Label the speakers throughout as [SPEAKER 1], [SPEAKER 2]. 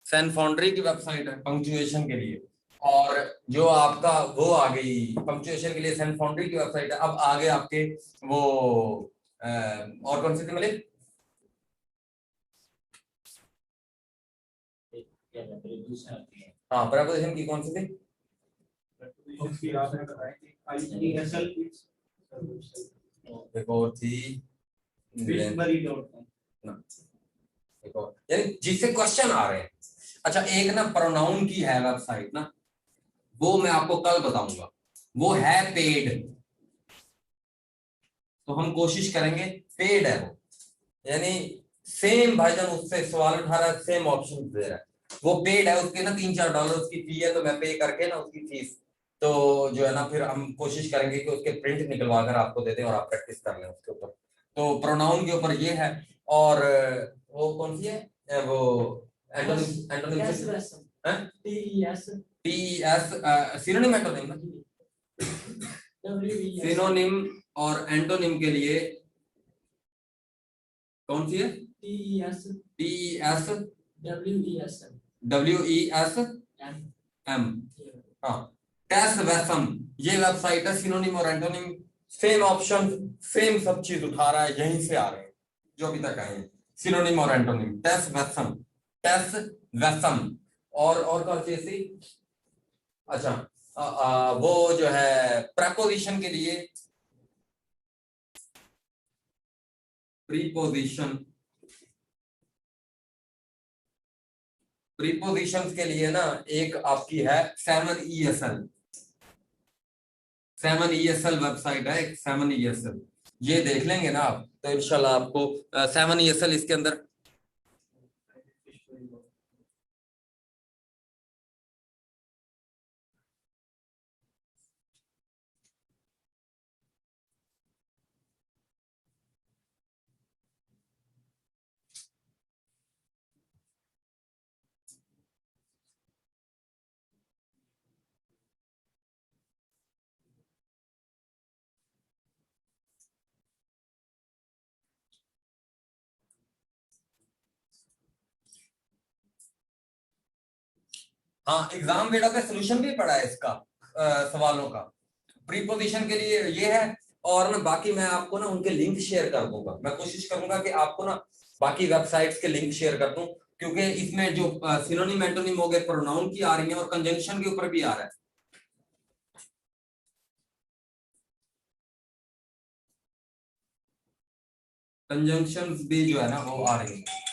[SPEAKER 1] San foundry की website है punctuation के लिए, और जो आपका वो आ गई पंक्चुएशन के लिए सैन फाउंड्री की वेबसाइट है। अब आगे आपके वो और कौन सी थी मिले? हाँ, प्रपोजिशन की कौन सी थी? एक और थी, यानी जिससे क्वेश्चन आ रहे हैं। अच्छा, एक ना प्रोनाउन की है वेबसाइट ना, वो मैं आपको कल बताऊंगा, वो है पेड। तो हम कोशिश करेंगे, पेड है वो, यानी सेम भाईजान उससे सवाल उठा रहा है, सेम ऑप्शन दे रहा है, वो पेड है, उसके ना $3-4 उसकी फी है, तो मैं पे करके ना उसकी फीस तो जो है ना, फिर हम कोशिश करेंगे कि उसके प्रिंट निकलवा कर आपको दे दें और आप प्रैक्टिस कर लें उसके ऊपर। तो प्रोनाउन के ऊपर ये है। और वो कौन सी है वो antonym, antonym TES synonym antonym ना, सिनोनिम और एंटोनिम के लिए कौन सी है? TES WESM। हाँ, टेस वेसम ये वेबसाइट है, सिनोनिम और एंटोनिम सेम ऑप्शन सेम सब चीज उठा रहा है, यहीं से आ रहे हैं जो अभी तक आए हैं, सिनोनिम और एंटोनिम, टेस वेसम, टेस वेसम। और कौन सी ऐसी? अच्छा, वो जो है प्रेपोजिशन के लिए, प्रीपोजिशन, प्रीपोजिशंस के लिए ना एक आपकी है 7ESL, 7ESL वेबसाइट है एक, 7ESL, ये देख लेंगे ना आप तो इंशाल्लाह आपको 7ESL इसके अंदर हाँ, एग्जाम वेड़ा का सोल्यूशन भी पड़ा है इसका, सवालों का। प्रीपोजिशन के लिए ये है, और ना बाकी मैं आपको ना उनके लिंक शेयर कर दूंगा, मैं कोशिश करूंगा कि आपको ना बाकी वेबसाइट्स के लिंक शेयर कर दूं, क्योंकि इसमें जो सिनोनिम एंटोनिम हो गए, प्रोनाउन की आ रही है और कंजंक्शन के ऊपर भी आ रहा है। कंजंक्शंस भी जो है ना वो आ रही है,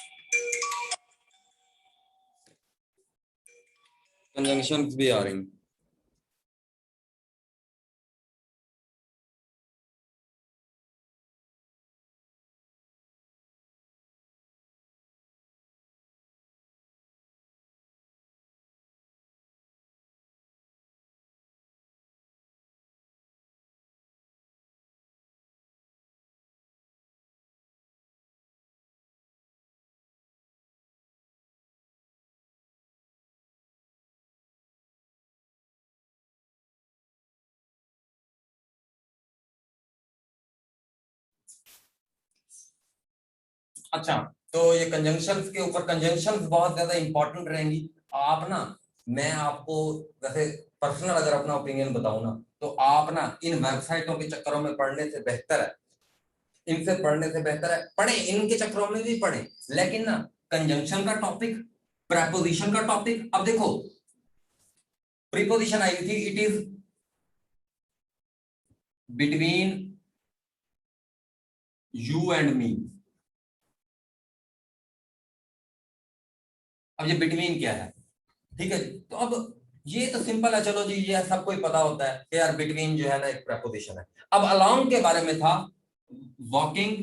[SPEAKER 1] कंजंक्शंस भी आ रही हैं। अच्छा, तो ये कंजंक्शंस के ऊपर, कंजंक्शंस बहुत ज्यादा इंपॉर्टेंट रहेंगी। आप ना, मैं आपको वैसे पर्सनल अगर अपना ओपिनियन बताऊं ना, तो आप ना इन वेबसाइटों के चक्करों में पढ़ने से बेहतर है, इनसे पढ़ने से बेहतर है पढ़े, इनके चक्करों में भी पढ़े, लेकिन ना कंजंक्शन का टॉपिक, प्रेपोजिशन का टॉपिक, अब देखो प्रीपोजिशन आई थी, it is between you and me. अब ये बिटवीन क्या है? ठीक है, तो अब ये तो सिंपल है, चलो जी ये सबको ही पता होता है कि यार बिटवीन जो है ना एक प्रेपोजिशन है। अब अलोंग के बारे में था, वॉकिंग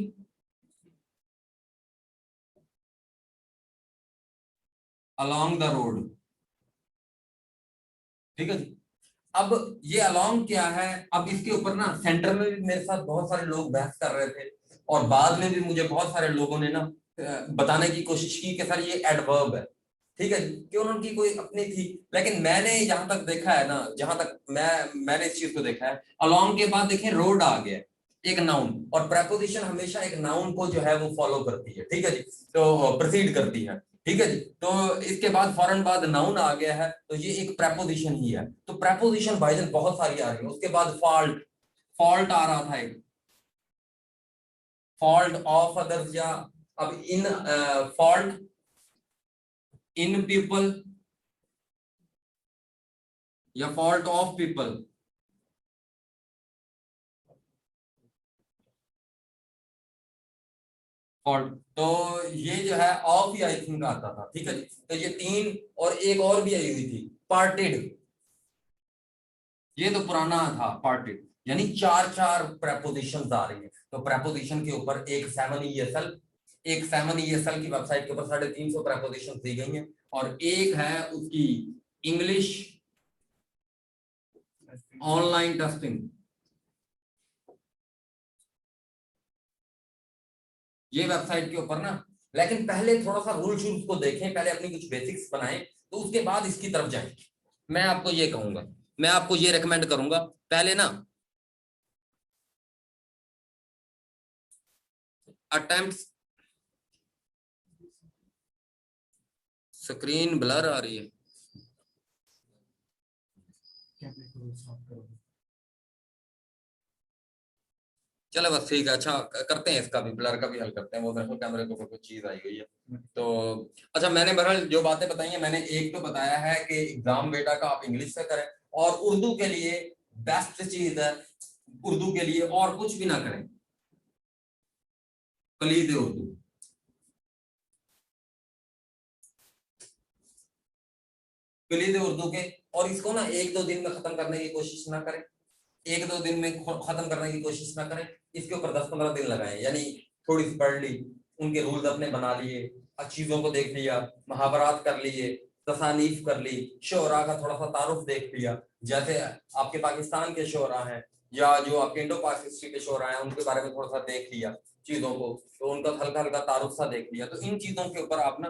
[SPEAKER 1] अलोंग द रोड, ठीक है जी। अब ये अलोंग क्या है, अब इसके ऊपर ना सेंटर में भी मेरे साथ बहुत सारे लोग बहस कर रहे थे, और बाद में भी मुझे बहुत सारे लोगों ने ना बताने की कोशिश की कि सर ये एडवर्ब है, ठीक है, कि उनकी कोई अपनी थी। लेकिन मैंने जहां तक देखा है ना, जहां तक मैंने इस चीज को देखा है, अलोंग के बाद देखें रोड आ गया, एक नाउन, और प्रेपोजिशन हमेशा एक नाउन को जो है वो फॉलो करती है, ठीक है जी, तो प्रोसीड करती है। ठीक है जी। तो इसके बाद फौरन बाद नाउन आ गया है, तो ये एक प्रेपोजिशन ही है। तो प्रेपोजिशन भाईजान बहुत सारी आ रही है। उसके बाद फॉल्ट, फॉल्ट आ रहा था एक, फॉल्ट ऑफ अदर्स, या अब इन फॉल्ट इन पीपल या फॉल्ट ऑफ पीपल। फॉल्ट, तो ये जो है ऑफ ही आई थिंक आता था, ठीक है जी। तो ये तीन, और एक और भी आई हुई थी पार्टेड, ये तो पुराना था पार्टेड। यानी चार चार प्रेपोजिशन आ रही है। तो प्रेपोजिशन के ऊपर एक 7 ESL, एक 7 ESL की वेबसाइट के ऊपर 350 प्रेपोजिशन दी गई हैं, और एक है उसकी इंग्लिश ऑनलाइन टेस्टिंग। ये वेबसाइट के ऊपर ना, लेकिन पहले थोड़ा सा रूल शूल्स को देखें, पहले अपनी कुछ बेसिक्स बनाएं, तो उसके बाद इसकी तरफ जाएं। मैं आपको ये कहूंगा, मैं आपको ये रेकमेंड करूंगा, पहले ना अटेम्प्ट, स्क्रीन ब्लर आ रही है, चलो बस ठीक है। अच्छा करते हैं, इसका भी ब्लर का भी हल करते हैं। वो मेरे को कैमरे के ऊपर कुछ चीज आई गई है तो। अच्छा, मैंने बहरहाल जो बातें बताई हैं, मैंने एक तो बताया है कि एग्जाम बेटा का आप इंग्लिश से करें, और उर्दू के लिए बेस्ट चीज है, उर्दू के लिए और कुछ भी ना करें, कलीद उर्दू। कलीद उर्दू के, और इसको ना 1-2 दिन में खत्म करने की कोशिश ना करें, 1-2 दिन में खत्म करने की कोशिश ना करें, इसके ऊपर 10-15 दिन लगाएं। यानी थोड़ी सी पढ़ ली, उनके रूल्स अपने बना लिए, चीजों को देख लिया, महावरात कर लिए, तसानीफ कर ली, शोरा का थोड़ा सा तारुफ देख लिया, जैसे आपके पाकिस्तान के शोरा हैं, या जो आपके इंडो पाक हिस्ट्री के शोरा हैं, उनके बारे में थोड़ा सा देख लिया चीजों को, तो उनका हल्का हल्का तारुफ सा देख लिया। तो इन चीजों के ऊपर आप ना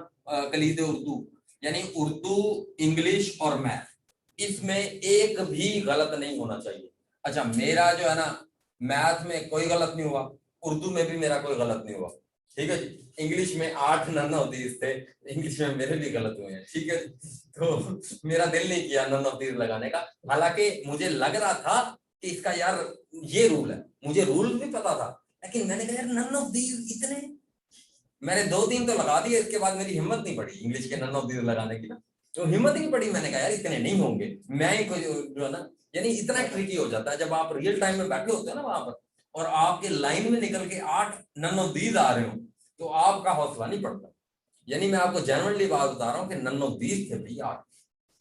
[SPEAKER 1] कलीद उर्दू, यानी उर्दू, इंग्लिश और मैथ, इसमें एक भी गलत नहीं होना चाहिए। अच्छा, मेरा जो है ना, मैथ में कोई गलत नहीं हुआ, उर्दू में भी मेरा कोई गलत नहीं हुआ, ठीक है जी। इंग्लिश में 8 नन ऑफ दीज थे, इंग्लिश में मेरे भी गलत हुए हैं, ठीक है। तो मेरा दिल नहीं किया नन ऑफ दीज लगाने का, हालांकि मुझे लग रहा था कि इसका यार ये रूल है, मुझे रूल भी पता था, लेकिन मैंने कहा यार नन ऑफ दीज इतने, मैंने 2-3 तो लगा दिए, इसके बाद मेरी हिम्मत नहीं पड़ी इंग्लिश के नन ऑफ दीज लगाने की ना, तो हिम्मत ही नहीं पड़ी। मैंने कहा यार इतने नहीं होंगे, मैं ही कोई जो है ना, यानी इतना ट्रिकी हो जाता है जब आप रियल टाइम में बैठे होते हैं ना वहां पर, और आपके लाइन में निकल के 8 नन ऑफ दीज आ रहे हो, तो आपका हौसला नहीं पड़ता। यानी मैं आपको जेन्युइनली बात बता रहा हूँ कि नन ऑफ दीज थे भाई 8,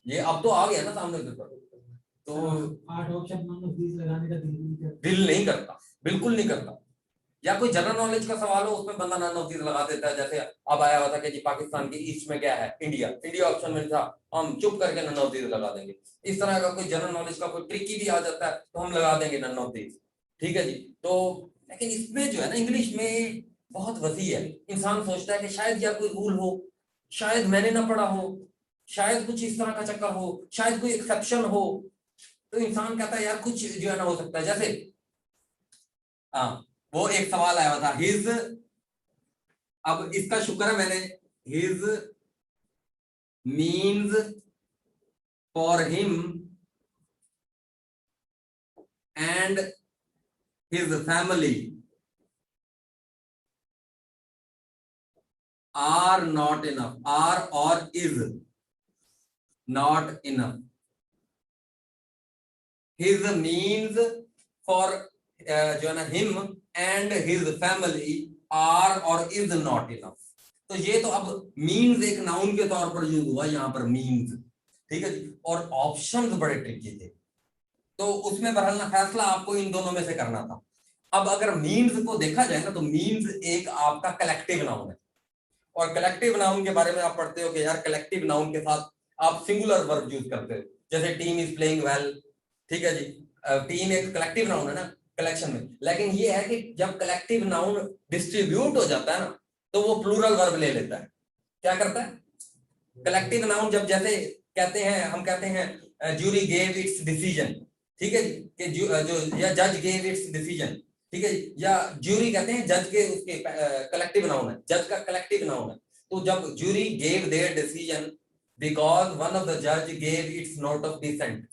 [SPEAKER 1] ये अब तो आ गया ना सामने के ऊपर, तो 8 ऑप्शन नन ऑफ दीज लगाने का दिल नहीं करता, बिल्कुल नहीं करता। या कोई जनरल नॉलेज का सवाल हो, उसमें बंदा नन ऑफ दीज लगा देता है, जैसे अब आया हुआ था कि जी पाकिस्तान के ईस्ट में क्या है, इंडिया, इंडिया ऑप्शन में था, हम चुप करके नन ऑफ दीज लगा देंगे। इस तरह का कोई जनरल नॉलेज का कोई ट्रिकी भी आ जाता है, तो हम लगा देंगे नन ऑफ दीज, ठीक है जी। तो लेकिन इसमें जो है ना, इंग्लिश में बहुत वसी है, इंसान सोचता है कि शायद यार कोई रूल हो, शायद मैंने ना पढ़ा हो, शायद कुछ इस तरह का चक्कर हो, शायद कोई एक्सेप्शन हो, तो इंसान कहता है यार कुछ जो है ना हो सकता है। जैसे हाँ, वो एक सवाल आया हुआ था, हिज, अब इसका शुक्र है मैंने, his means for him and his family are not enough, are or is not enough. His means for जो है ना him and his family are or is not enough. तो ये तो अब मीन्स एक नाउन के तौर पर यूज हुआ यहाँ पर, मीन्स, ठीक है जी। और ऑप्शंस बड़े ट्रिकी थे, तो उसमें बहरहाल फैसला आपको इन दोनों में से करना था। अब अगर मीन्स को देखा जाए ना, तो मीन्स एक आपका कलेक्टिव नाउन है, और कलेक्टिव नाउन के बारे में आप पढ़ते हो कि यार कलेक्टिव नाउन के साथ आप सिंगुलर वर्ब यूज करते हो, जैसे टीम इज प्लेइंग वेल, ठीक है जी। टीम एक कलेक्टिव नाउन है ना कलेक्शन में, लेकिन ये है कि जब कलेक्टिव नाउन डिस्ट्रीब्यूट हो जाता है ना, तो वो प्लूरल वर्ब ले लेता है। क्या करता है कलेक्टिव नाउन, जब जैसे कहते हैं, हम कहते हैं जूरी गेव इट्स डिसीजन, ठीक है जी, कि जो या जज गेव इट्स डिसीजन, ठीक है जी, या जूरी कहते हैं जज के, उसके कलेक्टिव नाउन है, जज का कलेक्टिव नाउन है। तो जब jury gave their decision because one of the जज gave its note of dissent,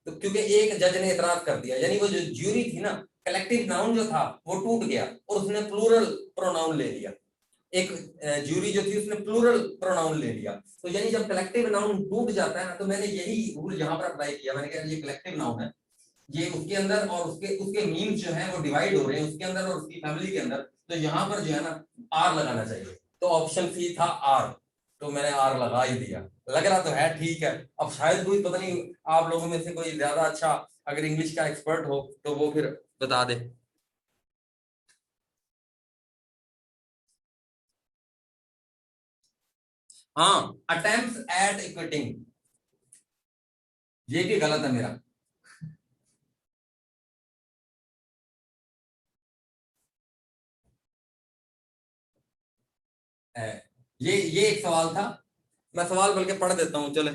[SPEAKER 1] तो क्योंकि एक जज ने इतराज कर दिया, यानी वो जो ज्यूरी थी ना, कलेक्टिव नाउन जो था वो टूट गया और उसने प्लूरल प्रोनाउन ले लिया। एक ज्यूरी जो थी उसने प्लूरल प्रोनाउन ले लिया। तो यानी जब कलेक्टिव नाउन टूट जाता है ना, तो मैंने यही रूल यहाँ पर अप्लाई किया। मैंने कहा ये कलेक्टिव नाउन है, ये उसके अंदर और उसके उसके मीम्स जो है वो डिवाइड हो रहे हैं उसके अंदर और उसकी फैमिली के अंदर, तो यहाँ पर जो है ना आर लगाना चाहिए। तो ऑप्शन सी था आर, तो मैंने आर लगा ही दिया। लग रहा तो है ठीक है। अब शायद कोई पता नहीं आप लोगों में से कोई ज्यादा अच्छा अगर इंग्लिश का एक्सपर्ट हो तो वो फिर बता दे। हाँ, अटेम्प्ट्स एट इक्विटिंग, ये भी गलत है मेरा। है ये एक सवाल था, मैं सवाल बल्कि पढ़ देता हूं चले।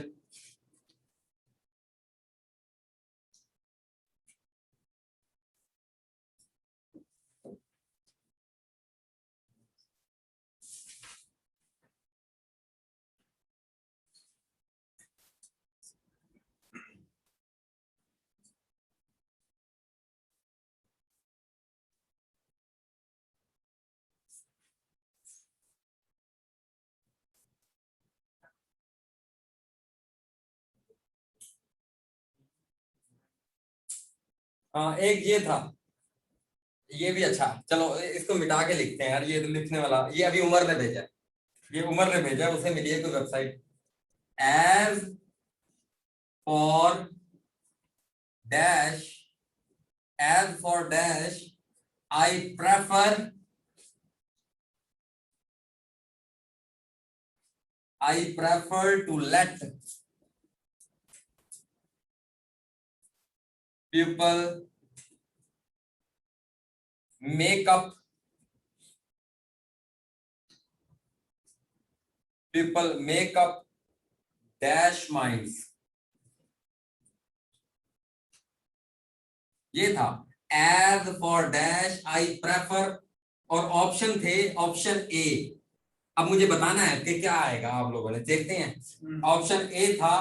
[SPEAKER 1] हाँ एक ये था, ये भी अच्छा, चलो इसको मिटा के लिखते हैं यार, ये तो लिखने वाला ये अभी उमर ने भेजा है, ये उमर ने भेजा है, उसे मिली है कोई website. As for dash, as for dash I prefer, I prefer to let people make up, people make up dash minds, ये था as for dash I prefer, और ऑप्शन थे ऑप्शन ए। अब मुझे बताना है कि क्या आएगा, आप लोगों ने देखते हैं। ऑप्शन ए था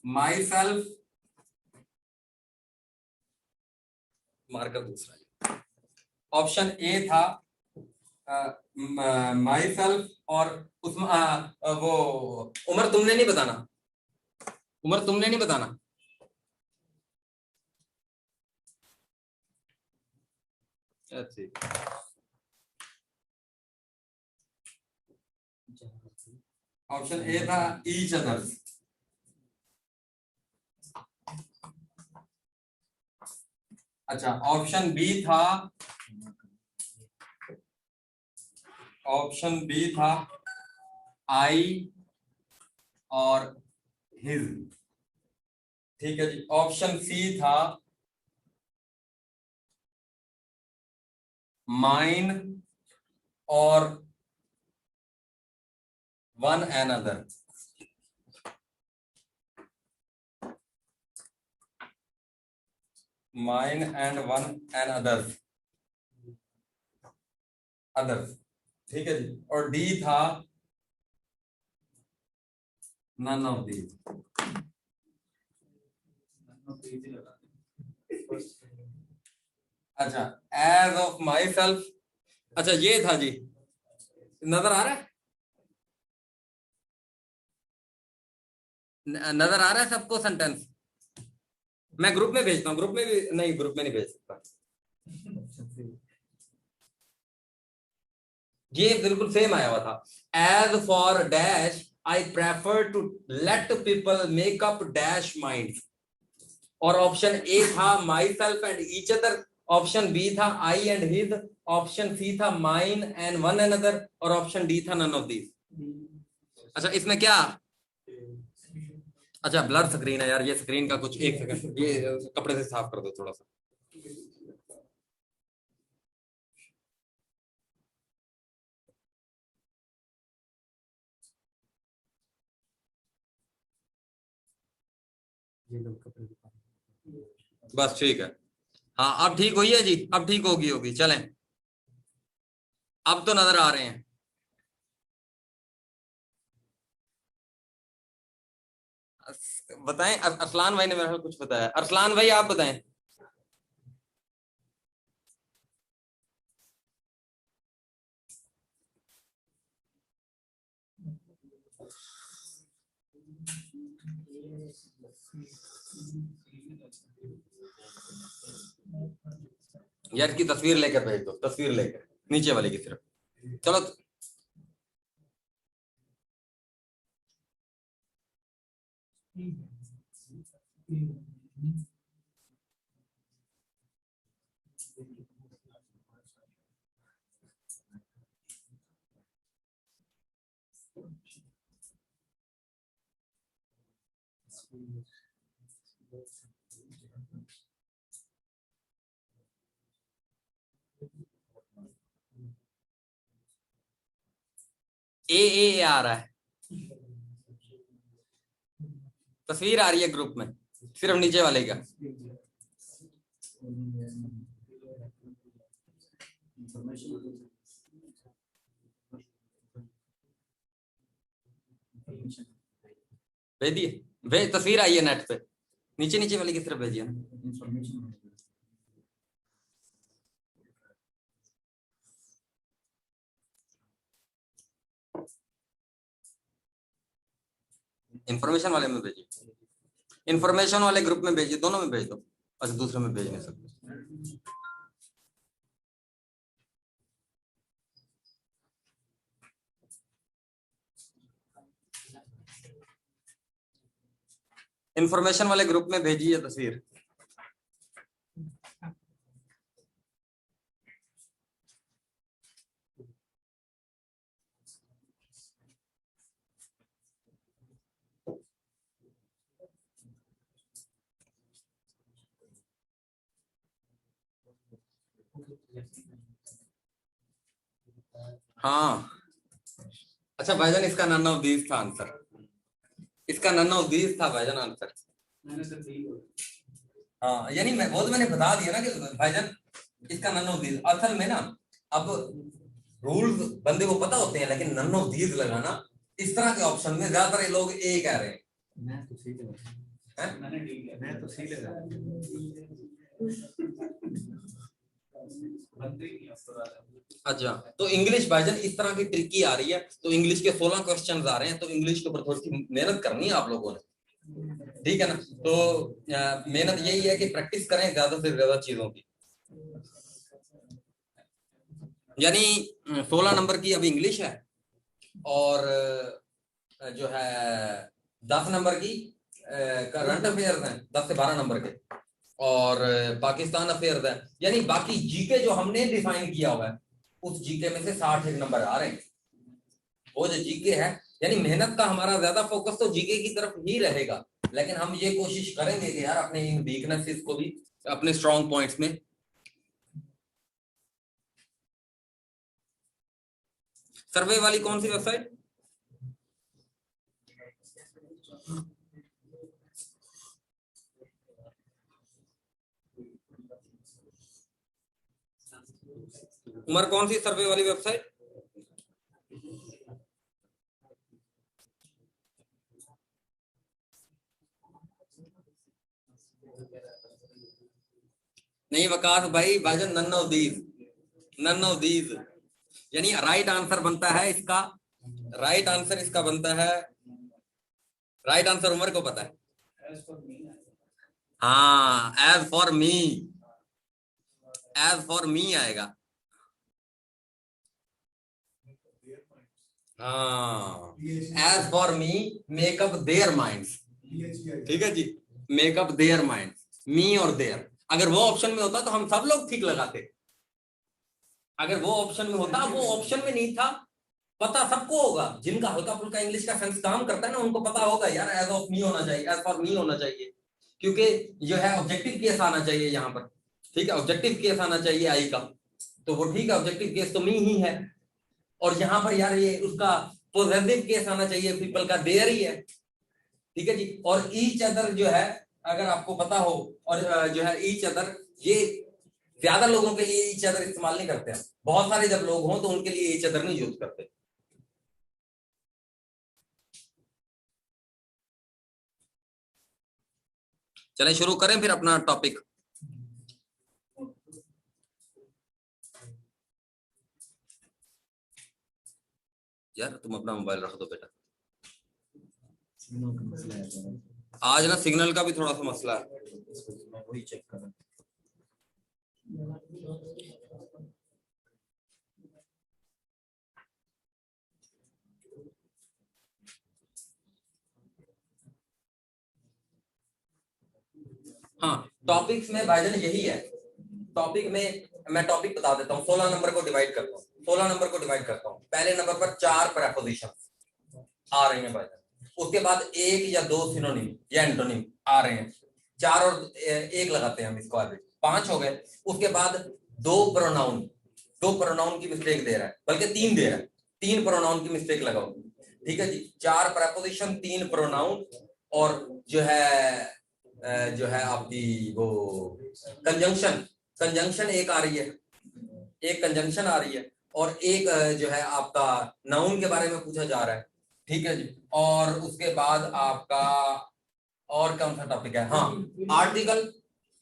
[SPEAKER 1] माई सेल्फ, मार्कर दूसरा, ऑप्शन ए था माई सेल्फ, और उसमें वो उमर तुमने नहीं बताना, उमर तुमने नहीं बताना। ऑप्शन ए था ईच अदर्स, अच्छा ऑप्शन बी था, ऑप्शन बी था आई और हिज, ठीक है जी। ऑप्शन सी था माइन और one another, mine and one and others, others, ठीक है जी। और डी था नन ऑफ दीज। अच्छा एज ऑफ माई सेल्फ, अच्छा ये था जी, नजर आ रहा है, नजर आ रहा है सबको सेंटेंस? मैं ग्रुप में भेजता हूँ, ग्रुप में भी नहीं, ग्रुप में नहीं भेज सकता। ये बिल्कुल सेम आया हुआ था। As for dash I prefer to let people make up dash mind, और ऑप्शन ए था myself and each other, option B था I and his, option C था माइन एंड वन अनदर, और option D था none of these. अच्छा इसमें क्या, अच्छा ब्लर स्क्रीन है यार, ये स्क्रीन का कुछ, एक सेकंड ये कपड़े से साफ कर दो थोड़ा सा। बस ठीक है, हाँ अब ठीक हुई है जी, अब ठीक होगी होगी, चलें अब तो नजर आ रहे हैं। बताएं, अरसलान भाई ने मेरे को कुछ बताया। अरसलान भाई आप बताएं। यार की तस्वीर लेकर भेज दो, तस्वीर लेकर नीचे वाले की तरफ। चलो ए आ रहा है, तस्वीर आ रही है ग्रुप में, सिर्फ नीचे वाले का। भेज दिए, भेज, तस्वीर आई है नेट पे, नीचे नीचे वाले की तरफ भेजिए ना। इंफॉर्मेशन वाले में भेजिए, इंफॉर्मेशन वाले ग्रुप में भेजिए, दोनों में भेज दो। अच्छा दूसरे में भेज नहीं सकते। इंफॉर्मेशन वाले ग्रुप में भेजिए तस्वीर। हाँ अच्छा भाईजान, इसका नन ऑफ दीज था आंसर, इसका नन ऑफ दीज था भाईजान आंसर। हाँ यानी मैं वो तो मैंने बता दिया ना कि भाईजान इसका नन ऑफ दीज। असल में ना अब रूल्स बंदे को पता होते हैं, लेकिन नन ऑफ दीज लगाना इस तरह के ऑप्शन में ज्यादातर लोग ए कह रहे हैं। मैं तो सी लगा, मैं तो सी लगा। अच्छा तो इंग्लिश भाईजान इस तरह की ट्रिकी आ रही है, तो इंग्लिश के 16 क्वेश्चंस आ रहे हैं, तो इंग्लिश के ऊपर थोड़ी सी मेहनत करनी है आप लोगों ने, ठीक है ना। तो मेहनत यही है कि प्रैक्टिस करें ज्यादा से ज्यादा चीजों की। यानी 16 नंबर की अभी इंग्लिश है, और जो है 10 नंबर की करंट अफेयर्स हैं, 10 से 12 नंबर के, और पाकिस्तान अफेयर्स है। यानी बाकी जीके जो हमने डिफाइन किया हुआ है, उस जीके में से 60 एक नंबर आ रहे हैं। वो जो जीके है, यानी मेहनत का हमारा ज्यादा फोकस तो जीके की तरफ ही रहेगा, लेकिन हम ये कोशिश करेंगे कि यार अपने इन वीकनेसेस को भी अपने स्ट्रॉन्ग पॉइंट्स में। सर्वे वाली कौन सी वेबसाइट? उमर कौन सी सर्वे वाली वेबसाइट? नहीं वकास भाई, भाईजान none of these, none of these. यानी राइट आंसर बनता है इसका, राइट आंसर इसका बनता है, राइट आंसर उमर को पता है। हाँ as for me, as for me आएगा। हाँ as for me make up their minds, ठीक है जी, मेकअप देयर माइंड्स, मी और देयर। अगर वो ऑप्शन में होता तो हम सब लोग ठीक लगाते, अगर वो ऑप्शन में होता, वो ऑप्शन में नहीं था। पता सबको होगा, जिनका हल्का फुल्का इंग्लिश का सेंस काम करता है ना, उनको पता होगा यार एज ऑफ मी होना चाहिए, एज फॉर मी होना चाहिए, क्योंकि जो है ऑब्जेक्टिव केस आना चाहिए यहाँ पर, ठीक है, ऑब्जेक्टिव केस आना चाहिए आई का, तो वो ठीक है, ऑब्जेक्टिव केस तो मी ही है। और यहाँ पर यार ये उसका पॉजिटिव केस आना चाहिए, पीपल का देयर ही है, ठीक है जी। और ईच अदर जो है, अगर आपको पता हो, और जो है ईच अदर, ये ज्यादा लोगों के लिए ईच अदर इस्तेमाल नहीं करते हैं, बहुत सारे जब लोग हों तो उनके लिए ईच अदर नहीं यूज करते। चलें शुरू करें फिर अपना टॉपिक। यार तुम अपना मोबाइल रख दो बेटा, आज ना सिग्नल का भी थोड़ा सा मसला है, वही चेक कर। हाँ, टॉपिक्स में भाईजान यही है। टॉपिक में मैं टॉपिक बता देता हूँ, 16 नंबर को डिवाइड करता हूँ, 16 नंबर को डिवाइड करता हूँ। पहले नंबर पर 4 प्रेपोजिशन आ रही हैं भाईजान, उसके बाद 1 या 2 सिनोनिम या एंटोनिम आ रहे हैं, 4 और 1 लगाते हैं हम इसको, एवरेज 5 हो गए। उसके बाद 2 प्रोनाउन, 2 प्रोनाउन की मिस्टेक दे रहा है, बल्कि 3 दे रहा है, 3 प्रोनाउन की मिस्टेक लगाओ, ठीक है जी। 4 प्रेपोजिशन, 3 प्रोनाउन, और जो है आपकी वो कंजंक्शन, कंजंक्शन एक आ रही है, एक कंजंक्शन आ रही है, और एक जो है आपका नाउन के बारे में पूछा जा रहा है, ठीक है जी। और उसके बाद आपका और कौन सा टॉपिक है, हाँ आर्टिकल,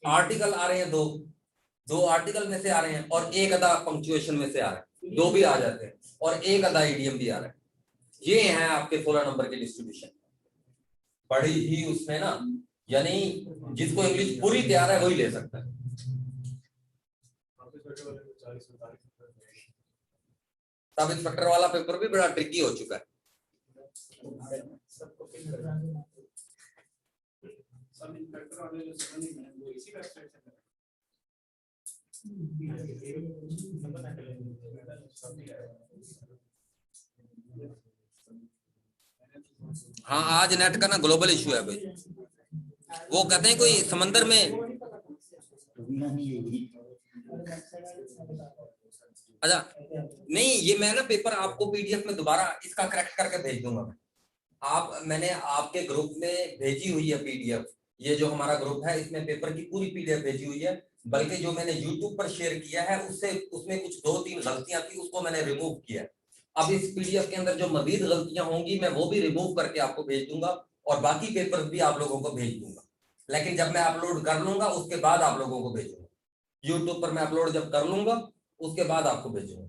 [SPEAKER 1] आर्टिकल आ रहे हैं, दो आर्टिकल में से आ रहे हैं, और एक अदा पंक्चुएशन में से आ रहे हैं, 2 भी आ जाते हैं, और एक अदा ईडीएम भी आ रहा है। ये है आपके 16 नंबर की डिस्ट्रीब्यूशन। पढ़ी ही उसमें ना, यानी जिसको इंग्लिश पूरी तैयार है वही ले सकता है। सब इंस्पेक्टर वाला पेपर भी बड़ा ट्रिकी हो चुका है। सब इंस्पेक्टर वाले जो समझ नहीं है वो इसी वेबसाइट से हाँ, आज नेट का ना ग्लोबल इशू है भाई। वो कहते हैं कोई समंदर में, अच्छा नहीं, ये मैं ना पेपर आपको पीडीएफ में दोबारा इसका करेक्ट करके भेज दूंगा मैं। मैंने आपके ग्रुप में भेजी हुई है पीडीएफ, ये जो हमारा ग्रुप है इसमें पेपर की पूरी पीडीएफ भेजी हुई है, बल्कि जो मैंने यूट्यूब पर शेयर किया है उसमें कुछ 2-3 गलतियां थी, उसको मैंने रिमूव किया। अब इस पीडीएफ के अंदर जो मजीद गलतियां होंगी मैं वो भी रिमूव करके आपको भेज दूंगा, और बाकी पेपर भी आप लोगों को भेज दूंगा। लेकिन जब मैं अपलोड कर लूंगा उसके बाद आप लोगों को भेजूंगा, यूट्यूब पर मैं अपलोड जब कर लूंगा उसके बाद आपको भेजूंगा,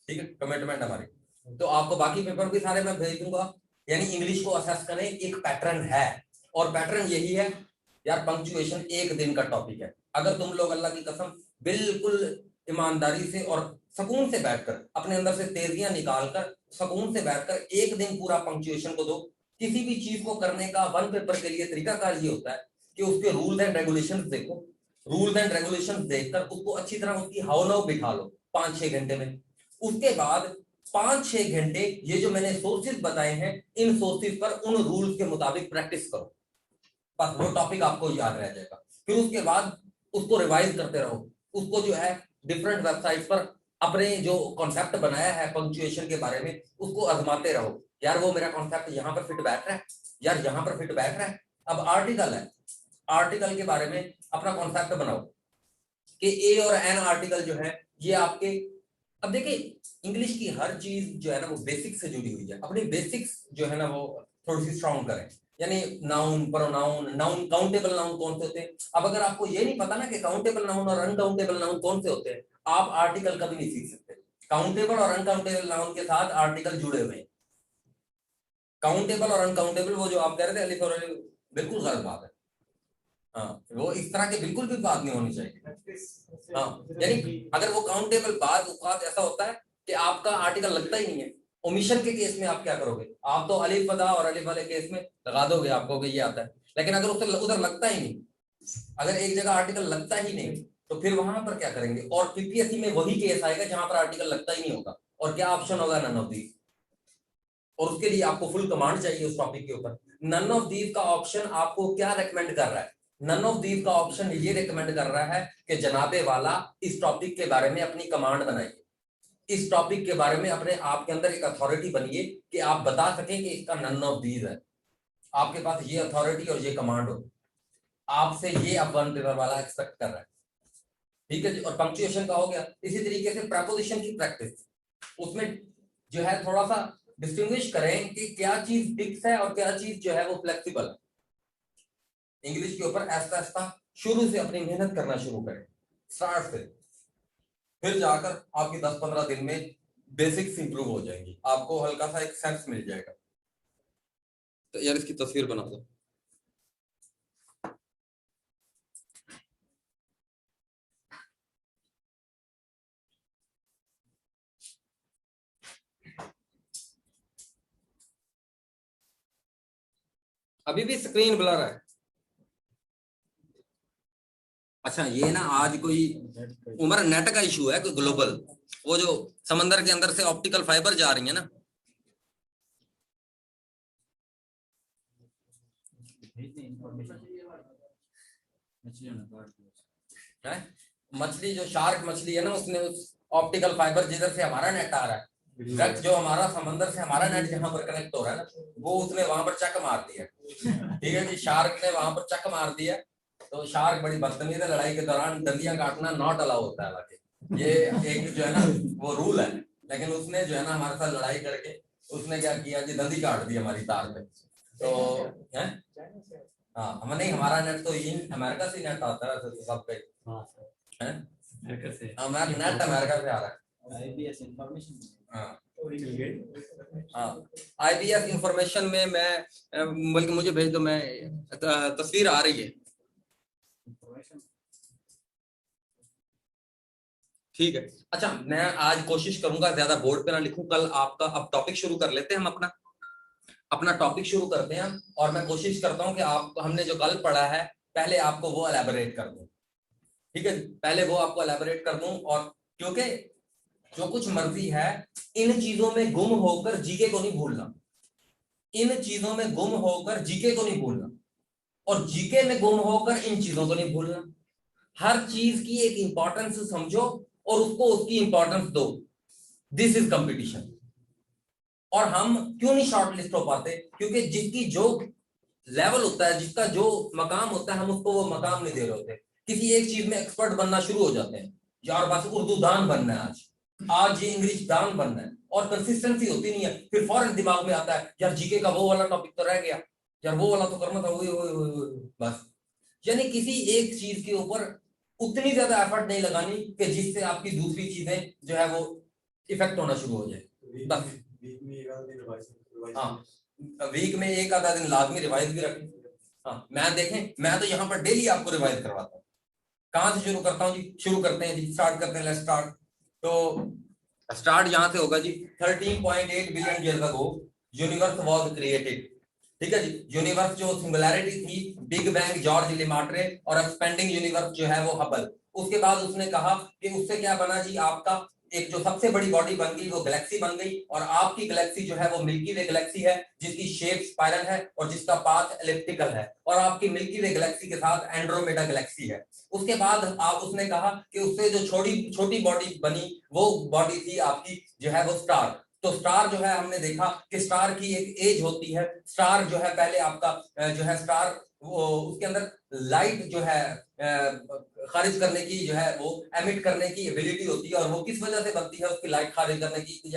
[SPEAKER 1] ठीक है। कमिटमेंट हमारी, तो आपको बाकी पेपर भी सारे मैं भेज दूंगा। यानी इंग्लिश को असेस करें, एक पैटर्न है, और पैटर्न यही है यार, पंक्चुएशन एक दिन का टॉपिक है। अगर तुम लोग अल्लाह की कसम बिल्कुल ईमानदारी से और सुकून से बैठकर, अपने अंदर से तेजियां निकालकर सुकून से बैठकर एक दिन पूरा पंक्चुएशन को दो। किसी भी चीज को करने का वन पेपर के लिए तरीकाकार ये होता है कि उसके रूल्स एंड रेगुलेशंस देखो, रूल्स एंड रेगुलेशंस देखकर उसको अच्छी तरह उसकी हाव-नाव बिठा लो 5-6 घंटे में। उसके बाद 5-6 घंटे ये जो मैंने सोर्सेज बताए हैं, इन सोर्सेज पर उन रूल्स के मुताबिक प्रैक्टिस करो, बस वो टॉपिक आपको याद रह जाएगा। फिर उसके बाद उसको रिवाइज करते रहो, उसको जो है डिफरेंट वेबसाइट्स पर अपने जो कॉन्सेप्ट बनाया है पंक्चुएशन के बारे में उसको आजमाते रहो, यार वो मेरा कॉन्सेप्ट यहाँ पर फिट बैठ रहा है, यार यहाँ पर फिट बैठ रहा है। अब आर्टिकल है, आर्टिकल के बारे में अपना कॉन्सेप्ट बनाओ कि ए और एन आर्टिकल जो है ये आपके, अब देखिए इंग्लिश की हर चीज जो है ना वो बेसिक्स से जुड़ी हुई है, अपनी बेसिक्स जो है ना वो थोड़ी सी स्ट्रॉन्ग करें। यानी noun, pronoun, noun, countable noun कौन से होते हैं। अब अगर आपको ये नहीं पता ना कि काउंटेबल नाउन और अनकाउंटेबल नाउन कौन से होते हैं, आप आर्टिकल कभी नहीं सीख सकते। काउंटेबल और अनकाउंटेबल नाउन के साथ आर्टिकल जुड़े हुए हैं। काउंटेबल और अनकाउंटेबल वो जो आप कह रहे थे अलिफ और अलिफ, बिल्कुल गलत बात है। हाँ, वो इस तरह की बिल्कुल भी बात नहीं होनी चाहिए। हाँ, यानी अगर वो काउंटेबल बात ऐसा होता है कि आपका आर्टिकल लगता ही नहीं है, ओमिशन के केस में आप क्या करोगे, आप तो अलिफ बदा और अलिफ वाले केस में लगा दोगे, आपको ये आता है। लेकिन अगर उधर लगता ही नहीं, अगर एक जगह आर्टिकल लगता ही नहीं तो फिर वहां पर क्या करेंगे। और पीपीएससी में वही केस आएगा जहां पर आर्टिकल लगता ही नहीं होगा, और क्या ऑप्शन होगा, नन ऑफ दीज। और उसके लिए आपको फुल कमांड चाहिए उस टॉपिक के ऊपर। नन ऑफ दीज का ऑप्शन आपको क्या रेकमेंड कर रहा है, नन ऑफ दीज का ऑप्शन ये रेकमेंड कर रहा है कि जनाबे वाला इस टॉपिक के बारे में अपनी कमांड बनाइए, इस टॉपिक के बारे में अपने आप के अंदर एक अथॉरिटी बनिए कि आप बता सकें कि इसका नन ऑफ दीज है, आपके पास ये अथॉरिटी और ये कमांड हो, आपसे ये अब वन पेपर वाला एक्सपेक्ट कर रहा है, ठीक है जी। और पंक्चुएशन का हो गया। इसी तरीके से प्रेपोजिशन की प्रैक्टिस, उसमें जो है थोड़ा सा डिस्टिंग्विश करें कि क्या चीज फिक्स है और क्या चीज जो है वो फ्लेक्सिबल है। इंग्लिश के ऊपर ऐसा ऐसा शुरू से अपनी मेहनत करना शुरू करें, स्टार्ट से, फिर जाकर आपकी 10-15 दिन में बेसिक्स इंप्रूव हो जाएंगी, आपको हल्का सा एक सेंस मिल जाएगा। तो यार इसकी तस्वीर बना दो। अभी भी स्क्रीन ब्लर है। अच्छा ये ना आज कोई उमर नेट का इशू है, कोई ग्लोबल, वो जो समंदर के अंदर से ऑप्टिकल फाइबर जा रही है ना, मछली जो शार्क मछली है ना, उसने उस ऑप्टिकल फाइबर जिधर से हमारा नेट आ रहा है, डायरेक्ट जो हमारा समंदर से हमारा नेट जहां पर कनेक्ट हो रहा है ना, वो उसने वहां पर चक मार दिया। ठीक है जी, शार्क ने वहां पर चक मार दिया। तो शार्क बड़ी बदतमीज है, लड़ाई के दौरान डंडियां काटना नॉट अलाउ होता है, हालांकि ये एक जो है ना वो रूल है, लेकिन उसने जो है ना हमारे साथ लड़ाई करके उसने क्या किया जी, दंडी काट दी हमारी तार पे। तो है हाँ, हम नहीं, हमारा नेट तो इन अमेरिका से नेट आता है तो सब पे है, हमारा नेट अमेरिका से आ रहा है। आईबीएस इंफॉर्मेशन, आईबीएस इंफॉर्मेशन में मैं, बल्कि मुझे भेज दो, मैं तस्वीर आ रही है, ठीक है। अच्छा मैं आज कोशिश करूंगा ज्यादा बोर्ड पे ना लिखूं, कल आपका, अब टॉपिक शुरू कर लेते हैं, हम अपना अपना टॉपिक शुरू करते हैं, और मैं कोशिश करता हूं कि आप, हमने जो कल पढ़ा है पहले आपको वो एलैबोरेट कर दूं, ठीक है, पहले वो आपको एलैबोरेट कर दूं। और क्योंकि जो कुछ मर्जी है, इन चीजों में गुम होकर जीके को नहीं भूलना, इन चीजों में गुम होकर जीके को नहीं भूलना, और जीके में गुम होकर इन चीजों को नहीं भूलना। हर चीज की एक इंपॉर्टेंस समझो और उसको उसकी इंपॉर्टेंस दो, दिस इज कंपटीशन। और हम क्यों नहीं शॉर्ट लिस्ट हो पाते? क्योंकि जिसकी जो लेवल होता है, जिसका जो मकाम होता है, हम उसको वो मकाम नहीं दे रहे होते। किसी एक चीज में एक्सपर्ट बनना शुरू हो जाते हैं, यार बस उर्दू दान बनना है, आज ये इंग्लिश दान बनना है, और कंसिस्टेंसी होती नहीं है, फिर फौरन दिमाग में आता है यार जीके का वो वाला टॉपिक तो रह गया, यार वो वाला तो करना था, वही बस। यानी किसी एक चीज के ऊपर उतनी ज्यादा एफर्ट नहीं लगानी कि जिससे आपकी दूसरी चीजें जो है वो इफेक्ट होना शुरू हो जाए, बस। हाँ, वीक में एक आधा दिन लाजमी रिवाइज भी रखें। हाँ, मैं देखें, मैं तो यहाँ पर डेली आपको रिवाइज करवाता हूँ। कहां से शुरू करता हूँ जी? शुरू करते हैं जी, स्टार्ट करते हैं, लेट्स स्टार्ट। तो स्टार्ट यहां से होगा जी, 13.8 billion years ago universe was created. ठीक है जी, यूनिवर्स जो सिंगुलैरिटी थी, बिग बैंग जॉर्ज लेमार्टे, और एक्सपेंडिंग यूनिवर्स जो है वो हबल। उसके बाद उसने कहा कि उससे क्या बना जी, आपका एक जो सबसे बड़ी बॉडी बन गई वो गैलेक्सी बन गई, और आपकी गैलेक्सी जो है वो मिल्की वे गैलेक्सी है, जिसकी शेप स्पाइरल है और जिसका पाथ एलिप्टिकल है, और आपकी मिल्की वे गैलेक्सी के साथ एंड्रोमेडा गैलेक्सी है। उसके बाद आप, उसने कहा कि उससे जो छोटी बॉडी बनी वो बॉडी थी आपकी जो है वो स्टार। तो स्टार जो है, हमने देखा कि स्टार की एक एज होती है। स्टार जो है पहले आपका जो है स्टार, वो उसके अंदर लाइट जो है खारिज करने की जो है वो एमिट करने की एबिलिटी होती है, और वो किस वजह से बनती है उसकी लाइट खारिज करने की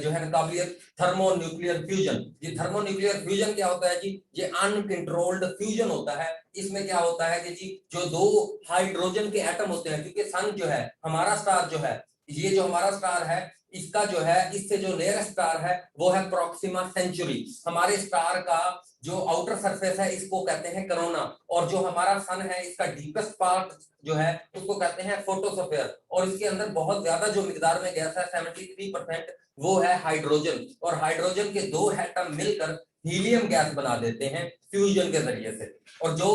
[SPEAKER 1] जो है ना काबिलियत? Thermonuclear fusion. ये थर्मोन्यूक्लियर फ्यूजन क्या होता है जी? ये अनकंट्रोल्ड फ्यूजन होता है। इसमें क्या होता है कि जी जो दो हाइड्रोजन के एटम होते हैं, क्योंकि सन जो है हमारा स्टार जो है, ये जो हमारा स्टार है, इसका जो है, इससे जो नियरेस्ट स्टार है वो है प्रोक्सिमा सेंचुरी। हमारे स्टार का जो आउटर सरफेस है इसको कहते हैं करोना, और जो हमारा सन है इसका डीपेस्ट पार्ट जो है उसको कहते हैं फोटोस्फीयर, और इसके अंदर बहुत ज्यादा जो मिकदार में गैस है 73%, वो है हाइड्रोजन। और हाइड्रोजन के दो एटम मिलकर हीलियम गैस बना देते हैं फ्यूजन के जरिए से, और जो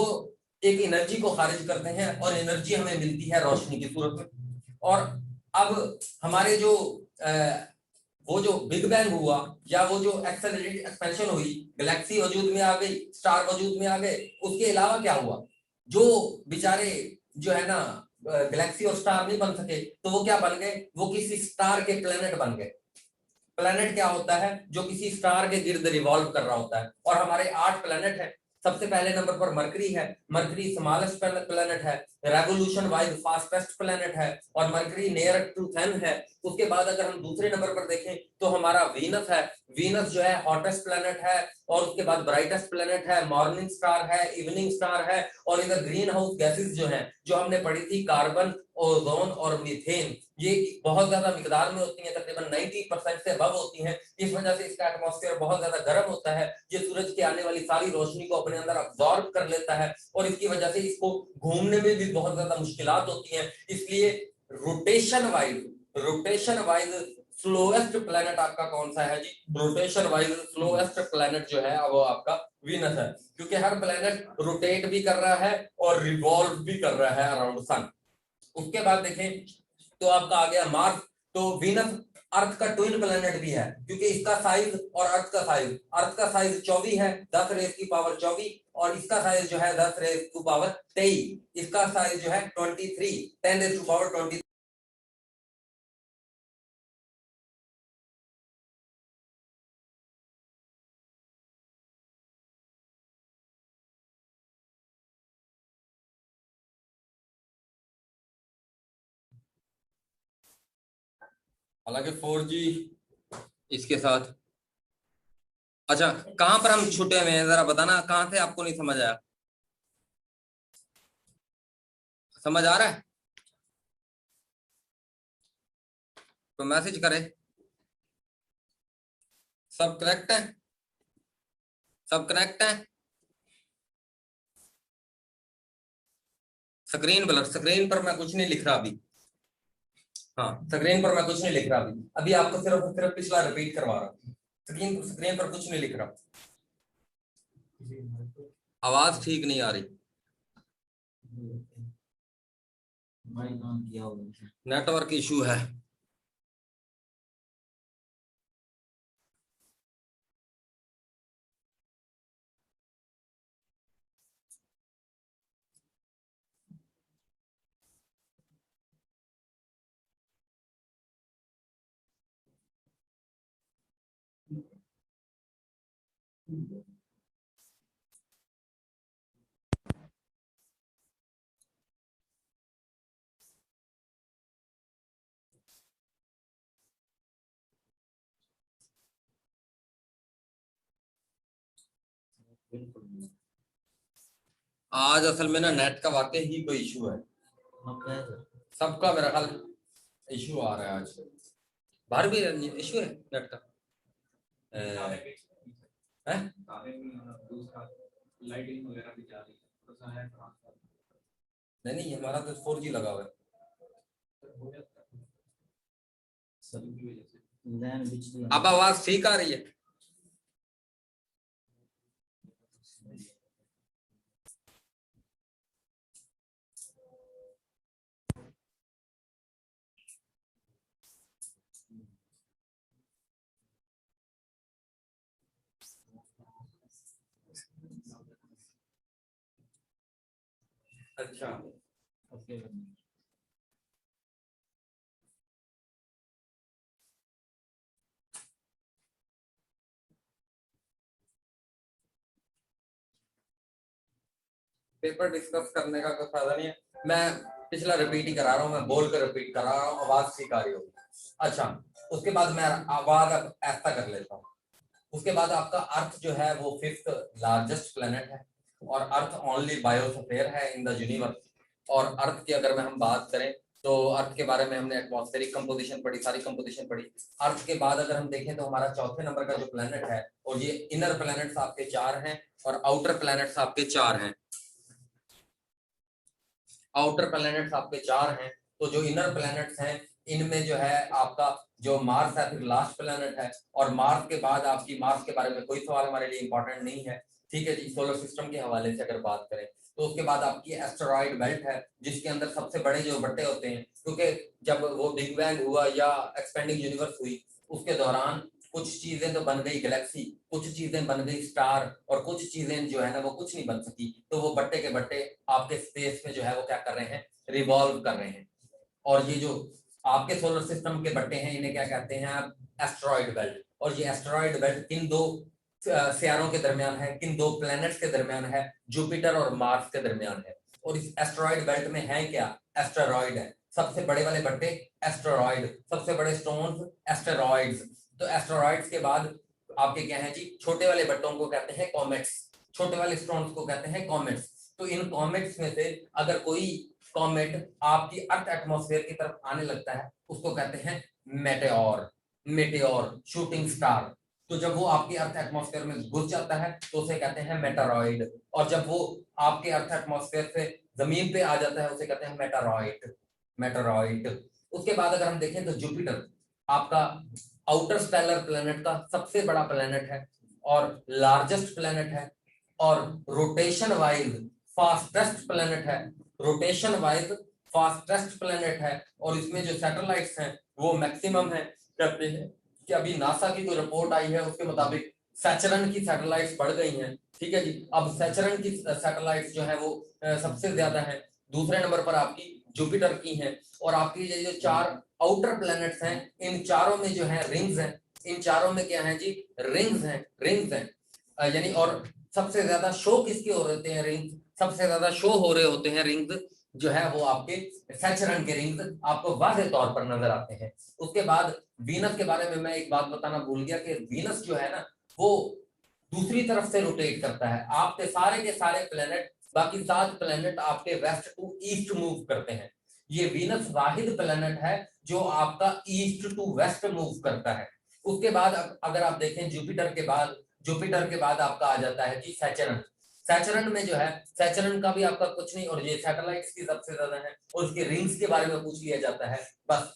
[SPEAKER 1] एक एनर्जी को खारिज करते हैं, और एनर्जी हमें मिलती है रोशनी की सूरत में। और अब हमारे जो वो जो बिग बैंग हुआ, या वो जो एक्सेलरेटेड एक्सपेंशन हुई, गैलेक्सी वजूद में आ गई, स्टार वजूद में आ गए, उसके अलावा क्या हुआ? जो बेचारे जो है ना गैलेक्सी और स्टार नहीं बन सके, तो वो क्या बन गए? वो किसी स्टार के प्लेनेट बन गए। प्लेनेट क्या होता है? जो किसी स्टार के गिर्द रिवॉल्व कर रहा होता है, और हमारे 8 प्लेनेट हैं। सबसे पहले नंबर पर मरकरी है, मरकरी स्मॉलेस्ट प्लैनेट है, रेवोल्यूशन वाइज फास्टेस्ट प्लैनेट है और मरकरी नियर टू सन है। उसके बाद अगर हम दूसरे नंबर पर देखें तो हमारा वीनस है, वीनस जो है हॉटेस्ट प्लैनेट है और उसके बाद ब्राइटेस्ट प्लैनेट है, मॉर्निंग स्टार है, इवनिंग स्टार है। और इधर ग्रीन हाउस गैसेस जो है जो हमने पढ़ी थी कार्बन, ओजोन और मीथेन, ये बहुत ज्यादा मिकदार में होती है, तकरीबन 90% से अबव होती हैं। इस वजह से इसका एटमॉस्फेयर बहुत ज्यादा गर्म होता है, ये सूरज के आने वाली सारी रोशनी को अपने अंदर अब्सॉर्ब कर लेता है और इसकी वजह से इसको घूमने में भी बहुत ज्यादा मुश्किलात होती हैं। इसलिए रोटेशन वाइज स्लोएस्ट प्लैनेट आपका कौन सा है जी? रोटेशन वाइज स्लोएस्ट प्लैनेट जो है वो आपका वीनस है, क्योंकि हर प्लैनेट रोटेट भी कर रहा है और रिवॉल्व भी कर रहा है अराउंड सन। उसके बाद देखें तो आपका आ गया मार्स। तो वीनस अर्थ का ट्विन प्लैनेट भी है, क्योंकि इसका साइज और अर्थ का साइज 24 है, 10 रेज की पावर 24, और इसका साइज जो है 10 रेज की पावर 23, इसका साइज जो है 23, 10 रेज की पावर 23। हालांकि 4G इसके साथ, अच्छा कहां पर हम छूटे हुए हैं जरा बताना, कहां से आपको नहीं समझ आया? समझ आ रहा है तो मैसेज करें। सब करेक्ट है, सब करेक्ट है। स्क्रीन पर मैं कुछ नहीं लिख रहा अभी। हाँ, स्क्रीन पर मैं कुछ नहीं लिख रहा अभी, अभी आपको सिर्फ सिर्फ पिछला रिपीट करवा रहा हूँ। स्क्रीन पर कुछ नहीं लिख रहा। आवाज ठीक नहीं आ रही, नेटवर्क इशू है। आज असल में ना नेट का वाकई ही कोई इशू है, सबका मेरा ख्याल इशू आ रहा है आज। बाहर भी इशू है नेट का है? नहीं हमारा तो 4G लगा हुआ है। अब आवाज ठीक आ रही है? अच्छा पेपर डिस्कस करने का कोई फायदा नहीं है, मैं पिछला रिपीट ही करा रहा हूँ, मैं बोल कर रिपीट करा रहा हूँ, आवाज ठीक आ रही होगी। अच्छा, उसके बाद मैं आवाज ऐसा कर लेता हूँ। उसके बाद आपका अर्थ जो है वो 5th लार्जेस्ट प्लेनेट है और अर्थ ओनली बायोस्फीयर है इन द यूनिवर्स। और अर्थ की अगर मैं हम बात करें तो अर्थ के बारे में हमने एटमॉस्फेरिक कंपोजिशन पढ़ी, सारी कंपोजिशन पढ़ी। अर्थ के बाद अगर हम देखें तो हमारा चौथे नंबर का जो प्लेनेट है, और ये इनर प्लेनेट्स आपके 4 हैं और आउटर प्लेनेट्स आपके 4 हैं। आउटर प्लैनेट्स आपके 4 हैं, तो जो इनर प्लैनेट्स हैं इनमें जो है आपका जो मार्स है फिर लास्ट प्लैनेट है, और मार्स के बाद आपकी, मार्स के बारे में कोई सवाल हमारे लिए इंपॉर्टेंट नहीं है, ठीक है जी। सोलर सिस्टम के हवाले से अगर बात करें तो उसके बाद आपकी एस्टेरॉइड बेल्ट है, जिसके अंदर सबसे बड़े जो बट्टे होते हैं, क्योंकि जब वो बिग बैंग हुआ या एक्सपेंडिंग यूनिवर्स हुई उसके दौरान कुछ चीजें तो बन गई गैलेक्सी, कुछ चीजें बन गई स्टार, और कुछ चीजें जो है ना वो कुछ नहीं बन सकी, तो वो बट्टे के बट्टे आपके स्पेस में जो है वो क्या कर रहे हैं, रिवॉल्व कर रहे हैं। और ये जो आपके सोलर सिस्टम के बट्टे हैं इन्हें क्या कहते हैं आप, एस्टेरॉइड बेल्ट। और ये एस्टेरॉइड बेल्ट किन दो सियारों के दरमियान है, किन दो प्लैनेट्स के दरमियान है, जुपिटर और मार्स के दरमियान है। और इस एस्टेरॉइड बेल्ट में है क्या, एस्टेरॉइड है, सबसे बड़े वाले बट्टे एस्टेरॉइड, सबसे बड़े स्टोन्स एस्टेरॉइड्स। तो एस्टेरॉइड्स के बाद आपके क्या है जी, छोटे वाले बट्टों को कहते हैं कॉमेट्स, छोटे वाले स्टोन्स को कहते हैं कॉमेट्स। तो इन कॉमेट्स में से अगर कोई कॉमेट आपकी अर्थ एटमॉस्फेयर की तरफ आने लगता है उसको कहते हैं मेटेओर, मेटेओर शूटिंग स्टार। तो जब वो आपकी अर्थ एटमॉस्फेयर में घुस जाता है तो उसे कहते हैं मेटारॉइड, और जब वो आपके अर्थ एटमॉस्फेयर से जमीन पे आ जाता है उसे कहते हैं मेटारॉइड, मेटारॉइड। उसके बाद अगर हम देखें तो जुपिटर आपका आउटर स्टेलर प्लेनेट का सबसे बड़ा प्लेनेट है और लार्जेस्ट प्लेनेट है, और रोटेशन वाइज फास्टेस्ट प्लेनेट है, रोटेशन वाइज फास्टेस्ट प्लेनेट है। और इसमें जो सैटेलाइट्स हैं वो मैक्सिमम है। कहते हैं कि अभी नासा की कोई रिपोर्ट आई है उसके मुताबिक सैचरन की सैटेलाइट्स बढ़ गई हैं, ठीक है जी। अब सैचरन की सैटेलाइट्स जो है वो सबसे ज्यादा है, दूसरे नंबर पर आपकी जुपिटर की हैं। और आपकी ये जो चार आउटर प्लैनेट्स हैं इन चारों में जो है रिंग्स हैं, इन चारों में क्या है जी, रिंग्स हैं, रिंग्स हैं यानी। और सबसे ज्यादा शो किसके हो रहे होते हैं, रिंग्स, सबसे ज्यादा शो हो रहे होते हैं रिंग्स जो है वो आपके सैचरन के रिंग्स आपको वाज़ेह तौर पर नजर आते हैं। उसके बाद वीनस के बारे में मैं एक बात बताना भूल गया कि वीनस जो है ना वो दूसरी तरफ से रोटेट करता है। आपके सारे के सारे प्लेनेट, बाकी 7 प्लेनेट आपके वेस्ट टू ईस्ट मूव करते हैं। ये वीनस वाहिद प्लेनेट है जो आपका ईस्ट टू वेस्ट मूव करता है। उसके बाद अगर आप देखें जुपिटर के बाद, जुपिटर के बाद आपका आ जाता है जी सैचरन। सैचरन में जो है, सैचरन का भी आपका कुछ नहीं, और ये सैटेलाइट्स की सबसे ज्यादा है और उसके रिंग्स के बारे में पूछ लिया जाता है बस।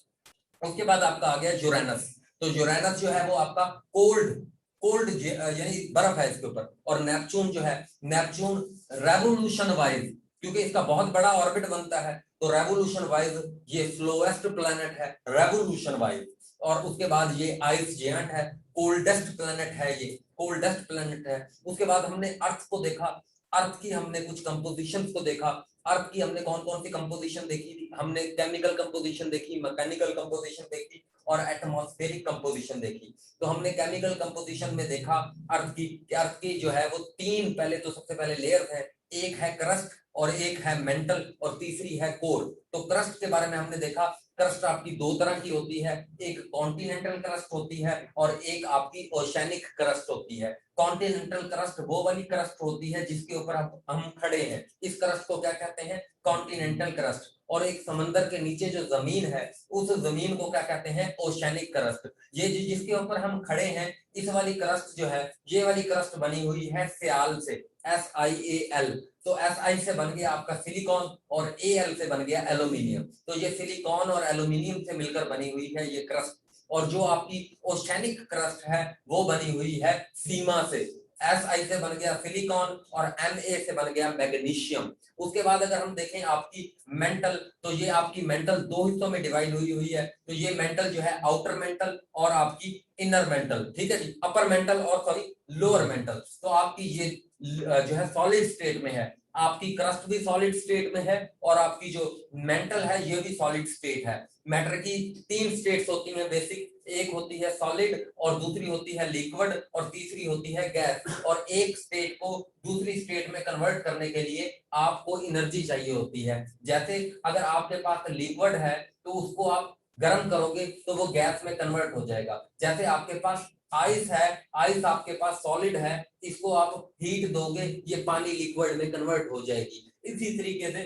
[SPEAKER 1] उसके बाद आपका आ गया यूरेनस। तो यूरेनस जो है वो आपका कोल्ड, कोल्ड यानी बर्फ है इसके ऊपर। और नेपच्यून जो है, नेपच्यून रेवोल्यूशन वाइज, क्योंकि इसका बहुत बड़ा ऑर्बिट बनता है तो रेवोल्यूशन वाइज ये स्लोएस्ट प्लैनेट है रेवोल्यूशन वाइज। और उसके बाद ये आइस जेंट है, कोल्डेस्ट प्लैनेट है, ये कोल्डेस्ट प्लैनेट है। उसके बाद हमने अर्थ को देखा, अर्थ की हमने कुछ कंपोजिशंस को देखा। अर्थ की हमने कौन कौन सी कंपोजिशन देखी थी, हमने केमिकल कंपोजिशन देखी, मैकेनिकल कंपोजिशन देखी और एटमॉस्फेरिक कंपोजिशन देखी। तो हमने केमिकल कंपोजिशन में देखा अर्थ की, अर्थ की जो है वो 3, पहले तो सबसे पहले लेयर है, एक है क्रस्ट और एक है मेंटल और तीसरी है कोर। तो क्रस्ट के बारे में हमने देखा, क्रस्ट आपकी 2 तरह की होती है, एक कॉन्टिनेंटल क्रस्ट होती है और एक आपकी ओशैनिक क्रस्ट होती है। कॉन्टिनेंटल क्रस्ट वो वाली क्रस्ट होती है जिसके ऊपर हम खड़े हैं, इस क्रस्ट को क्या कहते हैं, कॉन्टिनेंटल क्रस्ट। और एक समंदर के नीचे जो जमीन है उस जमीन को क्या कहते हैं, ओशैनिक क्रस्ट। ये जिसके ऊपर हम खड़े हैं इस वाली क्रस्ट जो है, ये वाली क्रस्ट बनी हुई है सियाल से, SiAl। तो Si से बन गया आपका सिलिकॉन और Al से बन गया एल्यूमिनियम। तो ये सिलिकॉन और एल्यूमिनियम से मिलकर बनी हुई है ये क्रस्ट। और जो आपकी ओशैनिक क्रस्ट है वो बनी हुई है सीमा से, Si से बन गया सिलिकॉन और Ma से बन गया मैग्नीशियम। उसके बाद अगर हम देखें आपकी मेंटल, तो ये आपकी मेंटल 2 हिस्सों में डिवाइड हुई है। तो ये मेंटल जो है आउटर मेंटल और आपकी इनर मेंटल, ठीक है जी, अपर मेंटल और सॉरी लोअर मेंटल। तो आपकी ये जो है सॉलिड स्टेट में है, आपकी क्रस्ट भी सॉलिड स्टेट में है और आपकी जो मेंटल है ये भी सॉलिड स्टेट है। मैटर की 3 स्टेट्स होती हैं बेसिक, एक होती है सॉलिड और दूसरी होती है लिक्विड और तीसरी होती है गैस। और एक स्टेट को दूसरी स्टेट में कन्वर्ट करने के लिए आपको एनर्जी चाहिए होती है। जैसे अगर आपके पास लिक्विड है तो उसको आप गर्म करोगे तो वो गैस में कन्वर्ट हो जाएगा। जैसे आपके पास आइस है, आइस आपके पास सॉलिड है, इसको आप हीट दोगे ये पानी लिक्विड में कन्वर्ट हो जाएगी। इसी तरीके से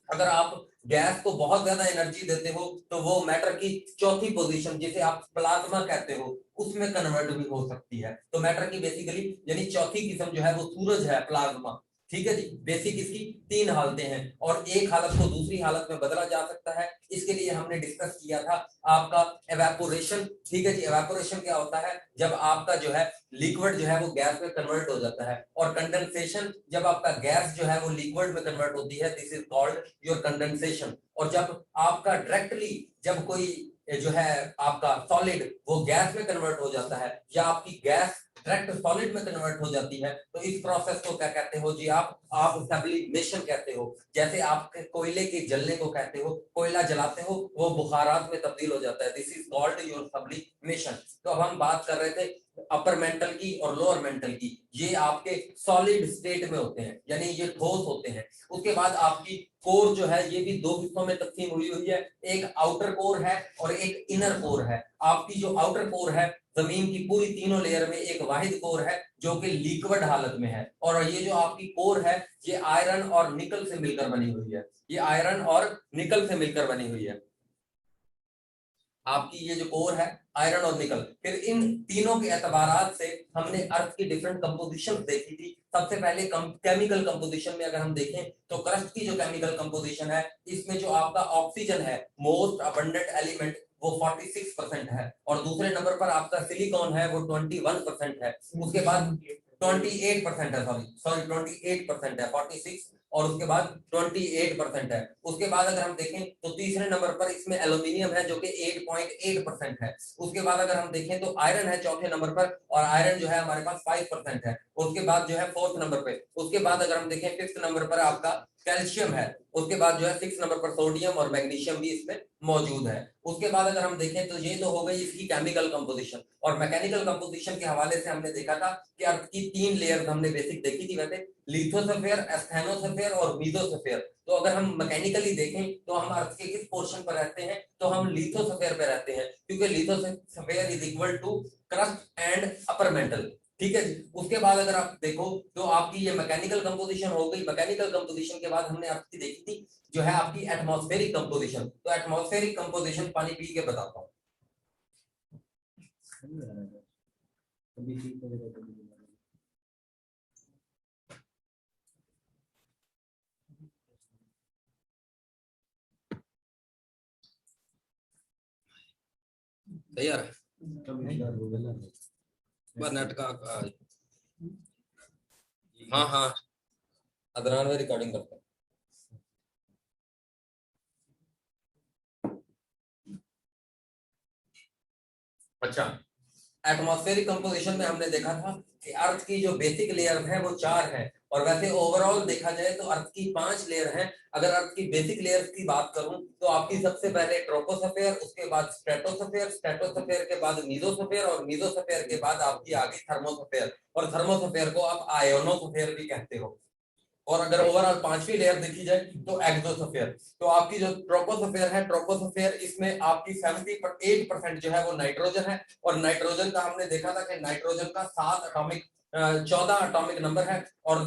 [SPEAKER 1] अगर आप गैस को बहुत ज्यादा एनर्जी देते हो तो वो मैटर की चौथी पोजीशन जिसे आप प्लाज्मा कहते हो उसमें कन्वर्ट भी हो सकती है। तो मैटर की बेसिकली यानी चौथी किस्म जो है वो सूरज है, प्लाज्मा, ठीक है जी। बेसिक इसकी 3 हालतें हैं और एक हालत को दूसरी हालत में बदला जा सकता है। इसके लिए हमने डिस्कस किया था आपका एवेपोरेशन, ठीक है जी। एवेपोरेशन क्या होता है, जब आपका जो है लिक्विड जो है वो गैस में कन्वर्ट हो जाता है। और कंडेंसेशन, जब आपका गैस जो है वो लिक्विड में कन्वर्ट होती है, this is called your condensation. और जब आपका डायरेक्टली जब कोई जो है आपका सॉलिड वो गैस में कन्वर्ट हो जाता है या आपकी गैस डायरेक्ट सॉलिड में कन्वर्ट हो जाती है। तो इस प्रोसेस को क्या कहते हो जी? आप सब्लिमेशन कहते हो। जैसे आप कोयले के जलने को कहते हो, कोयला जलाते हो वो बुखारात में तब्दील हो जाता है, this is called your sublimation. तो अब हम बात कर रहे थे अपर मेंटल की और लोअर मेंटल की। ये आपके सॉलिड स्टेट में होते हैं, यानी ये ठोस होते हैं। उसके बाद आपकी कोर जो है ये भी दो हिस्सों में तकसीम हुई हुई है, एक आउटर कोर है और एक इनर कोर है। आपकी जो आउटर कोर है जमीन की पूरी तीनों लेयर में एक वाहिद कोर है जो कि लिक्विड हालत में है, और ये जो आपकी कोर है ये आयरन और निकल से मिलकर बनी हुई है। ये आयरन और निकल से मिलकर बनी हुई है। आपकी ये जो कोर है आयरन और निकल। फिर इन तीनों के एतबारात से हमने अर्थ की डिफरेंट कंपोजिशन देखी थी। सबसे पहले केमिकल कंपोजिशन में अगर हम देखें तो क्रस्ट की जो केमिकल कंपोजिशन है इसमें जो आपका ऑक्सीजन है मोस्ट अबंडेंट एलिमेंट वो 46% है, और दूसरे नंबर पर आपका सिलिकॉन है वो 21% है। उसके बाद 28% है, सॉरी 28% है, 46 और उसके बाद 28% है। उसके बाद अगर हम देखें तो तीसरे नंबर पर इसमें एल्यूमिनियम है जो कि 8.8% है। उसके बाद अगर हम देखें तो आयरन है चौथे नंबर पर, और आयरन जो है हमारे पास 5% है। उसके बाद जो है फोर्थ नंबर पे, उसके बाद अगर हम देखें फिफ्थ नंबर पर आपका कैल्शियम है। उसके बाद जो है सिक्स नंबर पर सोडियम और मैग्नीशियम भी इसमें मौजूद है। उसके बाद अगर हम देखें तो ये तो हो गई इसकी केमिकल कंपोजिशन। और मैकेनिकल कंपोजिशन के हवाले से हमने देखा था कि अर्थ की 3 लेयर हमने बेसिक देखी थी, वैसे लिथोस्फीयर, एस्थेनोस्फीयर और मीजोस्फीयर। तो अगर हम मैकेनिकली देखें तो हम अर्थ के किस पोर्शन पर रहते हैं? तो हम लिथोस्फीयर पे रहते हैं, क्योंकि lithosphere is equal to crust and upper mantle. ठीक है जी। उसके बाद अगर आप देखो तो आपकी ये मैकेनिकल कंपोजिशन हो गई। मैकेनिकल कंपोजिशन के बाद हमने आपकी देखी थी जो है आपकी एटमॉस्फेरिक कंपोजिशन। तो एटमॉस्फेरिक कंपोजिशन पानी पी के बताता हूँ। तैयार है? नेट का हाँ हाँ अदनान में रिकॉर्डिंग करता हूँ। अच्छा, एटमॉस्फेरिक कंपोजिशन में हमने देखा था कि अर्थ की जो बेसिक लेयर है वो 4 है, और वैसे ओवरऑल देखा जाए तो अर्थ की 5 लेयर है। अगर अर्थ की बेसिक लेयर की बात करूं तो आपकी सबसे पहले ट्रोपोस्फीयर, उसके बाद स्ट्रेटोस्फीयर, स्ट्रेटोस्फीयर के बाद मीजोस्फीयर, और मीजोस्फीयर के बाद आपकी आ गई थर्मोस्फीयर, और थर्मोस्फीयर को आप आयोनोस्फीयर भी कहते हो। और अगर ओवरऑल 5वीं लेयर देखी जाए तो एक्सोस्फीयर। तो आपकी जो ट्रोपोस्फीयर है, ट्रोपोस्फीयर इसमें आपकी 78% जो है वो नाइट्रोजन है, और नाइट्रोजन का हमने देखा था कि नाइट्रोजन का 14 एटॉमिक नंबर है, और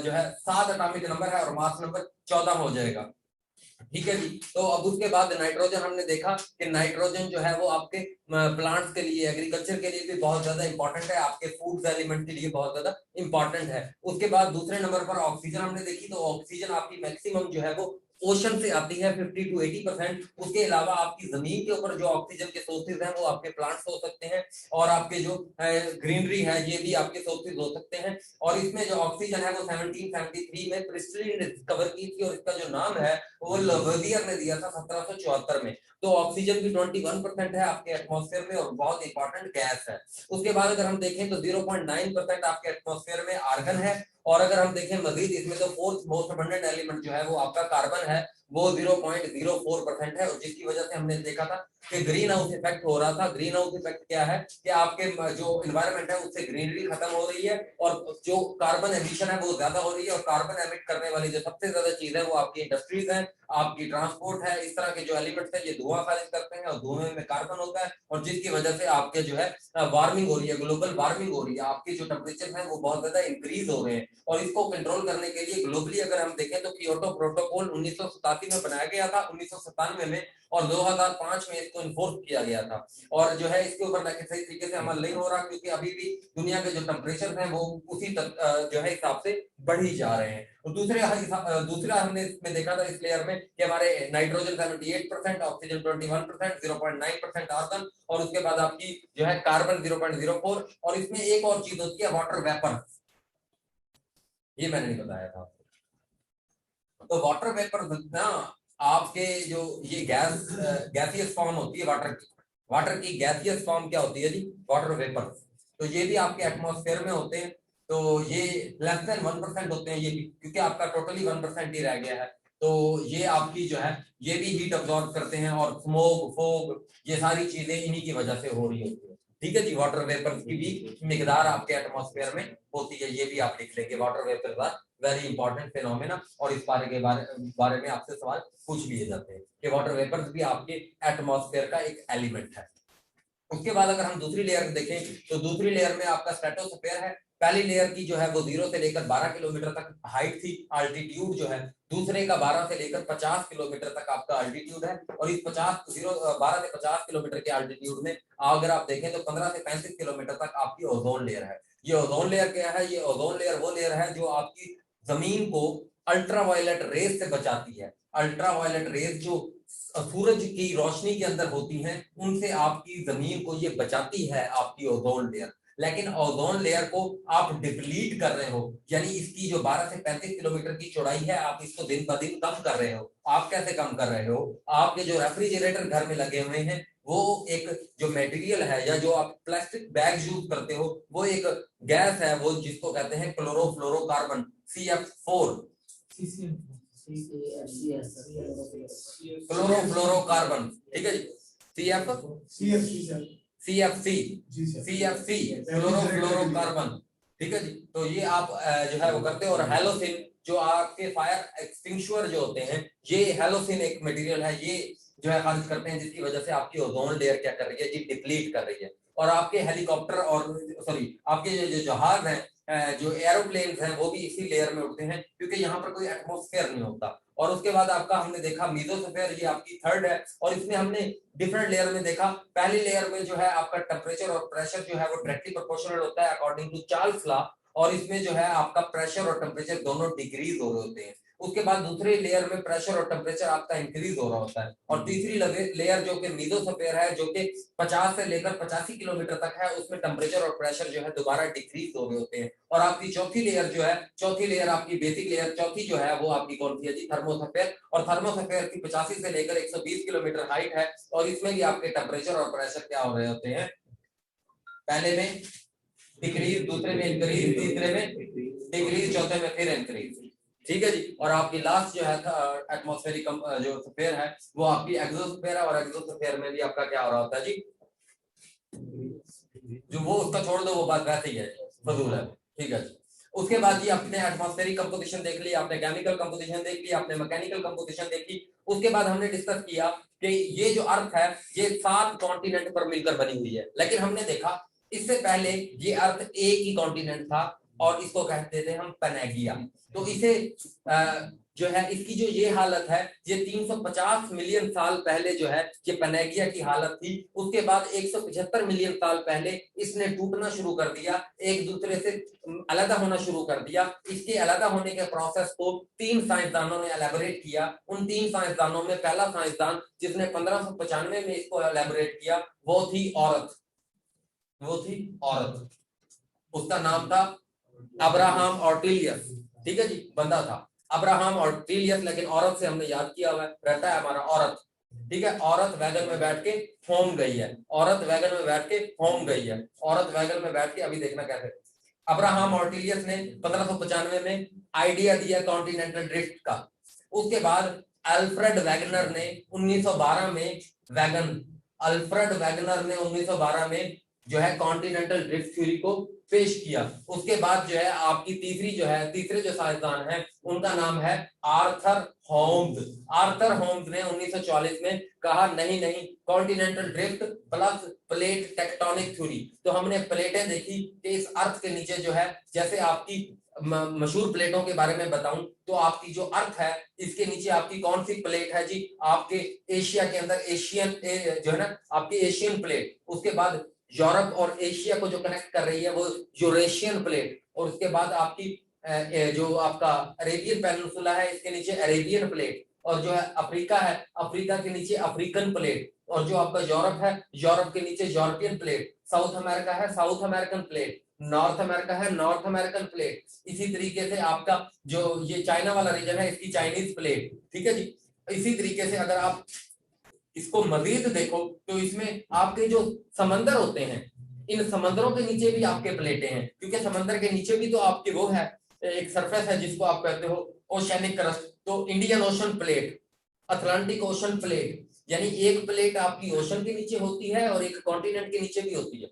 [SPEAKER 1] जो है 7 एटॉमिक नंबर है, और मास नंबर 14 हो जाएगा। ठीक है जी। तो अब उसके बाद नाइट्रोजन हमने देखा कि नाइट्रोजन जो है वो आपके प्लांट्स के लिए, एग्रीकल्चर के लिए भी बहुत ज्यादा इंपॉर्टेंट है, आपके फूड एलिमेंट के लिए बहुत ज्यादा इंपॉर्टेंट है। उसके बाद दूसरे नंबर पर ऑक्सीजन हमने देखी। तो ऑक्सीजन आपकी मैक्सिमम जो है वो ओशन से आती है 50 to 80%। उसके अलावा आपकी जमीन के ऊपर जो ऑक्सीजन के सोर्सेज हैं वो आपके प्लांट्स हो सकते हैं, और आपके जो ग्रीनरी है ये भी आपके सोर्सेज हो सकते हैं। और इसमें जो ऑक्सीजन है वो 1773 में प्रिस्टली ने डिस्कवर की थी, और इसका जो नाम है वो लवोदियर ने दिया था 1774 में। तो ऑक्सीजन भी 21% है आपके एटमॉस्फेयर में, और बहुत इंपॉर्टेंट गैस है। उसके बाद अगर हम देखें तो 0.9% आपके एटमॉस्फेयर में आर्गन है, और अगर हम देखें मजीद इसमें तो फोर्थ मोस्ट अबंडेंट एलिमेंट जो है वो आपका कार्बन है, वो 0.04% है। और जिसकी वजह से हमने देखा था कि ग्रीन हाउस इफेक्ट हो रहा था। ग्रीन हाउस इफेक्ट क्या है कि आपके जो एनवायरनमेंट है उससे ग्रीनरी खत्म हो रही है, और जो कार्बन एमिशन है वो ज्यादा हो रही है, और कार्बन एमिट करने वाली जो सबसे ज्यादा चीज है वो आपकी इंडस्ट्रीज है, आपकी ट्रांसपोर्ट है। इस तरह के जो एलिमेंट्स है ये धुआं खारिज करते हैं, और धुएं में कार्बन होता है, और जिसकी वजह से आपके जो है वार्मिंग हो रही है, ग्लोबल वार्मिंग हो रही है। आपके जो टेम्परेचर है वो बहुत ज्यादा इंक्रीज हो रहे हैं, और इसको कंट्रोल करने के लिए ग्लोबली अगर हम देखें तो कियोटो प्रोटोकॉल 1987 में बनाया गया था, 1997 में, और 2005 में इसको इन्फोर्स किया गया था। और जो है इसके ऊपर सही तरीके से अमल नहीं हो रहा, क्योंकि अभी भी दुनिया के जो टेम्परेचर हैं वो उसी जो है हिसाब से बढ़ ही जा रहे हैं। और दूसरा हमने इसमें देखा था इस लेयर में कि हमारे नाइट्रोजन 78%, ऑक्सीजन 21%, 0.9% आर्गन, और उसके बाद आपकी जो है कार्बन 0.04, और इसमें एक और चीज होती है वाटर वेपर। ये मैंने नहीं बताया था आपको। तो वाटर वेपर ना आपके जो ये गैसियस फॉर्म होती है वाटर की। वाटर की गैसियस फॉर्म क्या होती है जी? Water vapour. तो ये भी आपके एटमॉस्फेयर में होते हैं। तो ये लेस देन 1% होते हैं ये भी, क्योंकि आपका टोटली 1% ही रह गया है। तो ये आपकी जो है ये भी हीट अब्सॉर्ब करते हैं, और स्मोक फोग ये सारी चीजें इन्हीं की वजह से हो रही होती है। ठीक है जी, वाटर वेपर्स की भी मिकदार आपके एटमॉस्फेयर में होती है, ये भी आप लिख लेंगे। Water vapours are very important phenomena, और इस बारे के बारे में आपसे सवाल पूछ लिए जाते हैं कि वाटर वेपर्स भी आपके एटमॉस्फेयर का एक एलिमेंट है। उसके बाद अगर हम दूसरी लेयर देखें तो दूसरी लेयर में आपका स्ट्रेटोस्फेयर है। पहली लेयर की जो है वो 0 से लेकर 12 किलोमीटर तक हाइट थी, अल्टीट्यूड जो है। दूसरे का 12 से लेकर 50 किलोमीटर तक आपका अल्टीट्यूड है, और इस 12 से 50 किलोमीटर के अल्टीट्यूड में अगर आप देखें तो 15 से 35 किलोमीटर तक आपकी ओजोन लेयर है। ये ओजोन लेयर क्या है? ये ओजोन लेयर वो लेयर है जो आपकी जमीन को अल्ट्रावायलेट रेज से बचाती है। अल्ट्रावायलेट रेज जो सूरज की रोशनी के अंदर होती हैं, उनसे आपकी जमीन को ये बचाती है आपकी ओजोन लेयर। लेकिन ओजोन लेयर को आप डिप्लीट कर रहे हो, यानी इसकी जो 12 से 35 किलोमीटर की चौड़ाई है आप इसको दिन ब दिन कम कर रहे हो। आप कैसे कम कर रहे हो? आपके जो रेफ्रिजरेटर घर में लगे हुए हैं वो एक जो मटेरियल है, या जो आप प्लास्टिक बैग यूज करते हो, वो एक गैस है वो जिसको कहते हैं क्लोरोफ्लोरोकार्बन CF4, क्लोरोफ्लोरोकार्बन। ठीक है जी, CFC क्लोरोफ्लोरोकार्बन। ठीक है जी, तो ये आप जो है वो करते हो। और हेलोसिन जो आपके फायर एक्सटिंग्विशर जो होते हैं, ये हेलोसिन एक मटेरियल है, ये जो है खारिज करते हैं, जिसकी वजह से आपकी ओजोन लेयर क्या कर रही है जी? डिप्लीट कर रही है। और आपके हेलीकॉप्टर और सॉरी आपके जो जहाज हैं, जो एरोप्लेन्स हैं, वो भी इसी लेयर में उड़ते हैं, क्योंकि यहाँ पर कोई एटमॉस्फेयर नहीं होता। और उसके बाद आपका हमने देखा मेसोस्फेयर, ये आपकी थर्ड है, और इसमें हमने डिफरेंट लेयर में देखा। पहली लेयर में जो है आपका टेम्परेचर और प्रेशर जो है वो डायरेक्टली प्रोपोर्शनल होता है अकॉर्डिंग टू चार्ल्स लॉ, और इसमें जो है आपका प्रेशर और टेम्परेचर दोनों डिक्रीज हो रहे होते हैं। उसके बाद दूसरे लेयर में प्रेशर और टेम्परेचर आपका इंक्रीज हो रहा होता है। और तीसरी लेयर जो कि मेसोस्फेयर है, जो कि 50 से लेकर 85 किलोमीटर तक है, उसमें टेम्परेचर और प्रेशर जो है दोबारा डिक्रीज हो रहे होते हैं। और आपकी चौथी लेयर जो है, चौथी लेयर आपकी बेसिक लेयर चौथी जो है वो आपकी कौन सी है जी? थर्मोस्फेयर। और थर्मोस्फेयर की 85 से लेकर 120 किलोमीटर हाइट है, और इसमें भी आपके टेम्परेचर और प्रेशर क्या हो रहे होते हैं? पहले में डिक्रीज, दूसरे में इंक्रीज, तीसरे में डिक्रीज, चौथे में फिर इंक्रीज। ठीक है जी। और आपकी लास्ट जो है एटमॉस्फेरिक जो स्फीयर है वो आपकी एक्सोस्फीयर है, और एक्सोस्फीयर में भी आपका क्या हो रहा होता है जी? जो वो उसका छोड़ दो, वो बात वैसे ही है, फजूल है। ठीक है जी। उसके बाद जी आपने एटमॉस्फेरिक कंपोजिशन देख ली, आपने केमिकल कंपोजिशन देख ली, आपने मैकेनिकल कंपोजिशन देखी। उसके बाद हमने डिस्कस किया कि ये जो अर्थ है ये 7 कॉन्टिनेंट पर मिलकर बनी हुई है। लेकिन हमने देखा इससे पहले ये अर्थ एक ही कॉन्टिनेंट था, और इसको कहते थे हम पैनेगिया। तो इसे जो है इसकी जो ये हालत है, ये 350 मिलियन साल पहले जो है ये पैनेगिया की हालत थी। उसके बाद 175 मिलियन साल पहले इसने टूटना शुरू कर दिया, एक दूसरे से अलग होना शुरू कर दिया। इसके अलग होने के प्रोसेस को 3 साइंसदानों ने एलैबोरेट किया। उन 3 साइंसदानों में पहला साइंसदान जिसने 1595 में इसको एलैबोरेट किया वो थी औरत, उसका नाम था अब्राहम ऑर्टिलियस। ठीक है जी, बंदा था अब्राहम ऑर्टिलियस, लेकिन औरत से हमने याद किया हुआ रहता है हमारा औरत। ठीक है, औरत वैगन में बैठ के होम गई है, औरत वैगन में बैठ के होम गई है, औरत वैगन में बैठ के, अभी देखना कैसे। अब्राहम ऑर्टिलियस ने 1595 में आइडिया दिया कॉन्टिनेंटल ड्रिफ्ट का। उसके बाद अल्फ्रेड वैगनर ने 1912 में अल्फ्रेड वैगनर ने 1912 में जो है कॉन्टिनेंटल ड्रिफ्ट थ्योरी को पेश किया। उसके बाद जो है आपकी तीसरे जो साइंसदान हैं उनका नाम है आर्थर होम्स। आर्थर होम्स ने 1940 में कहा नहीं continental drift plus plate tectonic theory. तो हमने प्लेटें देखी कि इस अर्थ के नीचे जो है, जैसे आपकी मशहूर प्लेटों के बारे में बताऊं तो आपकी जो अर्थ है इसके नीचे आपकी कौन सी प्लेट है जी? आपके एशिया के अंदर एशियन जो है ना आपकी एशियन प्लेट। उसके बाद यूरोप और एशिया को जो कनेक्ट कर रही है वो यूरेशियन प्लेट। और उसके बाद आपकी जो आपका अरेबियन पेनिनसुला है इसके नीचे अरेबियन प्लेट। और जो है अफ्रीका है, अफ्रीका के नीचे अफ्रीकन प्लेट। और जो आपका यूरोप है, यूरोप के नीचे यूरोपियन प्लेट। साउथ अमेरिका है, south American plate. North America है, नॉर्थ अमेरिकन प्लेट। इसी तरीके से आपका जो ये चाइना वाला रीजन है इसकी चाइनीज प्लेट। ठीक है जी। इसी तरीके से अगर आप इसको मजीद देखो तो इसमें आपके जो समंदर होते हैं इन समंदरों के नीचे भी आपके प्लेटें हैं, क्योंकि समंदर के नीचे भी तो आपकी वो है, एक सरफेस है जिसको आप कहते हो ओशेनिक क्रस्ट। तो Indian ocean plate, Atlantic ocean plate, यानी एक प्लेट आपकी ओशन के नीचे होती है और एक कॉन्टिनेंट के नीचे भी होती है।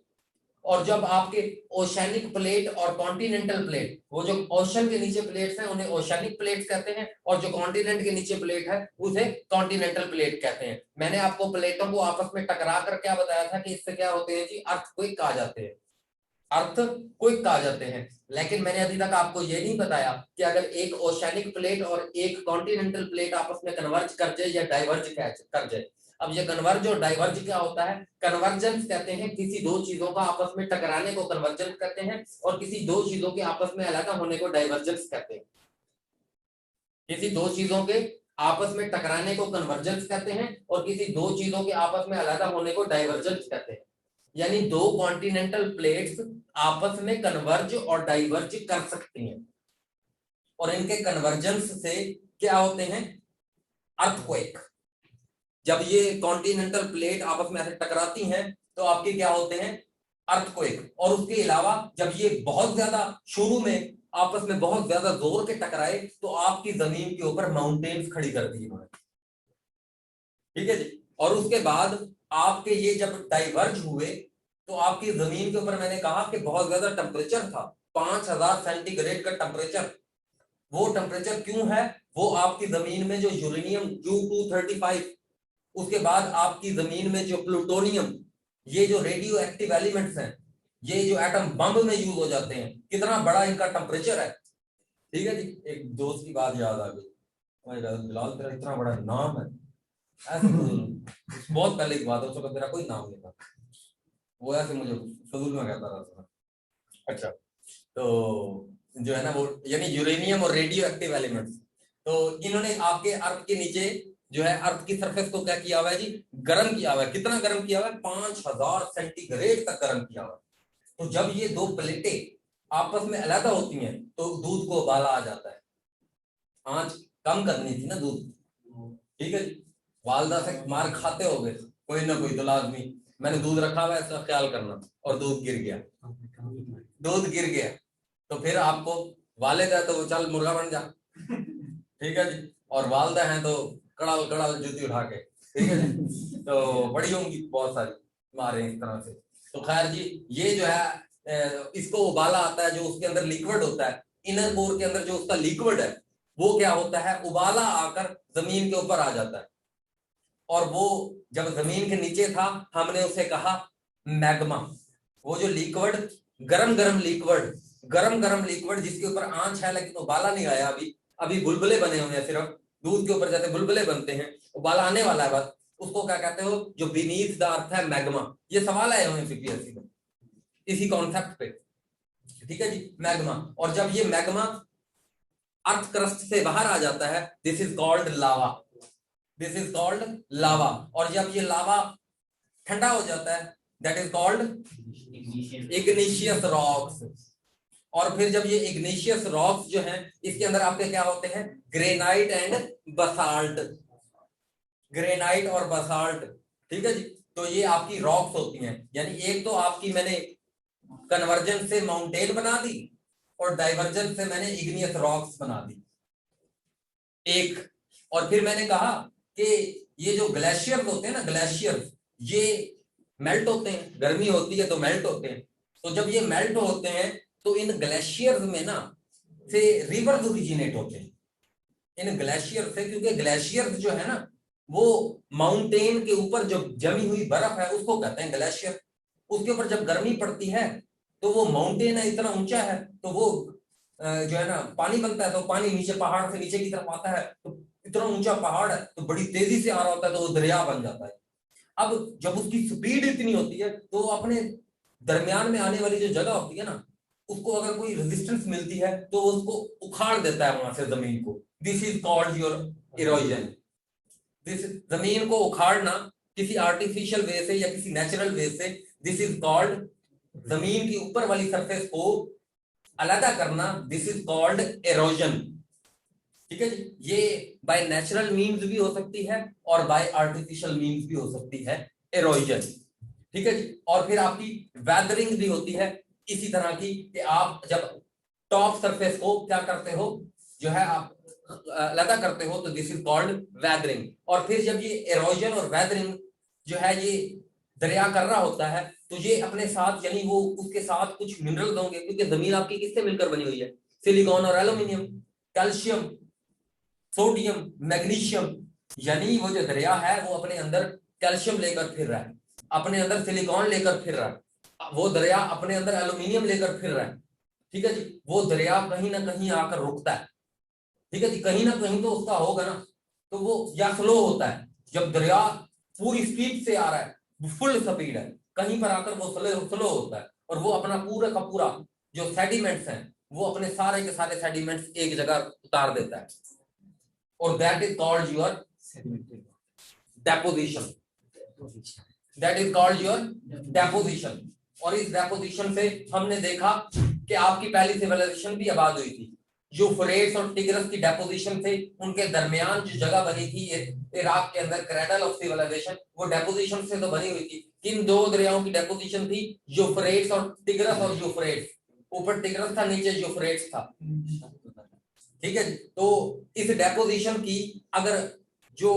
[SPEAKER 1] और जब आपके ओशेनिक प्लेट और कॉन्टिनेंटल प्लेट, वो जो ओशन के नीचे प्लेट्स हैं उन्हें ओशेनिक प्लेट्स कहते हैं, और जो कॉन्टिनेंट के नीचे प्लेट है उसे कॉन्टिनेंटल प्लेट कहते हैं। मैंने आपको प्लेटों को आपस में टकरा कर क्या बताया था कि इससे क्या होते हैं जी, अर्थक्वेक कहा जाते हैं, अर्थक्वेक कहा जाते हैं। लेकिन मैंने अभी तक आपको ये नहीं बताया कि अगर एक ओशेनिक प्लेट और एक कॉन्टिनेंटल प्लेट आपस में कन्वर्ज कर जाए या डाइवर्ज कर जाए। अब ये कन्वर्ज और डाइवर्ज क्या होता है? कन्वर्जेंस कहते हैं किसी दो चीजों का आपस में टकराने को कन्वर्जेंस कहते हैं, और किसी दो चीजों के आपस में अलग होने को डाइवर्जेंस कहते हैं। किसी दो चीजों के आपस में टकराने को कन्वर्जेंस कहते हैं, और किसी दो चीजों के आपस में अलग होने को डाइवर्जेंस कहते हैं। यानी दो कॉन्टिनेंटल प्लेट्स आपस में कन्वर्ज और डाइवर्ज कर सकती हैं, और इनके कन्वर्जेंस से क्या होते हैं? अर्थक्वेक। जब ये कॉन्टिनेंटल प्लेट आपस में ऐसे टकराती हैं तो आपके क्या होते हैं? अर्थक्वेक। और उसके अलावा जब ये बहुत ज्यादा शुरू में आपस में बहुत ज्यादा जोर के टकराए तो आपकी जमीन के ऊपर माउंटेन्स खड़ी कर दी इन्होंने, ठीक है जी। और उसके बाद आपके ये जब डाइवर्ज हुए तो आपकी जमीन के ऊपर मैंने कहा कि बहुत ज्यादा टेम्परेचर था, 5000 सेंटीग्रेड का टेम्परेचर। वो टेम्परेचर क्यों है? वो आपकी जमीन में जो यूरेनियम U-235, उसके बाद आपकी जमीन में जो प्लूटोनियम, ये जो रेडियो एक्टिव एलिमेंट्स हैं, ये जो एटम बम में यूज हो जाते हैं, कितना बड़ा इनका टेम्परेचर है, ठीक है जी। एक दोस्त की बात याद आ गई, बिलाल तेरा इतना बड़ा नाम है, ऐसे बहुत पहले की बात है, उसको तेरा कोई नाम नहीं था, वो ऐसे मुझे फजूल में कहता रहा था। अच्छा, तो जो है ना वो यानी यूरेनियम और रेडियो एक्टिव एलिमेंट्स, तो इन्होंने आपके अर्थ के नीचे जो है अर्थ की सरफेस को क्या किया हुआ है जी? गर्म किया हुआ है। कितना गर्म किया हुआ है? 5000 सेंटीग्रेड तक गर्म किया हुआ है। तो जब ये दो प्लेटें आपस में अलग होती हैं तो दूध को उबाला आ जाता है। आंच कम करनी थी ना दूध, ठीक है जी। वालदा से मार खाते हो गए कोई ना कोई तो लाजमी, मैंने दूध रखा हुआ है इसका ख्याल करना, और दूध गिर गया, दूध गिर गया तो फिर आपको वालिद है तो वो चल मुर्गा बन जा, ठीक है जी। और वालदा है तो कड़ाल कड़ाल जूती उठा के, ठीक है जी। तो बड़ी होंगी बहुत सारी मारे इस तरह से। तो खैर जी, ये जो है इसको उबाला आता है, जो उसके अंदर लिक्विड होता है, इनर कोर के अंदर जो उसका लिक्विड है वो क्या होता है? उबाला आकर जमीन के ऊपर आ जाता है। और वो जब जमीन के नीचे था हमने उसे कहा मैग्मा। वो जो लिक्विड, गरम गरम लिक्विड जिसके ऊपर आंच है लेकिन उबाला नहीं आया, अभी अभी बुलबुले बने हुए हैं, सिर्फ दूध के ऊपर जैसे बुलबुले बनते हैं, उबाला आने वाला है बस, उसको क्या कहते हो? जो बीनीथ द अर्थ है, मैग्मा। ये सवाल आए हुए हैं इसी कॉन्सेप्ट पे, ठीक है जी, मैग्मा। और जब ये मैग्मा अर्थ क्रस्ट से बाहर आ जाता है, this is called lava, this is called lava. और जब ये लावा ठंडा हो जाता है, that is called igneous rocks. और फिर जब ये इग्निशियस रॉक्स जो हैं, इसके अंदर आपके क्या होते हैं? ग्रेनाइट एंड बसाल्ट, ग्रेनाइट और बसाल्ट, ठीक है जी। तो ये आपकी रॉक्स होती हैं। यानी एक तो आपकी मैंने कन्वर्जेंस से माउंटेन बना दी, और डाइवर्जेंस से मैंने इग्नियस रॉक्स बना दी एक। और फिर मैंने कहा कि ये जो ग्लेशियर्स होते हैं ना, ग्लेशियर्स, ये मेल्ट होते हैं, गर्मी होती है तो मेल्ट होते हैं। तो जब ये मेल्ट होते हैं तो इन ग्लेशियर्स में ना से रिवर्स ओरिजिनेट होते हैं, इन ग्लेशियर से, क्योंकि ग्लेशियर्स जो है ना वो माउंटेन के ऊपर जो जमी हुई बर्फ है उसको कहते हैं ग्लेशियर। उसके ऊपर जब गर्मी पड़ती है तो वो माउंटेन है, इतना ऊंचा है, तो वो जो है ना पानी बनता है, तो पानी नीचे पहाड़ से नीचे की तरफ आता है, तो इतना ऊंचा पहाड़ है तो बड़ी तेजी से आ रहा होता है, तो वो दरिया बन जाता है। अब जब उसकी स्पीड इतनी होती है तो अपने दरमियान में आने वाली जो जगह होती है ना, उसको अगर कोई रेजिस्टेंस मिलती है तो उसको उखाड़ देता है वहां से जमीन को। This is called your erosion. This जमीन को उखाड़ना किसी आर्टिफिशियल वे से या किसी नेचुरल वे से, दिस इज कॉल्ड जमीन की ऊपर वाली सरफेस को अलग करना, दिस इज कॉल्ड एरोजन, ठीक है जी। ये बाय नेचुरल मीन्स भी हो सकती है और बाय आर्टिफिशियल मीन्स भी हो सकती है एरोजन। ठीक है जी। और फिर आपकी वेदरिंग भी होती है इसी तरह की कि आप जब टॉप सरफेस को क्या करते हो, जो है आप लगा करते हो, तो दिस इज कॉल्ड वेदरिंग। और फिर जब ये एरोजन और वेदरिंग जो है ये दरिया कर रहा होता है, तो ये अपने साथ यानी वो उसके साथ कुछ मिनरल होंगे, क्योंकि जमीन आपकी किससे मिलकर बनी हुई है, सिलिकॉन और एल्यूमिनियम, कैल्शियम, सोडियम, मैग्नीशियम। यानी वो जो दरिया है वो अपने अंदर कैल्शियम लेकर फिर रहा है, अपने अंदर सिलिकॉन लेकर फिर रहा है, वो दरिया अपने अंदर एल्यूमिनियम लेकर फिर रहा है। ठीक है जी। वो दरिया कहीं ना कहीं आकर रुकता है। ठीक है जी, कहीं ना कहीं तो उसका होगा ना, तो वो या स्लो होता है। जब दरिया पूरी स्पीड से आ रहा है, फुल स्पीड है, कहीं पर आकर वो स्लो होता है, और वो अपना पूरा का पूरा जो सेडिमेंट्स हैं वो अपने सारे के सारे सेडिमेंट्स एक जगह उतार देता है, और that is called your deposition. That is called your deposition. और इस डेपोजिशन से हमने देखा कि आपकी पहली सिविलाइजेशन भी आबाद हुई थी। यूफ्रेट्स और टिग्रिस की डेपोजिशन थे, उनके दरमियान जो जगह बनी थी इराक के अंदर, क्रेडल ऑफ सिविलाइजेशन, वो डेपोजिशन से तो बनी हुई थी। किन दो दरियाओं की डेपोजिशन थी, यूफ्रेट्स और टिग्रिस। और यूफ्रेट्स ऊपर टिग्रिस था, नीचे यूफ्रेट्स था। ठीक है। तो इस डेपोजिशन की अगर जो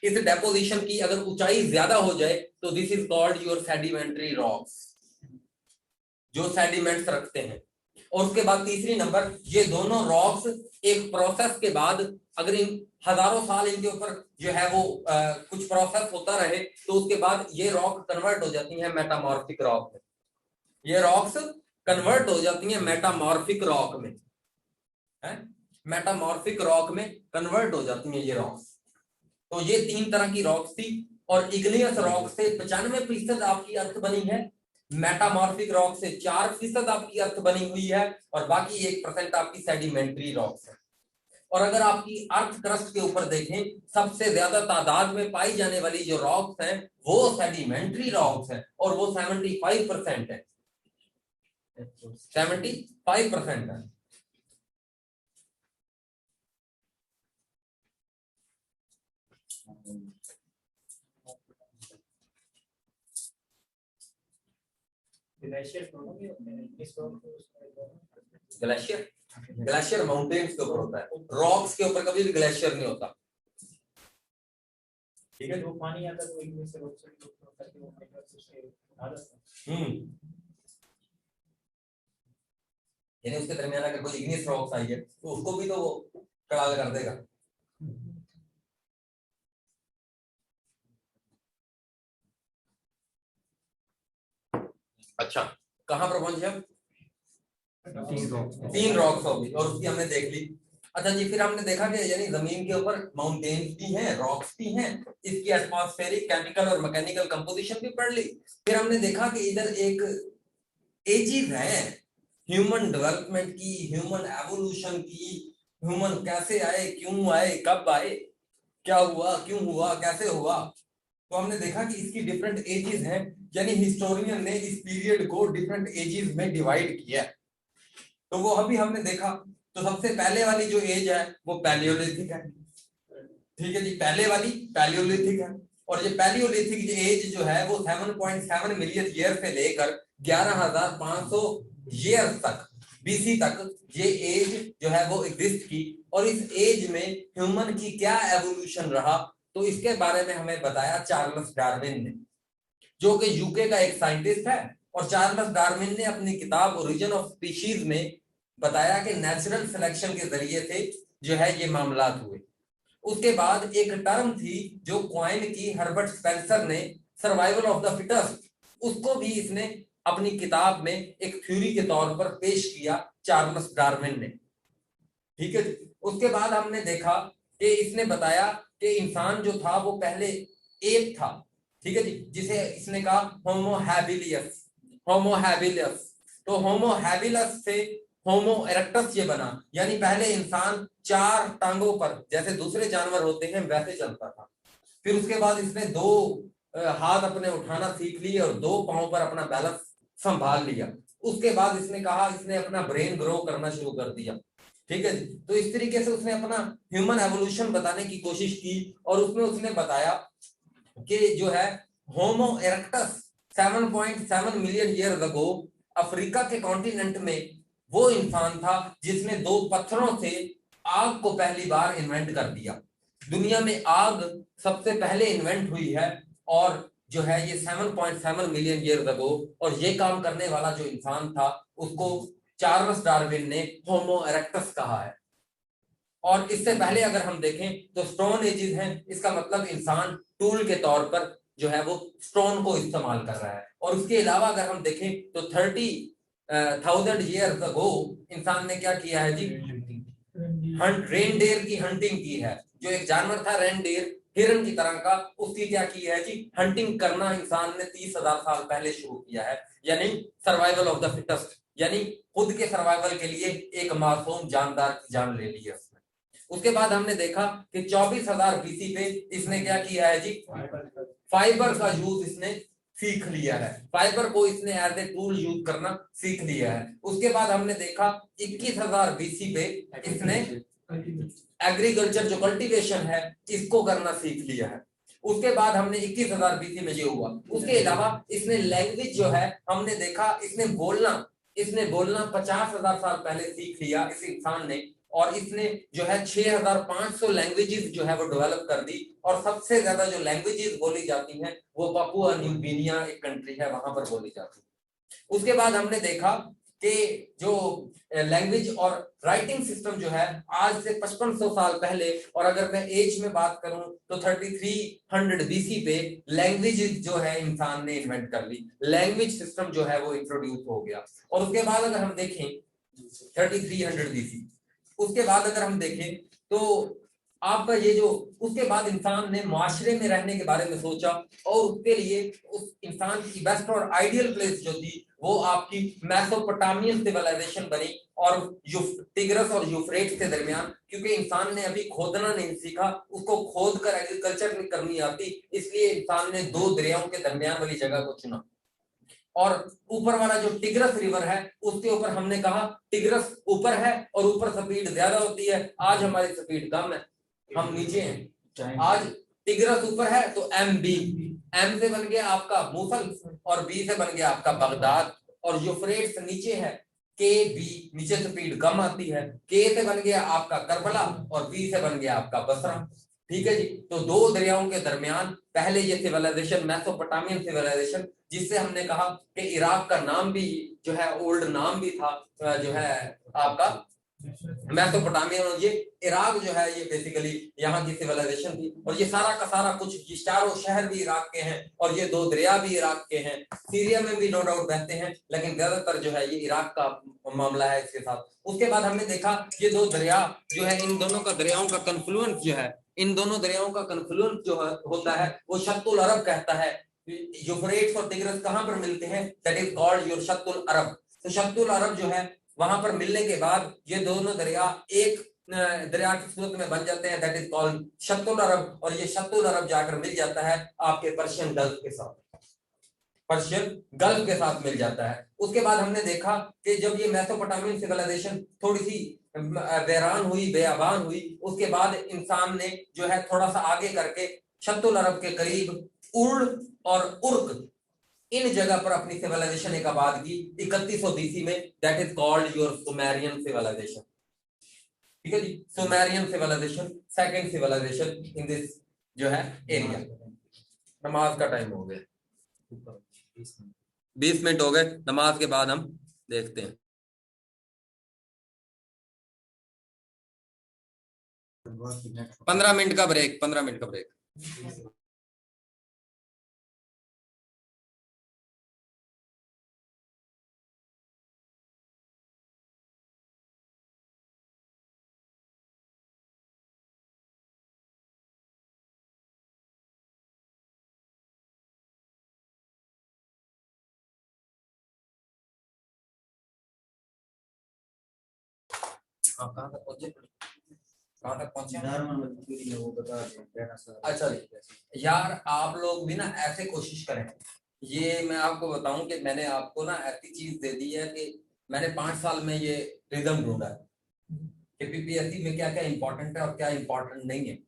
[SPEAKER 1] इस डेपोजिशन की अगर ऊंचाई ज्यादा हो जाए तो this is called your sedimentary rocks, जो सेडिमेंट्स रखते हैं। और उसके बाद तीसरी नंबर, ये दोनों रॉक्स एक प्रोसेस के बाद, अगर इन हजारों साल इनके ऊपर जो है वो कुछ प्रोसेस होता रहे, तो उसके बाद ये रॉक कन्वर्ट हो जाती है मेटामॉर्फिक रॉक में। ये रॉक्स कन्वर्ट हो जाती हैं मेटामॉर्फिक रॉक में, है मेटामॉर्फिक रॉक में कन्वर्ट हो जाती हैं ये रॉक्स। तो ये तीन तरह की रॉक्स थी। और इग्नियस रॉक से 95% आपकी अर्थ बनी है, मेटामॉर्फिक रॉक से 4% आपकी अर्थ बनी हुई है, और बाकी 1% आपकी सेडिमेंट्री रॉक्स है। और अगर आपकी अर्थ क्रस्ट के ऊपर देखें, सबसे ज्यादा तादाद में पाई जाने वाली जो रॉक्स हैं वो सेडिमेंट्री रॉक्स हैं, और वो 75% है, 75% है। ग्लेशियर, ग्लेशियर माउंटेन्स के ऊपर होता है, रॉक्स के ऊपर कभी भी ग्लेशियर नहीं होता। ठीक है, जो पानी आता है तो एक में से रॉक से करके वो आ जाता है। यानी उसके दरमियान अगर कोई इग्नियस रॉक्स आई है तो उसको भी तो वो कड़ा कर देगा। अच्छा, कहां पर पहुंचे हम? तीन रॉक्स होगी और उसकी हमने देख ली। अच्छा जी, फिर हमने देखा कि यानी जमीन के ऊपर माउंटेन्स भी हैं, रॉक्स भी हैं, इसकी एटमॉस्फेरिक, केमिकल और मैकेनिकल कंपोजिशन भी पढ़ ली। फिर हमने देखा कि इधर एक एजेस है ह्यूमन डेवलपमेंट की, ह्यूमन एवोल्यूशन की, ह्यूमन कैसे आए, क्यों आए, कब आए, क्या हुआ, क्यों हुआ, कैसे हुआ। तो हमने देखा कि इसकी डिफरेंट एजेस हैं, यानी हिस्टोरियन ने इस पीरियड को डिफरेंट एजेस में डिवाइड किया। तो वो अभी हमने देखा, तो सबसे पहले वाली जो एज है वो पैलियोलिथिक है। ठीक है जी, पहले वाली पैलियोलिथिक है। और ये पैलियोलिथिक एज जो है वो 7.7 मिलियन ईयर से लेकर 11,500 ईयर तक, बीसी तक ये एज जो है वो एग्जिस्ट की। और इस एज में ह्यूमन की क्या एवोल्यूशन रहा, तो इसके बारे में हमें बताया चार्ल्स डार्विन ने, जो कि यूके का एक साइंटिस्ट है। और चार्ल्स डार्विन ने अपनी किताब ओरिजिन ऑफ स्पीशीज में बताया कि नेचुरल सिलेक्शन के जरिए से जो है ये मामला हुए। उसके बाद एक टर्म थी जो क्वाइन की हर्बर्ट स्पेंसर ने, सर्वाइवल ऑफ द फिटेस्ट, उसको भी इसने अपनी किताब में एक थ्योरी के तौर पर पेश किया चार्ल्स डार्विन ने। ठीक है। उसके बाद हमने देखा कि इसने बताया कि इंसान जो था वो पहले एप था। ठीक है जी, जिसे इसने कहा होमो हैबिलियस, होमो हैबिलियस। तो होमो हैबिलस से होमो इरेक्टस ये बना, यानी पहले इंसान 4 टांगों पर जैसे दूसरे जानवर होते हैं वैसे चलता था। फिर उसके बाद इसने 2 हाथ अपने उठाना सीख लिए और 2 पांव पर अपना बैलेंस संभाल लिया। उसके बाद इसने कहा, इसने अपना ब्रेन ग्रो करना शुरू कर दिया। ठीक है जी, तो इस तरीके से उसने अपना ह्यूमन एवोल्यूशन बताने की कोशिश की। और उसमें उसने बताया कि जो है homo erectus 7.7 million year ago Africa के कॉन्टिनेंट में वो इंसान था जिसने 2 पत्थरों से आग को पहली बार इन्वेंट कर दिया। दुनिया में आग सबसे पहले इन्वेंट हुई है और जो है ये 7.7 मिलियन ईयर अगो, और ये काम करने वाला जो इंसान था उसको चार्ल्स डार्विन ने होमो इरेक्टस कहा है। और इससे पहले अगर हम देखें तो स्टोन एजेस हैं, इसका मतलब इंसान टूल के तौर पर जो है वो स्टोन को इस्तेमाल कर रहा है। और उसके अलावा अगर हम देखें तो 30,000 ईयर्स अगो इंसान ने क्या किया है जी, रेनडेयर की हंटिंग की है। जो एक जानवर था रेनडेयर, हिरन की तरह का, उसकी क्या की है जी, हंटिंग करना इंसान ने 30,000 साल पहले शुरू किया है। यानी सर्वाइवल ऑफ द फिटेस्ट, यानी खुद के सर्वाइवल के लिए एक मासूम जानदार की जान ले ली है उसने। उसके बाद हमने देखा कि 24,000 बीसी पे इसने क्या किया है जी, फाइबर का यूज इसने सीख लिया है। फाइबर को इसने एज ए टूल यूज करना सीख लिया है। उसके बाद हमने देखा 21,000 बीसी पे इसने एग्रीकल्चर जो कल्टीवेशन है इसको करना सीख लिया है। उसके बाद हमने 21,000 बीसी में ये हुआ। उसके अलावा इसने लैंग्वेज जो है हमने देखा, इसने बोलना 50,000 साल पहले सीख लिया इस इंसान ने। और इसने जो है 6,500 लैंग्वेजेस जो है वो डेवलप कर दी। और सबसे ज्यादा जो लैंग्वेजेस बोली जाती हैं वो पापुआ न्यू गिनिया एक कंट्री है, वहां पर बोली जाती है। उसके बाद हमने देखा कि जो लैंग्वेज और राइटिंग सिस्टम जो है आज से 5500 साल पहले, और अगर मैं एज में बात करूं तो 3300 बीसी पे लैंग्वेज जो है इंसान ने इन्वेंट कर ली। लैंग्वेज सिस्टम जो है वो इंट्रोड्यूस हो गया। और उसके बाद अगर हम देखें 3300 बीसी, उसके बाद अगर हम देखें तो आपका ये जो, उसके बाद इंसान ने माशरे में रहने के बारे में सोचा और उसके लिए उस इंसान की बेस्ट और आइडियल प्लेस जो थी वो आपकी मेसोपोटामियन सिविलाइजेशन बनी। और टिग्रस और यूफ्रेट्स के दरमियान, क्योंकि इंसान ने अभी खोदना नहीं सीखा, उसको खोद कर एग्रीकल्चर नहीं करनी आती, इसलिए इंसान ने 2 दरियाओं के दरमियान वाली जगह को चुना। और ऊपर वाला जो टिग्रस रिवर है उसके ऊपर हमने कहा टिग्रस ऊपर है और ऊपर स्पीड ज्यादा होती है। आज हमारी स्पीड कम है, हम नीचे हैं। आज टिग्रस ऊपर है तो एम से बन गया आपका मूसल और बी से बन गया आपका बगदाद। और यूफ्रेट्स नीचे है, के बी, नीचे स्पीड कम आती है। के से बन गया आपका करबला और बी से बन गया आपका बसरा। ठीक है जी। तो 2 दरियाओं के दरमियान पहले ये सिविलाइजेशन मेसोपोटामियन सिविलाइजेशन, जिससे हमने कहा कि इराक का नाम भी जो है ओल्ड नाम भी था जो है आपका मेसोपोटामियन। और ये इराक जो है ये बेसिकली यहाँ की सिविलाइजेशन थी। और ये सारा का सारा कुछ, ये चारों शहर भी इराक के हैं और ये 2 दरिया भी इराक के हैं। सीरिया में भी नो डाउट बहते हैं, लेकिन ज्यादातर जो है ये इराक का मामला है इसके साथ। उसके बाद हमने देखा ये 2 दरिया जो है, इन दोनों का दरियाओं का कन्फ्लुएंस जो है, इन दोनों दरियाओं का कन्फ्लुएंस जो होता है वो शत्तुल अरब कहता है। यूफ्रेट्स और टिग्रिस कहां पर मिलते हैं, दैट इज कॉल्ड योर शत्तुल अरब। तो शत्तुल अरब जो है वहां पर मिलने के बाद ये दोनों दरिया एक दरिया की सूरत में बन जाते हैं, दैट इज कॉल्ड शत्तुल अरब। और ये शत्तुल अरब जाकर मिल जाता है आपके पर्शियन गल्फ के साथ, पर्शियन गल्फ के साथ मिल जाता है। उसके बाद हमने देखा कि जब ये मेसोपोटामियन सिविलाइजेशन थोड़ी सी वेरान हुई, बेआबान हुई, उसके बाद इंसान ने जो है थोड़ा सा आगे करके शत्तुल अरब के करीब उर्ड और उर्क, इन जगह पर अपनी सिविलाइजेशन एक आबाद की 3100 बीसी में, that is called your Sumerian civilisation. ठीक है जी, Sumerian civilisation, second civilisation in this जो है एरिया। नमाज का टाइम हो गया, 20 मिनट हो गए। नमाज के बाद हम देखते हैं। 15 मिनट का ब्रेक, 15 मिनट का ब्रेक। कहाँ तक पहुंचे, कहाँ तक पहुंचे? अच्छा यार, आप लोग भी ना ऐसे कोशिश करें। ये मैं आपको बताऊं कि मैंने आपको ना ऐसी चीज दे दी है कि मैंने 5 साल में ये रिदम ढूंढा है कि पीपीएससी में क्या क्या इंपॉर्टेंट है और क्या इंपॉर्टेंट नहीं है।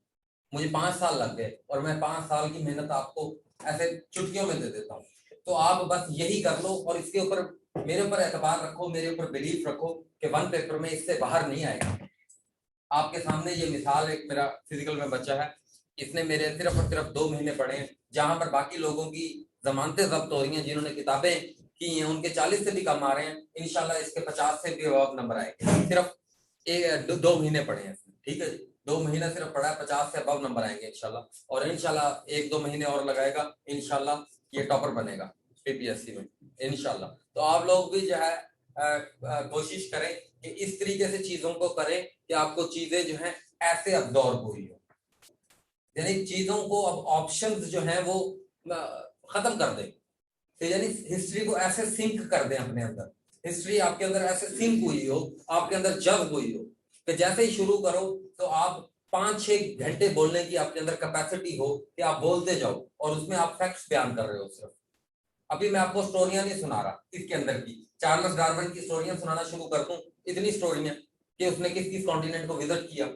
[SPEAKER 1] मुझे 5 साल लग गए और मैं 5 साल की मेहनत आपको ऐसे चुटकियों में दे देता हूँ। तो आप बस यही कर लो और इसके ऊपर मेरे ऊपर एतबार रखो, मेरे ऊपर बिलीफ रखो कि वन पेपर में इससे बाहर नहीं आएगा। आपके सामने ये मिसाल एक मेरा फिजिकल में बच्चा है, इसने मेरे सिर्फ और सिर्फ 2 महीने पढ़े हैं, जहां पर बाकी लोगों की जमानतें जब्त हो रही हैं, जिन्होंने किताबें की हैं उनके 40 से भी कम आ रहे हैं। इंशाल्लाह इसके 50 से भी अबव नंबर आएंगे, सिर्फ 2 महीने पढ़े हैं। ठीक है, 2 महीना सिर्फ पढ़ा है, 50 से अबव नंबर आएंगे इंशाल्लाह। और इंशाल्लाह 1-2 महीने और लगाएगा, इंशाल्लाह ये टॉपर बनेगा पीपीएससी में इंशाल्लाह। तो आप लोग भी जो है कोशिश करें कि इस तरीके से चीजों को करें कि आपको चीजें जो हैं ऐसे अब्जॉर्ब हुई हो, यानी चीजों को अब ऑप्शंस जो हैं वो खत्म कर दें। तो यानी हिस्ट्री को ऐसे सिंक कर दें अपने अंदर, हिस्ट्री आपके अंदर ऐसे सिंक हुई हो, आपके अंदर जज्ब हुई हो कि जैसे ही शुरू करो तो आप 5-6 घंटे बोलने की आपके अंदर कैपेसिटी हो कि आप बोलते जाओ और उसमें आप फैक्ट्स बयान कर रहे हो सिर्फ। अभी मैं आपको स्टोरियां नहीं सुना रहा इसके अंदर की, चार्ल्स डार्विन की स्टोरियां सुनाना शुरू कर दूं, इतनी स्टोरियां कि उसने किस किस कॉन्टिनेंट को विजिट किया।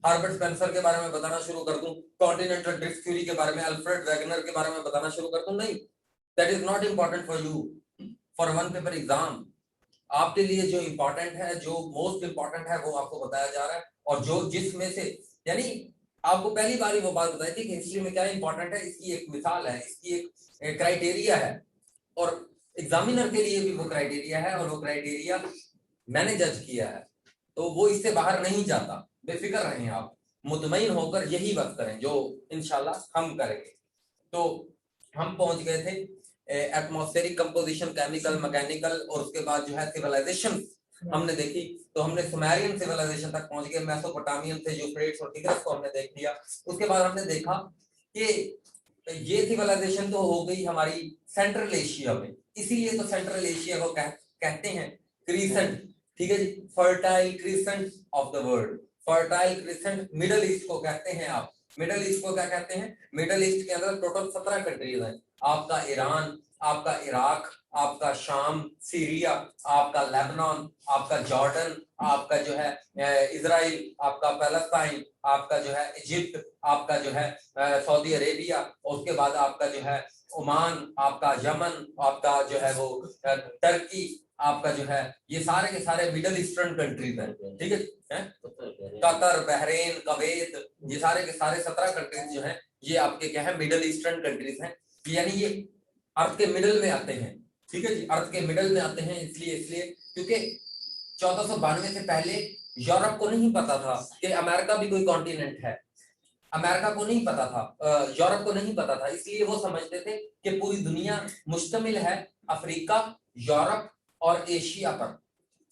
[SPEAKER 1] हार्बर्ट स्पेंसर के बारे में बताना शुरू कर दूं, कॉन्टिनेंटल ड्रिफ्ट थ्योरी के बारे में, अल्फ्रेड वैगनर के बारे में बताना शुरू कर दूं? नहीं, that is not important for you for one paper exam. आपके लिए जो इम्पोर्टेंट है, जो मोस्ट इम्पोर्टेंट है, वो आपको बताया जा रहा है। और जो जिसमें से यानी आपको पहली बार ही वो बात बताई थी कि हिस्ट्री में क्या इंपॉर्टेंट है, इसकी एक मिसाल है, इसकी एक क्राइटेरिया है, और एग्जामिनर के लिए भी वो क्राइटेरिया है, और वो क्राइटेरिया मैंने जज किया है, तो वो इससे बाहर नहीं जाता। बेफिक्र रहें आप, मुतमईन होकर यही बात करें जो इंशाल्लाह हम करेंगे। तो हम पहुंच गए थे एटमॉस्फेरिक कंपोजिशन, केमिकल, मैकेनिकल, और उसके बाद जो है सिविलाइजेशन हमने देखी। तो हमने सुमेरियन सिविलाइजेशन तक पहुंच गए, मेसोपोटामियन थे, यूफ्रेट्स और टिग्रिस को हमने देख लिया। उसके बाद हमने देखा कि ये सिविलाइजेशन तो हो गई हमारी सेंट्रल एशिया में, इसीलिए तो सेंट्रल एशिया को कहते हैं क्रीसेंट। ठीक है जी, fertile crescent of the world, fertile crescent Middle East को कहते हैं। आप मिडल ईस्ट को क्या कहते हैं? मिडल ईस्ट के अंदर टोटल 17 कंट्रीज हैं। आपका ईरान, आपका इराक, आपका शाम, सीरिया, आपका लेबनान, आपका जॉर्डन, आपका जो है इजराइल, आपका पैलेस्टाइन, आपका जो है इजिप्ट, आपका जो है सऊदी अरेबिया, और उसके बाद आपका जो है ओमान, आपका यमन, आपका जो है वो टर्की, आपका जो है ये सारे के सारे मिडल ईस्टर्न कंट्रीज हैं। ठीक है, कतर, बहरीन, कुवैत, ये सारे के सारे 17 कंट्रीज जो हैं ये आपके क्या है, मिडल ईस्टर्न कंट्रीज हैं। यानी ये अर्थ के मिडल में आते हैं। ठीक है जी, अर्थ के मिडल में आते हैं इसलिए क्योंकि 1492 से पहले यूरोप को नहीं पता था कि अमेरिका भी कोई कॉन्टिनेंट है। अमेरिका को नहीं पता था, यूरोप को नहीं पता था, इसलिए वो समझते थे कि पूरी दुनिया मुश्तमिल है अफ्रीका, यूरोप और एशिया पर।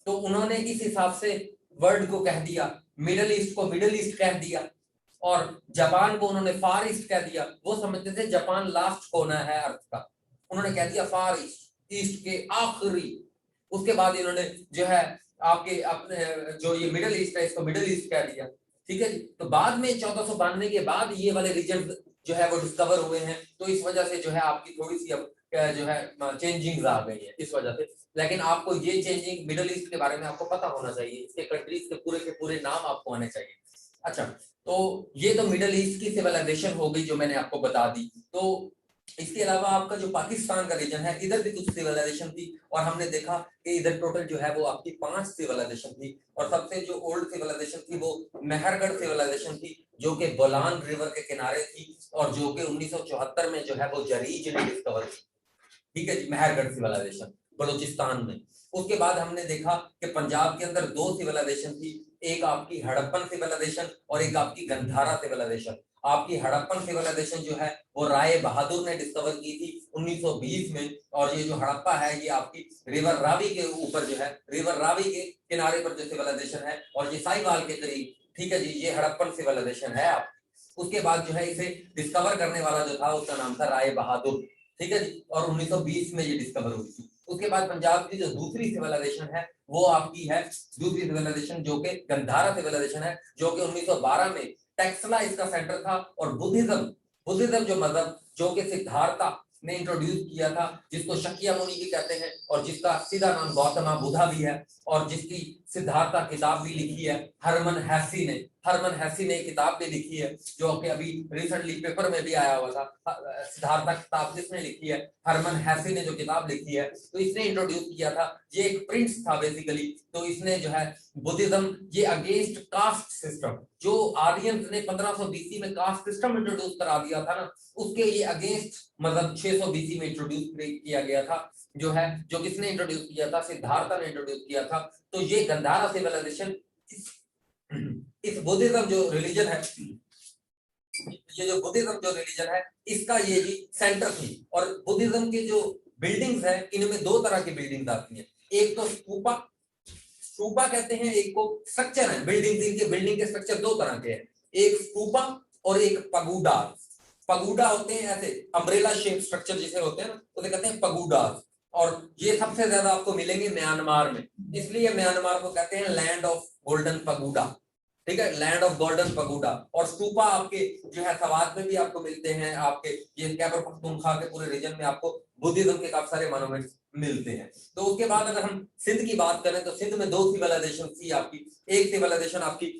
[SPEAKER 1] तो उन्होंने इस हिसाब से वर्ल्ड को कह दिया, मिडल ईस्ट को मिडल ईस्ट कह दिया, और जापान को उन्होंने फार ईस्ट कह दिया। वो समझते थे जापान लास्ट कोना है अर्थ का, उन्होंने कह दिया फार ईस्ट, ईस्ट के आखिरी। उसके बाद इन्होंने जो है आपके अपने जो ये मिडल ईस्ट है इसको मिडल ईस्ट कह दिया। ठीक है जी, तो बाद में 1492 के बाद ये वाले रीजन जो है वो डिस्कवर हुए हैं, तो इस वजह से जो है आपकी थोड़ी सी अब जो है चेंजिंग्स आ गई है इस वजह से। लेकिन आपको ये चेंजिंग मिडल ईस्ट के बारे में आपको पता होना चाहिए, इसके कंट्रीज के पूरे नाम आपको आने चाहिए। अच्छा, तो ये तो मिडल ईस्ट की सिविलाइजेशन हो गई जो मैंने आपको बता दी। तो इसके अलावा आपका जो पाकिस्तान का रीजन है, इधर भी कुछ सिविलाइजेशन थी, और हमने देखा कि इधर टोटल जो है वो आपकी 5 सिविलाइजेशन थी। और सबसे जो ओल्ड सिविलाइजेशन थी वो मेहरगढ़ सिविलाइजेशन थी, जो कि बोलान रिवर के किनारे थी, और जो कि 1974 में जो है वो जरीज ने डिस्कवर की। ठीक है जी, मेहरगढ़ सिविलाइजेशन बलूचिस्तान में। उसके बाद हमने देखा कि पंजाब के अंदर 2 सिविलाइजेशन थी, एक आपकी हड़प्पन सिविलाइजेशन और एक आपकी गंधारा सिविलाइजेशन। आपकी हड़प्पन सिविलाइजेशन जो है वो राय बहादुर ने डिस्कवर की थी 1920 में, और ये जो हड़प्पा है ये आपकी रिवर रावी के ऊपर जो है, रिवर रावी के किनारे पर जो सिविलाइजेशन है, और ये साहिवाल के करीब। ठीक है जी, ये हड़प्पन सिविलाइजेशन है आप। उसके बाद जो है इसे डिस्कवर करने वाला जो था उसका नाम था राय बहादुर। ठीक है जी, और 1920 में ये डिस्कवर हुई थी। उसके बाद पंजाब की जो दूसरी सिविलाइजेशन है वो आपकी है दूसरी सिविलाइजेशन जो कि गंधारा सिविलाइजेशन है, जो कि 1912 में टेक्सला इसका सेंटर था। और बुद्धिज्म जो मजहब जो कि सिद्धार्था ने इंट्रोड्यूस किया था, जिसको शकिया मुनि भी कहते हैं, और जिसका सीधा नाम गौतम बुद्धा भी है, और जिसकी सिद्धार्था किताब भी लिखी है हरमन हेसी ने। हरमन हेसी ने किताब भी लिखी है जो कि अभी रिसेंटली पेपर में भी आया हुआ था। सिद्धार्था किताब किसने लिखी है? हरमन हेसी ने जो किताब लिखी है, तो इसने इंट्रोड्यूस किया था। ये एक प्रिंस था बेसिकली, तो इसने जो है बुद्धिज्म, ये अगेंस्ट कास्ट सिस्टम, जो आर्यंस ने 1500 बीसी में कास्ट सिस्टम इंट्रोड्यूस करा दिया था ना, उसके ये अगेंस्ट मतलब 600 बीसी में इंट्रोड्यूस किया गया था जो है। जो किसने इंट्रोड्यूस किया था? सिद्धार्था ने इंट्रोड्यूस किया था। तो ये गंधारा सिविलाइजेशन, इस बुद्धिज्म जो रिलीजन है, ये जो बुद्धिज्म जो रिलीजन है, इसका ये भी सेंटर थी। और बुद्धिज्म के जो बिल्डिंग्स है, इनमें दो तरह की बिल्डिंग्स आती हैं। एक तो स्तूपा, स्तूपा कहते हैं, एक को स्ट्रक्चर है बिल्डिंग, इनके बिल्डिंग के स्ट्रक्चर दो तरह के हैं, एक स्तूपा और एक पगुडा। पगुडा होते हैं ऐसे अम्ब्रेला शेप स्ट्रक्चर जिसे होते हैं ना, उसे कहते हैं पगुडा। और ये सबसे ज्यादा आपको मिलेंगे म्यांमार में, इसलिए म्यांमार को कहते हैं लैंड ऑफ गोल्डन पगुडा। ठीक है, लैंड ऑफ गोल्डन पगुडा। और स्तूपा आपके जो है सवात में भी आपको मिलते हैं, आपके ये खैबर पख्तूनख्वा के पूरे रीजन में आपको बुद्धिज्म के काफी सारे मॉन्यूमेंट्स मिलते हैं। तो उसके बाद अगर हम सिंध की बात करें, तो सिंध में दो सिविलाइजेशन थी आपकी। एक सिविलाइजेशन आपकी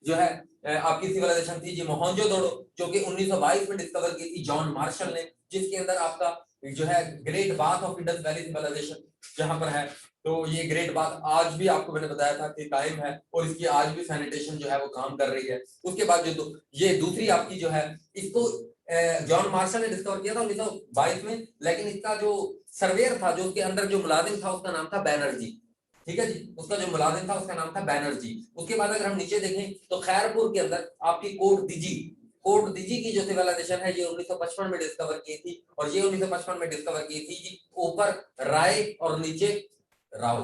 [SPEAKER 1] जो है आपकी सिविलाइजेशन थी जी मोहनजोदड़ो, जो कि 1922 में डिस्कवर की थी जॉन मार्शल ने, जिसके अंदर आपका जो है great bath of Indus valley civilisation जहां पर है। तो ये ग्रेट बाथ आज भी आपको मैंने बताया था कि कायम है, और इसकी आज भी सैनिटेशन जो है वो काम कर रही है। उसके बाद जो ये दूसरी आपकी जो है, इसको जॉन मार्शल ने डिस्कवर किया था 1922 में, लेकिन इसका जो सर्वेयर था, जो उसके अंदर जो मुलाजिम था, उसका नाम था बैनर्जी। ठीक है जी, उसका जो मुलाजिम था उसका नाम था बैनर्जी। उसके बाद अगर हम नीचे देखें तो खैरपुर के अंदर आपकी कोट दिजी, कोट दिजी की जो सिविलाइजेशन है, ये 1955 में डिस्कवर की थी। और ये 1955 में डिस्कवर की थी जी, ऊपर राय और नीचे राव।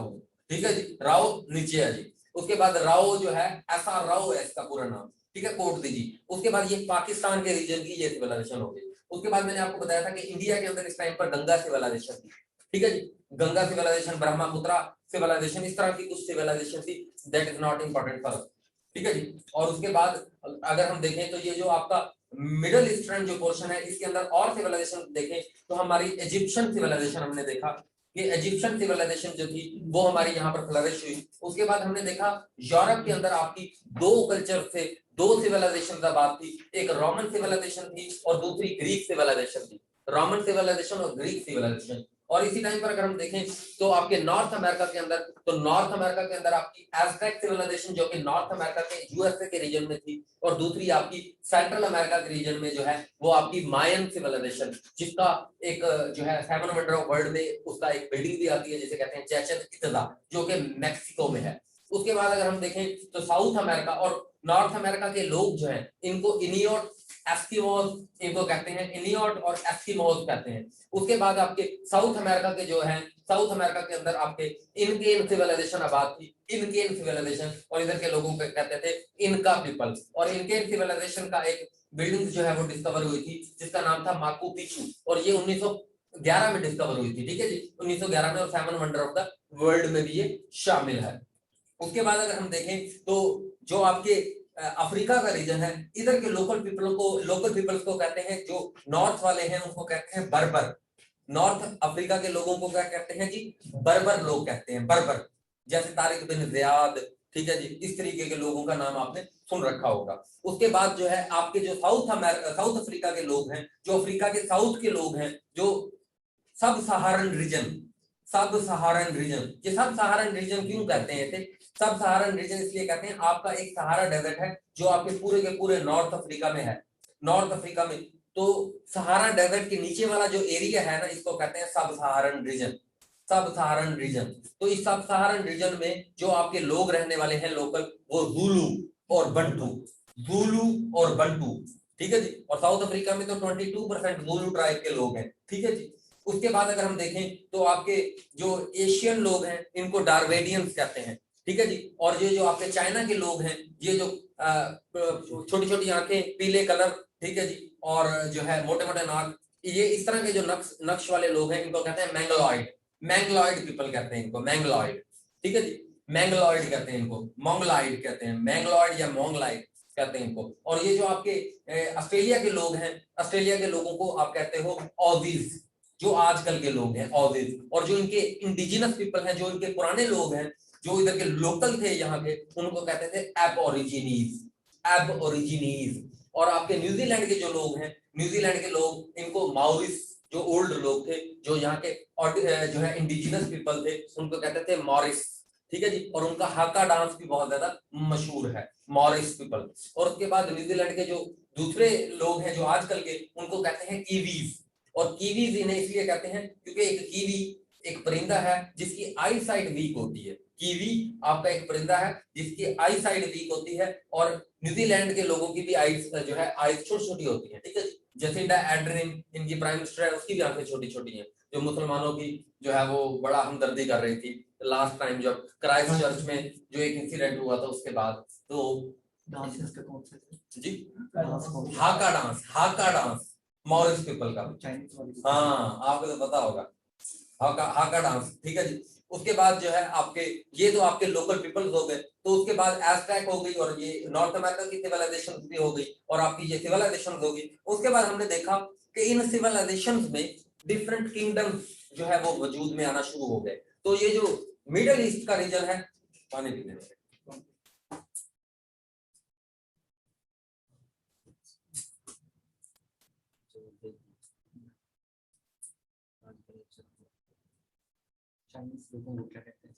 [SPEAKER 1] ठीक है जी, राव नीचे है जी। उसके बाद राव जो है, ऐसा राव है इसका पूरा नाम। ठीक है, कोट दिजी। उसके बाद ये पाकिस्तान के रीजन की ये सिविलाइजेशन हो गई। उसके बाद मैंने आपको बताया था कि इंडिया के अंदर इस टाइम पर गंगा सिविलाइजेशन थी। ठीक है जी, गंगा सिविलाइजेशन, ब्रह्मपुत्रा सिविलाइजेशन, इस तरह की कुछ सिविलाइजेशन थी। That is not important for us. ठीक है जी। और उसके बाद अगर हम देखें तो ये जो आपका मिडल ईस्टर्न जो पोर्शन है, इसके अंदर और सिविलाइजेशन देखें तो हमारी इजिप्शियन सिविलाइजेशन हमने देखा कि इजिप्शियन सिविलाइजेशन जो थी वो हमारी यहाँ पर फ्लरिश हुई। उसके बाद हमने देखा यूरोप के अंदर आपकी दो कल्चर थे, दो सिविलाइजेशन का बात थी। एक रोमन सिविलाइजेशन थी और दूसरी ग्रीक सिविलाइजेशन थी। रोमन सिविलाइजेशन और ग्रीक सिविलाइजेशन। और इसी टाइम पर अगर हम देखें तो आपके नॉर्थ अमेरिका के अंदर, तो नॉर्थ अमेरिका के अंदर आपकी एज़टेक सिविलाइजेशन जो कि नॉर्थ अमेरिका के यूएसए के रीजन में थी, और दूसरी आपकी सेंट्रल अमेरिका के रीजन में जो है वो आपकी मायन सिविलाइजेशन, जिसका एक जो है 7 वंडर ऑफ वर्ल्ड में उसका एक बिल्डिंग भी आती है जिसे कहते हैं चेचन इत्जा, जो कि मैक्सिको में है। उसके बाद अगर हम देखें तो साउथ अमेरिका और नॉर्थ अमेरिका के लोग जो हैं, इनको इनियोट एस्किमोस इनको कहते हैं, इनियोट और एस्किमोस कहते हैं। उसके बाद आपके साउथ अमेरिका के जो हैं, साउथ अमेरिका के अंदर आपके इनकेन सिविलाइजेशन आबाद थी, इनकेन सिविलाइजेशन, और इधर के लोगों को कहते थे इनका पीपल। और इनकेन सिविलाइजेशन का एक बिल्डिंग जो है वो डिस्कवर हुई थी जिसका नाम था माकू पिचू, और ये 1911 में डिस्कवर हुई थी। ठीक है जी, 1911 में, और 7 वंडर ऑफ द वर्ल्ड में भी ये शामिल है। उसके बाद अगर हम देखें तो जो आपके अफ्रीका का रीजन है, इधर के लोकल पीपल्स को कहते हैं, जो नॉर्थ वाले हैं उनको कहते हैं बर्बर। नॉर्थ अफ्रीका के लोगों को क्या कहते हैं जी? बर्बर लोग कहते हैं, बर्बर। जैसे तारिक बिन ज़ियाद, ठीक है जी, इस तरीके के लोगों का नाम आपने सुन रखा होगा। उसके बाद जो है आपके जो साउथ अफ्रीका के लोग हैं, जो अफ्रीका के साउथ के लोग हैं, जो सब सहारन रीजन, सब सहारन रीजन, ये सब सहारन रीजन क्यों कहते हैं इसे? सब सहारन रीजन इसलिए कहते हैं, आपका एक सहारा डेजर्ट है जो आपके पूरे के पूरे नॉर्थ अफ्रीका में है। नॉर्थ अफ्रीका में तो सहारा डेजर्ट के नीचे वाला जो एरिया है ना, इसको कहते हैं सब सहारन रीजन, सब सहारन रीजन। तो इस सब सहारन रीजन में जो आपके लोग रहने वाले हैं लोकल, वो ज़ूलू और बंटू, ज़ूलू और बंटू। ठीक है जी। और साउथ अफ्रीका में तो 22% ज़ूलू ट्राइब के लोग हैं। ठीक है जी। उसके बाद अगर हम देखें तो आपके जो एशियन लोग हैं, इनको डार्वेडियंस कहते हैं। ठीक है जी। और ये जो आपके चाइना के लोग हैं, ये जो छोटी छोटी आंखें, पीले कलर, ठीक है जी, और जो है मोटे मोटे नाक, ये इस तरह के जो नक्श वाले लोग हैं, इनको कहते हैं मैंगलॉइड। मैंगलॉइड पीपल कहते हैं इनको, मैंगलॉइड। ठीक है जी, मैंगलॉइड कहते हैं इनको, मोंगलाइड कहते हैं, मैंगलॉइड या मोंगलाइड कहते हैं इनको। और ये जो आपके ऑस्ट्रेलिया के लोग हैं, ऑस्ट्रेलिया के लोगों को आप कहते हो ऑजीज, जो आजकल के लोग हैं ऑजीज। और जो इनके इंडिजिनस पीपल हैं, जो इनके पुराने लोग हैं, जो इधर के लोकल थे यहाँ के, उनको कहते थे एबओरिजिनीज, एबओरिजिनीज। और आपके न्यूजीलैंड के जो लोग हैं, न्यूजीलैंड के लोग, इनको माओरिस, जो ओल्ड लोग थे, जो यहाँ के जो है इंडिजिनस पीपल थे, उनको कहते थे मॉरिस, ठीक है जी। और उनका हाका डांस भी बहुत ज्यादा मशहूर है, मॉरिस पीपल। और उसके बाद न्यूजीलैंड के जो दूसरे लोग हैं जो आजकल के, उनको कहते हैं कीवीज। और कीवीज इन्हें इसलिए कहते हैं क्योंकि एक कीवी एक परिंदा है जिसकी आई साइड वीक होती है। कीवी आपका एक परिंदा है जिसकी आई साइड वीक होती है, और न्यूजीलैंड के लोगों की भी आईज जो है आईज छोटी छोटी होती है, ठीक है। जसिंडा एड्रिन इनकी प्राइम मिनिस्टर है, उसकी भी आंखें छोटी छोटी हैं, जो मुसलमानों की जो है वो बड़ा हमदर्दी कर रही थी लास्ट टाइम जब क्राइस्ट चर्च में जो एक इंसिडेंट हुआ था उसके बाद। तो
[SPEAKER 2] डांसेस का कौन सा
[SPEAKER 1] जी,
[SPEAKER 2] हाका
[SPEAKER 1] डांस, हाका डांस मॉरिस पीपल का,
[SPEAKER 2] चाइनीज वाली,
[SPEAKER 1] हाँ आपको तो पता होगा, हाका डांस, ठीक है जी। उसके बाद जो है आपके ये तो आपके लोकल पीपल्स हो गए। तो उसके बाद एज़टेक हो गई, और ये नॉर्थ अमेरिका की सिविलाइजेशन भी हो गई, और आपकी ये सिविलाइजेशन हो गई। उसके बाद हमने देखा कि इन सिविलाइजेशन में डिफरेंट किंगडम जो है वो वजूद में आना शुरू हो गए। तो ये जो मिडल ईस्ट का रीजन है, पानी पीने में
[SPEAKER 2] चाइनीज लोगों को क्या कहते हैं?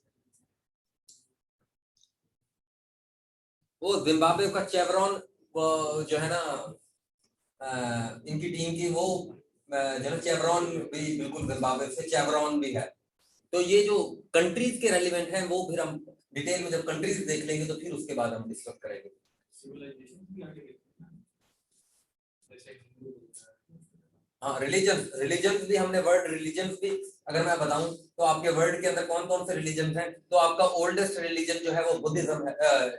[SPEAKER 1] वो जिम्बाब्वे का चेवरॉन जो है ना, इनकी टीम की वो जो है चेवरॉन भी बिल्कुल जिम्बाब्वे से चेवरॉन भी है। तो ये जो कंट्रीज के रेलिवेंट हैं वो फिर हम डिटेल में जब कंट्रीज देख लेंगे तो फिर उसके बाद हम डिस्कस करेंगे। हाँ, रिलीजन भी हमने वर्ड रिलीजन भी अगर मैं बताऊं तो आपके वर्ल्ड के अंदर कौन कौन से रिलीजन हैं, तो आपका ओल्डेस्ट रिलीजन जो है वो बुद्धिज्म है,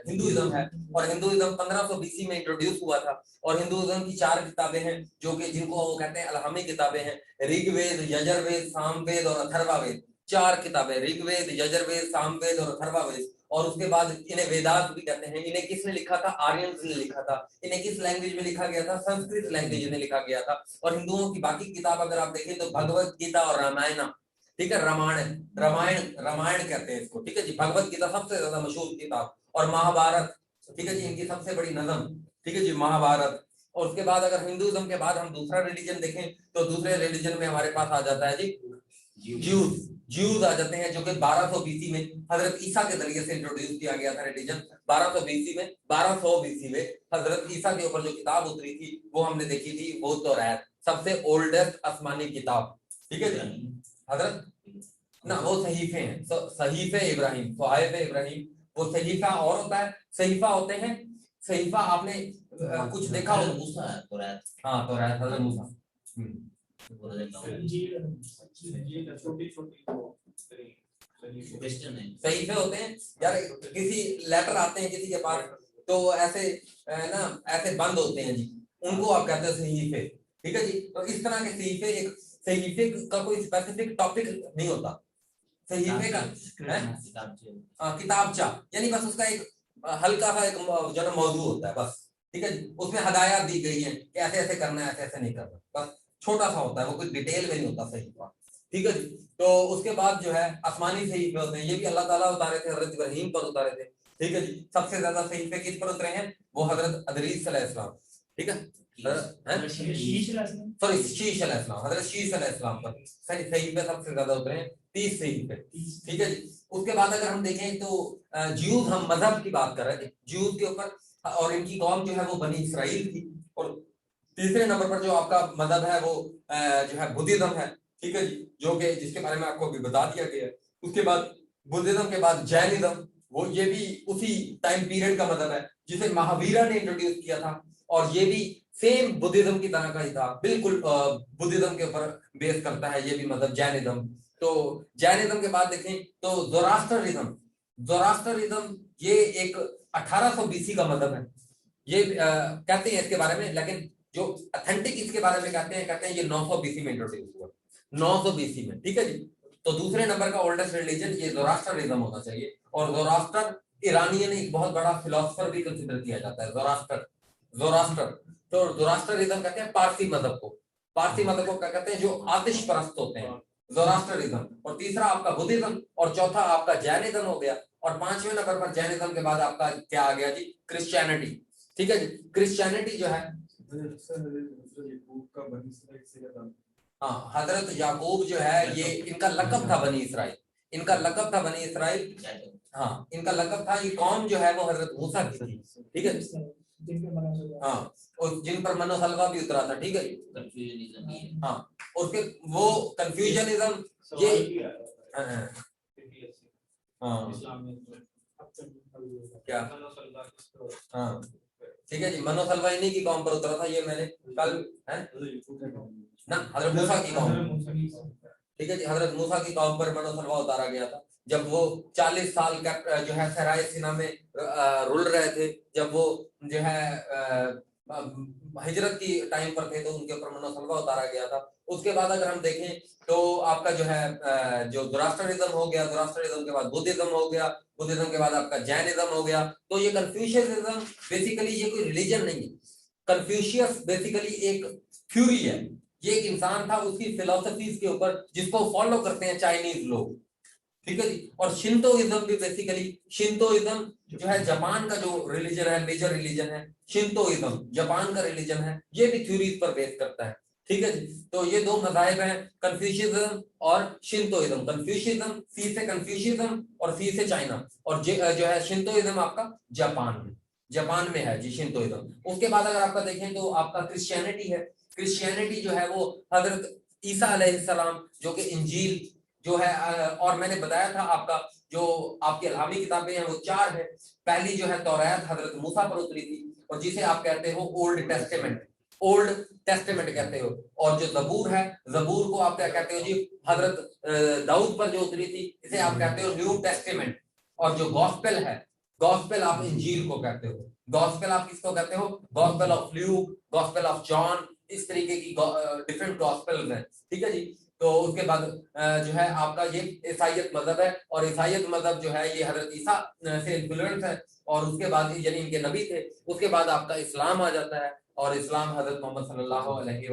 [SPEAKER 1] हिंदुइज्म है। और हिंदुइज्म 1500 बीसी में इंट्रोड्यूस हुआ था। और हिंदुइज्म की 4 किताबें हैं जो कि जिनको वो कहते हैं अलहमी किताबें हैं, ऋग्वेद, यजुर्वेद, सामवेद और अथर्ववेद। 4 किताबें, ऋग्वेद, यजुर्वेद, सामवेद और अथर्ववेद। और उसके बाद इन्हें वेदांत भी कहते हैं। इन्हें किसने लिखा था? आर्यंस ने लिखा था। इन्हें किस लैंग्वेज में लिखा गया था? संस्कृत लैंग्वेज में लिखा गया था। और हिंदुओं की बाकी किताब अगर आप देखें तो भगवत गीता और रामायण, ठीक है, रामायण रामायण कहते हैं इसको, ठीक है जी। भगवत गीता सबसे ज्यादा मशहूर किताब, और महाभारत, ठीक है जी, इनकी सबसे बड़ी नज़म, ठीक है जी, महाभारत। और उसके बाद अगर हिंदुइज्म के बाद हम दूसरा रिलीजन देखें तो दूसरे रिलीजन में हमारे पास आ जाता है जी ज्यूज आ जाते हैं, जो कि 1200 बीसी में हजरत ईसा के जरिए से इंट्रोड्यूस किया गया था रिलीजन। 1200 बीसी में 1200 बीसी में हजरत ईसा के ऊपर जो किताब उतरी थी वो हमने देखी थी, वो तौरात, सबसे ओल्डेस्ट आसमानी किताब, ठीक है जी। हजरत ना वो सहीफे हैं, सहीफे इब्राहिम, सहाइफे इब्राहिम, वो सहीफा और होता है, सहीफा होते हैं। सहीफा आपने कुछ देखा हो? मूसा है तौरात, हाँ तौरात हजरत मूसा। सहीफे होते हैं यार, किसी लेटर आते हैं किसी के पास तो ऐसे ना ऐसे बंद होते हैं जी, उनको आप कहते हैं सहीफे, ठीक है जी। तो इस तरह के सहीफे, एक सहीफे का कोई स्पेसिफिक टॉपिक नहीं होता। सहीफे का किताबचा, यानी बस उसका एक हल्का सा एक जो ना मौजू होता है बस, ठीक है जी। उसमें हदायत दी गई है कि ऐसे ऐसे करना है, ऐसे ऐसे नहीं करना, बस छोटा सा होता है, वो कोई डिटेल में नहीं होता सहीफा, ठीक है जी। तो उसके बाद जो है आसमानी सहीफे होते हैं, ये भी अल्लाह ताला उतारे थे, हजरत इब्राहिम पर उतारे थे, ठीक है जी। सबसे ज्यादा सहीफे किस पर उतरे हैं? वो हजरत अदरीस अलैहिस्सलाम, ठीक है, सॉरी शीश अलैहिस्सलाम, हजरत शीश अलैहिस्सलाम पर सहीफे सबसे ज्यादा उतरे हैं, 30 सहीफे, ठीक है जी। उसके बाद अगर हम देखें तो ज्यूज, हम मजहब की बात कर रहे थे, ज्यूज के ऊपर, और इनकी कौम जो है वो बनी इसराइल थी। और तीसरे नंबर पर जो आपका मजहब है वो जो है बुद्धिज्म है, ठीक है जी, जो कि जिसके बारे में आपको अभी बता दिया गया है। उसके बाद बुद्धिज्म के बाद जैनिज्म, वो ये भी उसी टाइम पीरियड का मजहब है जिसे महावीरा ने इंट्रोड्यूस किया था, और ये भी सेम बुद्धिज्म की तरह का ही था, बिल्कुल बुद्धिज्म के ऊपर बेस करता है ये भी मजहब जैनिज्म। तो जैनिज्म के बाद देखें तो जोरास्ट्रिज्म ये एक 1800 बीसी का मजहब है। ये कहते हैं इसके बारे में, लेकिन जो ऑथेंटिक इसके बारे में कहते हैं ये 900 बीसी में इंट्रोड्यूस हुआ, 900 बीसी में, ठीक है जी। तो दूसरे नंबर का ओल्डेस्ट रिलीजन ये जोरास्ट्रिज्म होना चाहिए। और जोरास्ट्र ईरानियन एक बहुत बड़ा फिलोसफर भी कंसिडर किया जाता है, जोरास्ट्र। तो जोरास्ट्रिज्म कहते हैं पारसी मजहब को, पारसी मजहब को क्या कहते हैं? जो आतिश परस्त होते हैं, जोरास्ट्रिज्म। और तीसरा आपका बुद्धिज्म, और चौथा आपका जैनिज्म हो गया। और 5वें नंबर पर जैनिज्म के बाद आपका क्या आ गया जी, क्रिश्चियनिटी। ठीक है जी, क्रिश्चियनिटी जो है, हाँ, हजरत याकूब जो है ये इनका लकब था बनी इसराइल, इनका लकब था बनी इसराइल। हाँ, इनका लकब था, ये कौम जो है वो हजरत मूसा की थी। ठीक है, हाँ, और जिन पर मनोहलवा भी उतरा था। ठीक है, कंफ्यूजनिज्म, हाँ, उसके वो कंफ्यूजनिज्म ये, हाँ, क्या, हाँ, ठीक है जी, मनोहलवा इन्हीं की कौम पर उतरा था, ये मैंने कल है ना, हजरत मूसा की कौम। ठीक है जी, हजरत मूसा की कौम पर मनोहलवा उतारा गया था जब वो 40 साल का जो है सहराए सीना में रुल रहे थे, जब वो जो है हिजरत की टाइम पर थे, तो उनके ऊपर मनोहलवा उतारा गया था। उसके बाद अगर हम देखें तो आपका जो है जो ज़ोरास्ट्रियनिज्म हो गया, ज़ोरास्ट्रियनिज्म के बाद बुद्धिज्म हो गया, बुद्धिज्म के बाद आपका जैनिज्म हो गया। तो ये कन्फ्यूशियनिज्म बेसिकली ये कोई रिलीजन नहीं है, कन्फ्यूशियस बेसिकली एक थ्योरी है, ये एक इंसान था, उसकी फिलोसफीज के ऊपर जिसको फॉलो करते हैं चाइनीज लोग। ठीक है जी, और शिंतोइज्म भी बेसिकली, शिंतोइज्म जो है जापान का जो रिलीजन है, मेजर रिलीजन है, शिंतोइज्म जापान का रिलीजन है, ये भी थ्योरीज पर बेस करता है। ठीक है जी, तो ये दो मज़ाहिब हैं, कन्फ्यूशियनिज्म और शिंतोइज्म। कन्फ्यूशियनिज्म सी से कन्फ्यूशियनिज्म और सी से चाइना, और जो है शिंतोइज्म आपका जापान में है जी, शिंतोइज्म। उसके बाद अगर आपका देखें तो आपका क्रिश्चियनिटी है। क्रिश्चियनिटी जो है वो हजरत ईसा अलैहिस्सलाम जो कि इंजील जो है, और मैंने बताया था आपका जो आपकी इल्हामी किताबें हैं वो 4 है। पहली जो है तौरात हजरत मूसा पर उतरी थी, और जिसे आप कहते हो ओल्ड टेस्टामेंट, ओल्ड टेस्टामेंट कहते हो। और जो जबूर है, जबूर को आप क्या कहते हो जी, हजरत दाऊद पर जो उतरी थी, इसे आप कहते हो न्यू टेस्टामेंट। और जो गॉस्पेल है, गॉस्पेल आप इंजील को कहते हो। गॉस्पेल आप किसको कहते हो, gospel of Luke, gospel of John, इस तरीके की डिफरेंट गॉस्पेल्स हैं। ठीक है जी, तो उसके बाद जो है आपका ये ईसाइयत मजहब है, और ईसाइयत मजहब जो है ये हजरत ईसा से इन्फ्लुएंस है, और उसके बाद यानी इनके नबी थे। उसके बाद आपका इस्लाम आ जाता है, और इस्लाम हजरत मोहम्मद सल्लल्लाहु अलैहि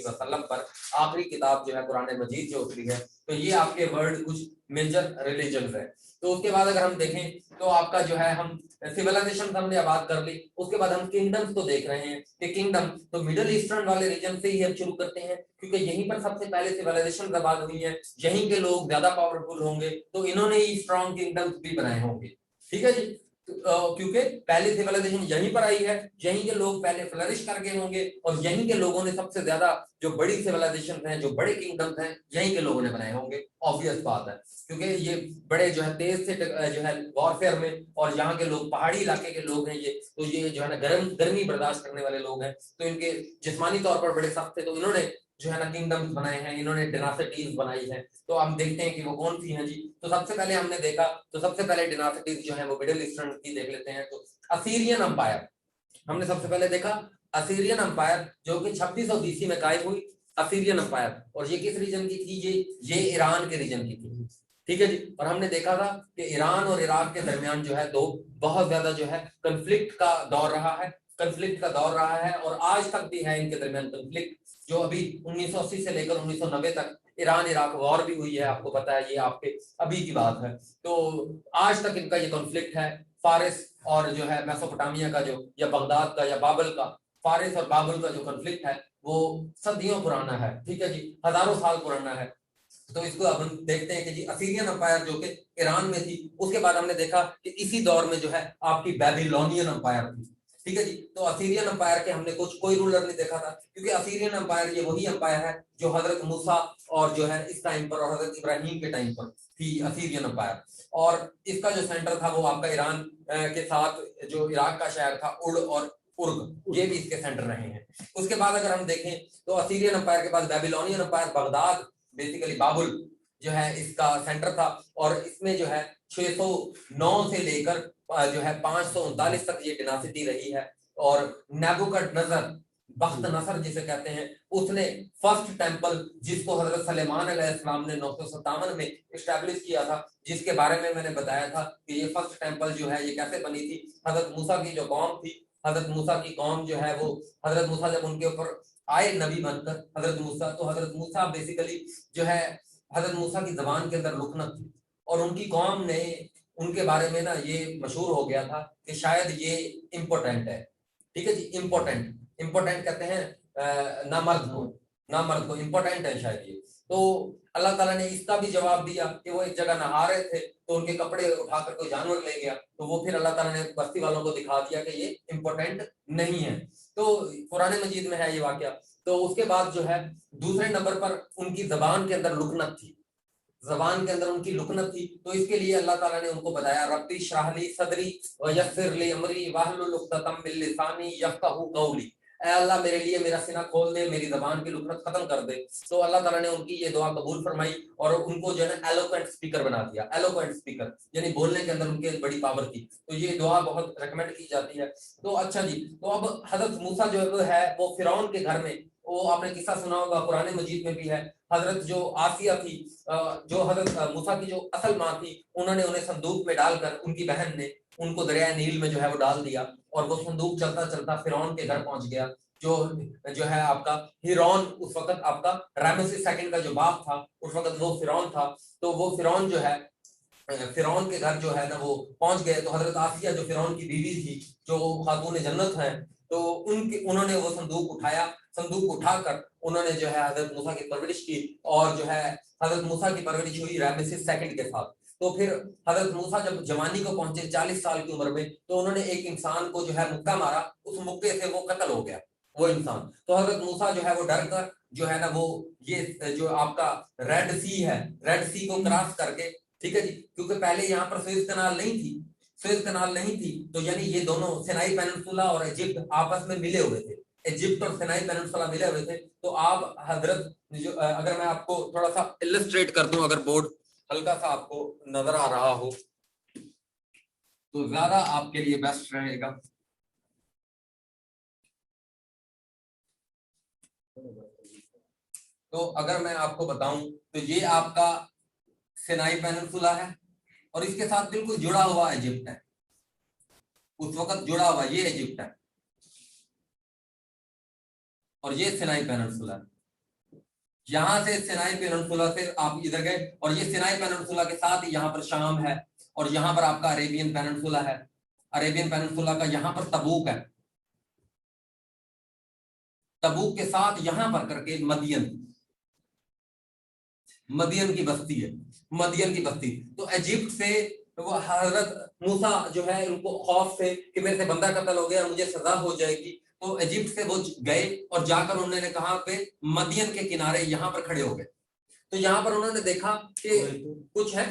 [SPEAKER 1] वसल्लम पर आखिरी किताब जो है कुरान मजीद जो उतरी है। तो ये आपके वर्ल्ड कुछ मेजर रिलीजन्स है। तो उसके बाद अगर हम देखें तो आपका जो है, हम सिविलाइजेशन हमने बात कर ली, उसके बाद हम किंगडम्स को देख रहे हैं कि किंगडम तो मिडिल ईस्टर्न वाले रीजन से ही हम शुरू करते हैं, क्योंकि यहीं पर सबसे पहले सिविलाइजेशन आबाद हुई है, यहीं के लोग ज्यादा पावरफुल होंगे, तो इन्होंने ही स्ट्रॉन्ग किंगडम्स भी बनाए होंगे। ठीक है जी, क्योंकि पहले सिविलाइजेशन यहीं पर आई है, यहीं के लोग पहले फ्लरिश करके होंगे, और यहीं के लोगों ने सबसे ज्यादा जो बड़ी सिविलाइजेशन हैं, जो बड़े किंगडम्स हैं, यहीं के लोगों ने बनाए होंगे। ऑब्वियस बात है, क्योंकि ये बड़े जो है तेज से जो है वॉरफेयर में, और यहाँ के लोग पहाड़ी इलाके के लोग हैं, ये तो ये जो है ना गर्मी बर्दाश्त करने वाले लोग हैं, तो इनके जिस्मानी तौर पर बड़े सख्त थे, तो इन्होंने जो है ना किंगडम्स बनाए हैं, इन्होंने डिनासिटीज बनाई है। तो हम देखते हैं कि वो कौन सी हैं जी। तो सबसे पहले हमने देखा, तो सबसे पहले डिनासिटीज जो है वो मिडिल ईस्टर्न की देख लेते हैं। तो असीरियन अंपायर हमने सबसे पहले देखा, असीरियन अंपायर जो कि 2600 BC में कायम हुई, असीरियन अंपायर। और ये किस रीजन की थी, ये ईरान के रीजन की थी। ठीक है जी, और हमने देखा था कि ईरान और इराक के दरमियान जो है दो बहुत ज्यादा जो है कंफ्लिक्ट का दौर रहा है, कंफ्लिक्ट का दौर रहा है, और आज तक भी है इनके दरमियान कंफ्लिक्ट, जो अभी 1980 से लेकर 1990 तक ईरान इराक वॉर भी हुई है, आपको पता है, ये आपके अभी की बात है। तो आज तक इनका ये कॉन्फ्लिक्ट है। फारिस और जो है मेसोपोटामिया का जो, या बगदाद का या बाबल का, फारिस और बाबल का जो कॉन्फ्लिक्ट है वो सदियों पुराना है। ठीक है जी, हजारों साल पुराना है। तो इसको अब हम देखते हैं कि जी असीरियन अंपायर जो कि ईरान में थी। उसके बाद हमने देखा कि इसी दौर में जो है आपकी बेबीलोनियन अंपायर थी। ठीक है जी, तो असीरियन अंपायर के हमने कोई रूलर नहीं देखा था, क्योंकि असीरियन अंपायर ये वही अंपायर है जो हजरत मूसा और जो है इस टाइम पर, और हजरत इब्राहिम के टाइम पर थी असीरियन अंपायर। और इसका जो सेंटर था वो आपका ईरान के साथ जो इराक का शहर था उड़ और उर्ग, ये भी इसके सेंटर रहे हैं। उसके बाद अगर हम देखें तो असीरियन अंपायर के बाद बेबीलोनियन अंपायर, बगदाद बेसिकली बाबुल जो है इसका सेंटर था, और इसमें जो है 609 से लेकर जो है 539 तक ये डिनासिटी रही है। और नेबुकदनेस्सर, बख्त नसर जिसे कहते हैं, उसने फर्स्ट टेंपल जिसको हजरत सलेमान अलैहिस्सलाम ने 957 में इस्टेब्लिश किया था, जिसके बारे में मैंने बताया था कि ये फर्स्ट टेंपल जो है ये कैसे बनी थी। हजरत मूसा की जो कौम थी, हजरत मूसा की कौम जो है वो, हजरत मूसा जब उनके ऊपर आए नबी बनकर हजरत मूसा, तो हजरत मूसा बेसिकली जो है हजरत मूसा की जबान के अंदर लुकनत थी, और उनकी कौम ने उनके बारे में ना ये मशहूर हो गया था कि शायद ये इम्पोर्टेंट है। ठीक है जी, इम्पोर्टेंट कहते हैं नामर्द को इम्पोर्टेंट है शायद ये। तो अल्लाह ताला ने इसका भी जवाब दिया कि वो एक जगह नहा रहे थे तो उनके कपड़े उठाकर कोई जानवर ले गया, तो वो फिर अल्लाह ताला ने बस्ती वालों को दिखा दिया कि ये इम्पोर्टेंट नहीं है। तो कुरान मजीद में है ये वाकया। तो उसके बाद जो है दूसरे नंबर पर उनकी जबान के अंदर लुकनत थी, जबान के अंदर उनकी लुकनत थी। तो इसके लिए अल्लाह ताला ने उनको बताया, रब्बी इश्रह ली सदरी व यस्सिर ली अमरी वहलुल उक़दतम मिन लिसानी यफ़क़हू क़ौली। ऐ अल्लाह मेरे लिए मेरा सीना खोल दे, मेरी जबान की लुकनत खत्म कर दे। तो अल्लाह ताला ने उनकी ये दुआ कबूल फरमाई और उनको जो है एलोक्वेंट स्पीकर बना दिया। एलोक्वेंट स्पीकर यानी बोलने के अंदर उनके बड़ी पावर थी। तो ये दुआ बहुत रेकमेंड की जाती है। तो अच्छा जी, तो अब हजरत मूसा जो है वो फिरौन के घर में, वो आपने किस्सा सुना होगा, कुरान मजीद में भी है। हजरत जो आसिया थी, जो हजरत मूसा की जो असल माँ थी, उन्होंने उन्हें संदूक में डालकर, उनकी बहन ने उनको दरिया नील में जो है वो डाल दिया और वो संदूक चलता चलता फिरौन के घर पहुंच गया। जो है आपका हिरौन उस वक्त आपका रामेसिस सेकंड का जो बाप था, उस वक्त वो फिरौन था। तो वो फिरौन जो है फिरौन के घर जो है ना वो पहुंच गए। तो हजरत आसिया जो फिरौन की बीवी थी, जो खातून जन्नत है, तो उन्होंने वो संदूक उठाया। संदूक उठाकर उन्होंने जो है हजरत मूसा की परवरिश की और जो है हजरत मूसा की परवरिश हुई रामेसिस सेकंड के साथ। तो फिर हजरत मूसा जब जवानी को पहुंचे 40 साल की उम्र में, तो उन्होंने एक इंसान को जो है मुक्का मारा, उस मुक्के से वो कत्ल हो गया वो इंसान। तो हजरत मूसा जो है वो डर कर जो है ना वो ये जो आपका रेड सी को क्रॉस करके, ठीक है जी, क्योंकि पहले यहाँ पर सुएज कनाल नहीं थी, तो यानी ये दोनों सिनाई पेनिनसुला और इजिप्ट आपस में मिले हुए थे, इजिप्ट और सिनाई पेनिनसुला मिले हुए थे। तो आप हजरत जो अगर मैं आपको थोड़ा सा इलस्ट्रेट कर दूं, अगर बोर्ड हल्का सा आपको नजर आ रहा हो तो ज्यादा आपके लिए बेस्ट रहेगा। तो अगर मैं आपको बताऊं तो ये आपका सिनाई पेनिनसुला है और इसके साथ बिल्कुल जुड़ा हुआ इजिप्ट है, उस वक्त जुड़ा हुआ ये इजिप्ट है और ये सिनाई पेनिनसुला। यहां से सिनाई पेनिनसुला से आप इधर गए और ये सिनाई पेनिनसुला के साथ ही यहाँ पर शाम है और यहाँ पर आपका अरेबियन पेनिनसुला है। अरेबियन पेनिनसुला का यहाँ पर तबूक है, तबूक के साथ यहाँ पर करके मदियन की बस्ती है, मदियन की बस्ती। तो इजिप्ट से वो हजरत मूसा जो है उनको खौफ से कि मेरे से बंदा कत्ल हो गया, मुझे सजा हो जाएगी, तो इजिप्ट से वो गए और जाकर उन्होंने कहा पे मदियन के किनारे यहाँ पर खड़े हो गए। तो यहाँ पर उन्होंने देखा कि कुछ है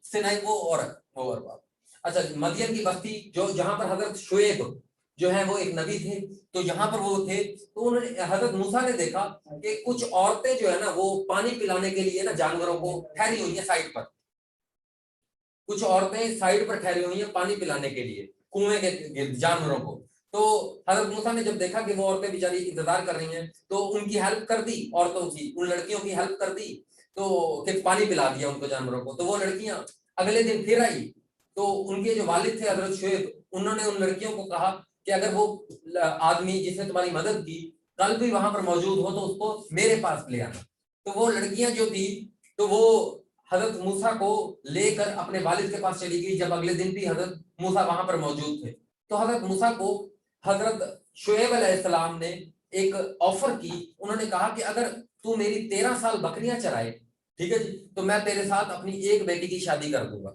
[SPEAKER 1] सिनाई वो और बात। अच्छा, मदियन की बस्ती जो जहां पर हजरत शुएब जो है वो एक नबी थे, तो यहाँ पर वो थे। तो उन्होंने हजरत मूसा ने देखा कि कुछ औरतें जो है ना वो पानी पिलाने के लिए ना जानवरों को ठहरी हुई है साइड पर, कुछ औरतें साइड पर ठहरी हुई हैं पानी पिलाने के लिए कुएं के जानवरों को। तो हजरत मूसा ने जब देखा कि वो औरतें बेचारी इंतजार कर रही हैं, तो उनकी हेल्प कर दी, औरतों की, उन लड़कियों की हेल्प कर दी, तो कि पानी पिला दिया उनको जानवरों को। तो वो लड़कियां अगले दिन फिर आई, तो उनके जो वालिद थे हजरत शुएब, उन्होंने उन लड़कियों को कहा कि अगर वो आदमी जिसने तुम्हारी मदद की कल भी वहां पर मौजूद हो तो उसको मेरे पास ले आना। तो वो लड़कियां जो थी तो वो हजरत मूसा को लेकर अपने वालिद के पास चली गई। जब अगले दिन भी हजरत मूसा वहां पर मौजूद थे, तो हजरत मूसा को हजरत शुएब अलैहिस्सलाम ने एक ऑफर की। उन्होंने कहा कि अगर तू मेरी 13 साल बकरियां चराए, ठीक है जी, तो मैं तेरे साथ अपनी एक बेटी की शादी कर दूंगा,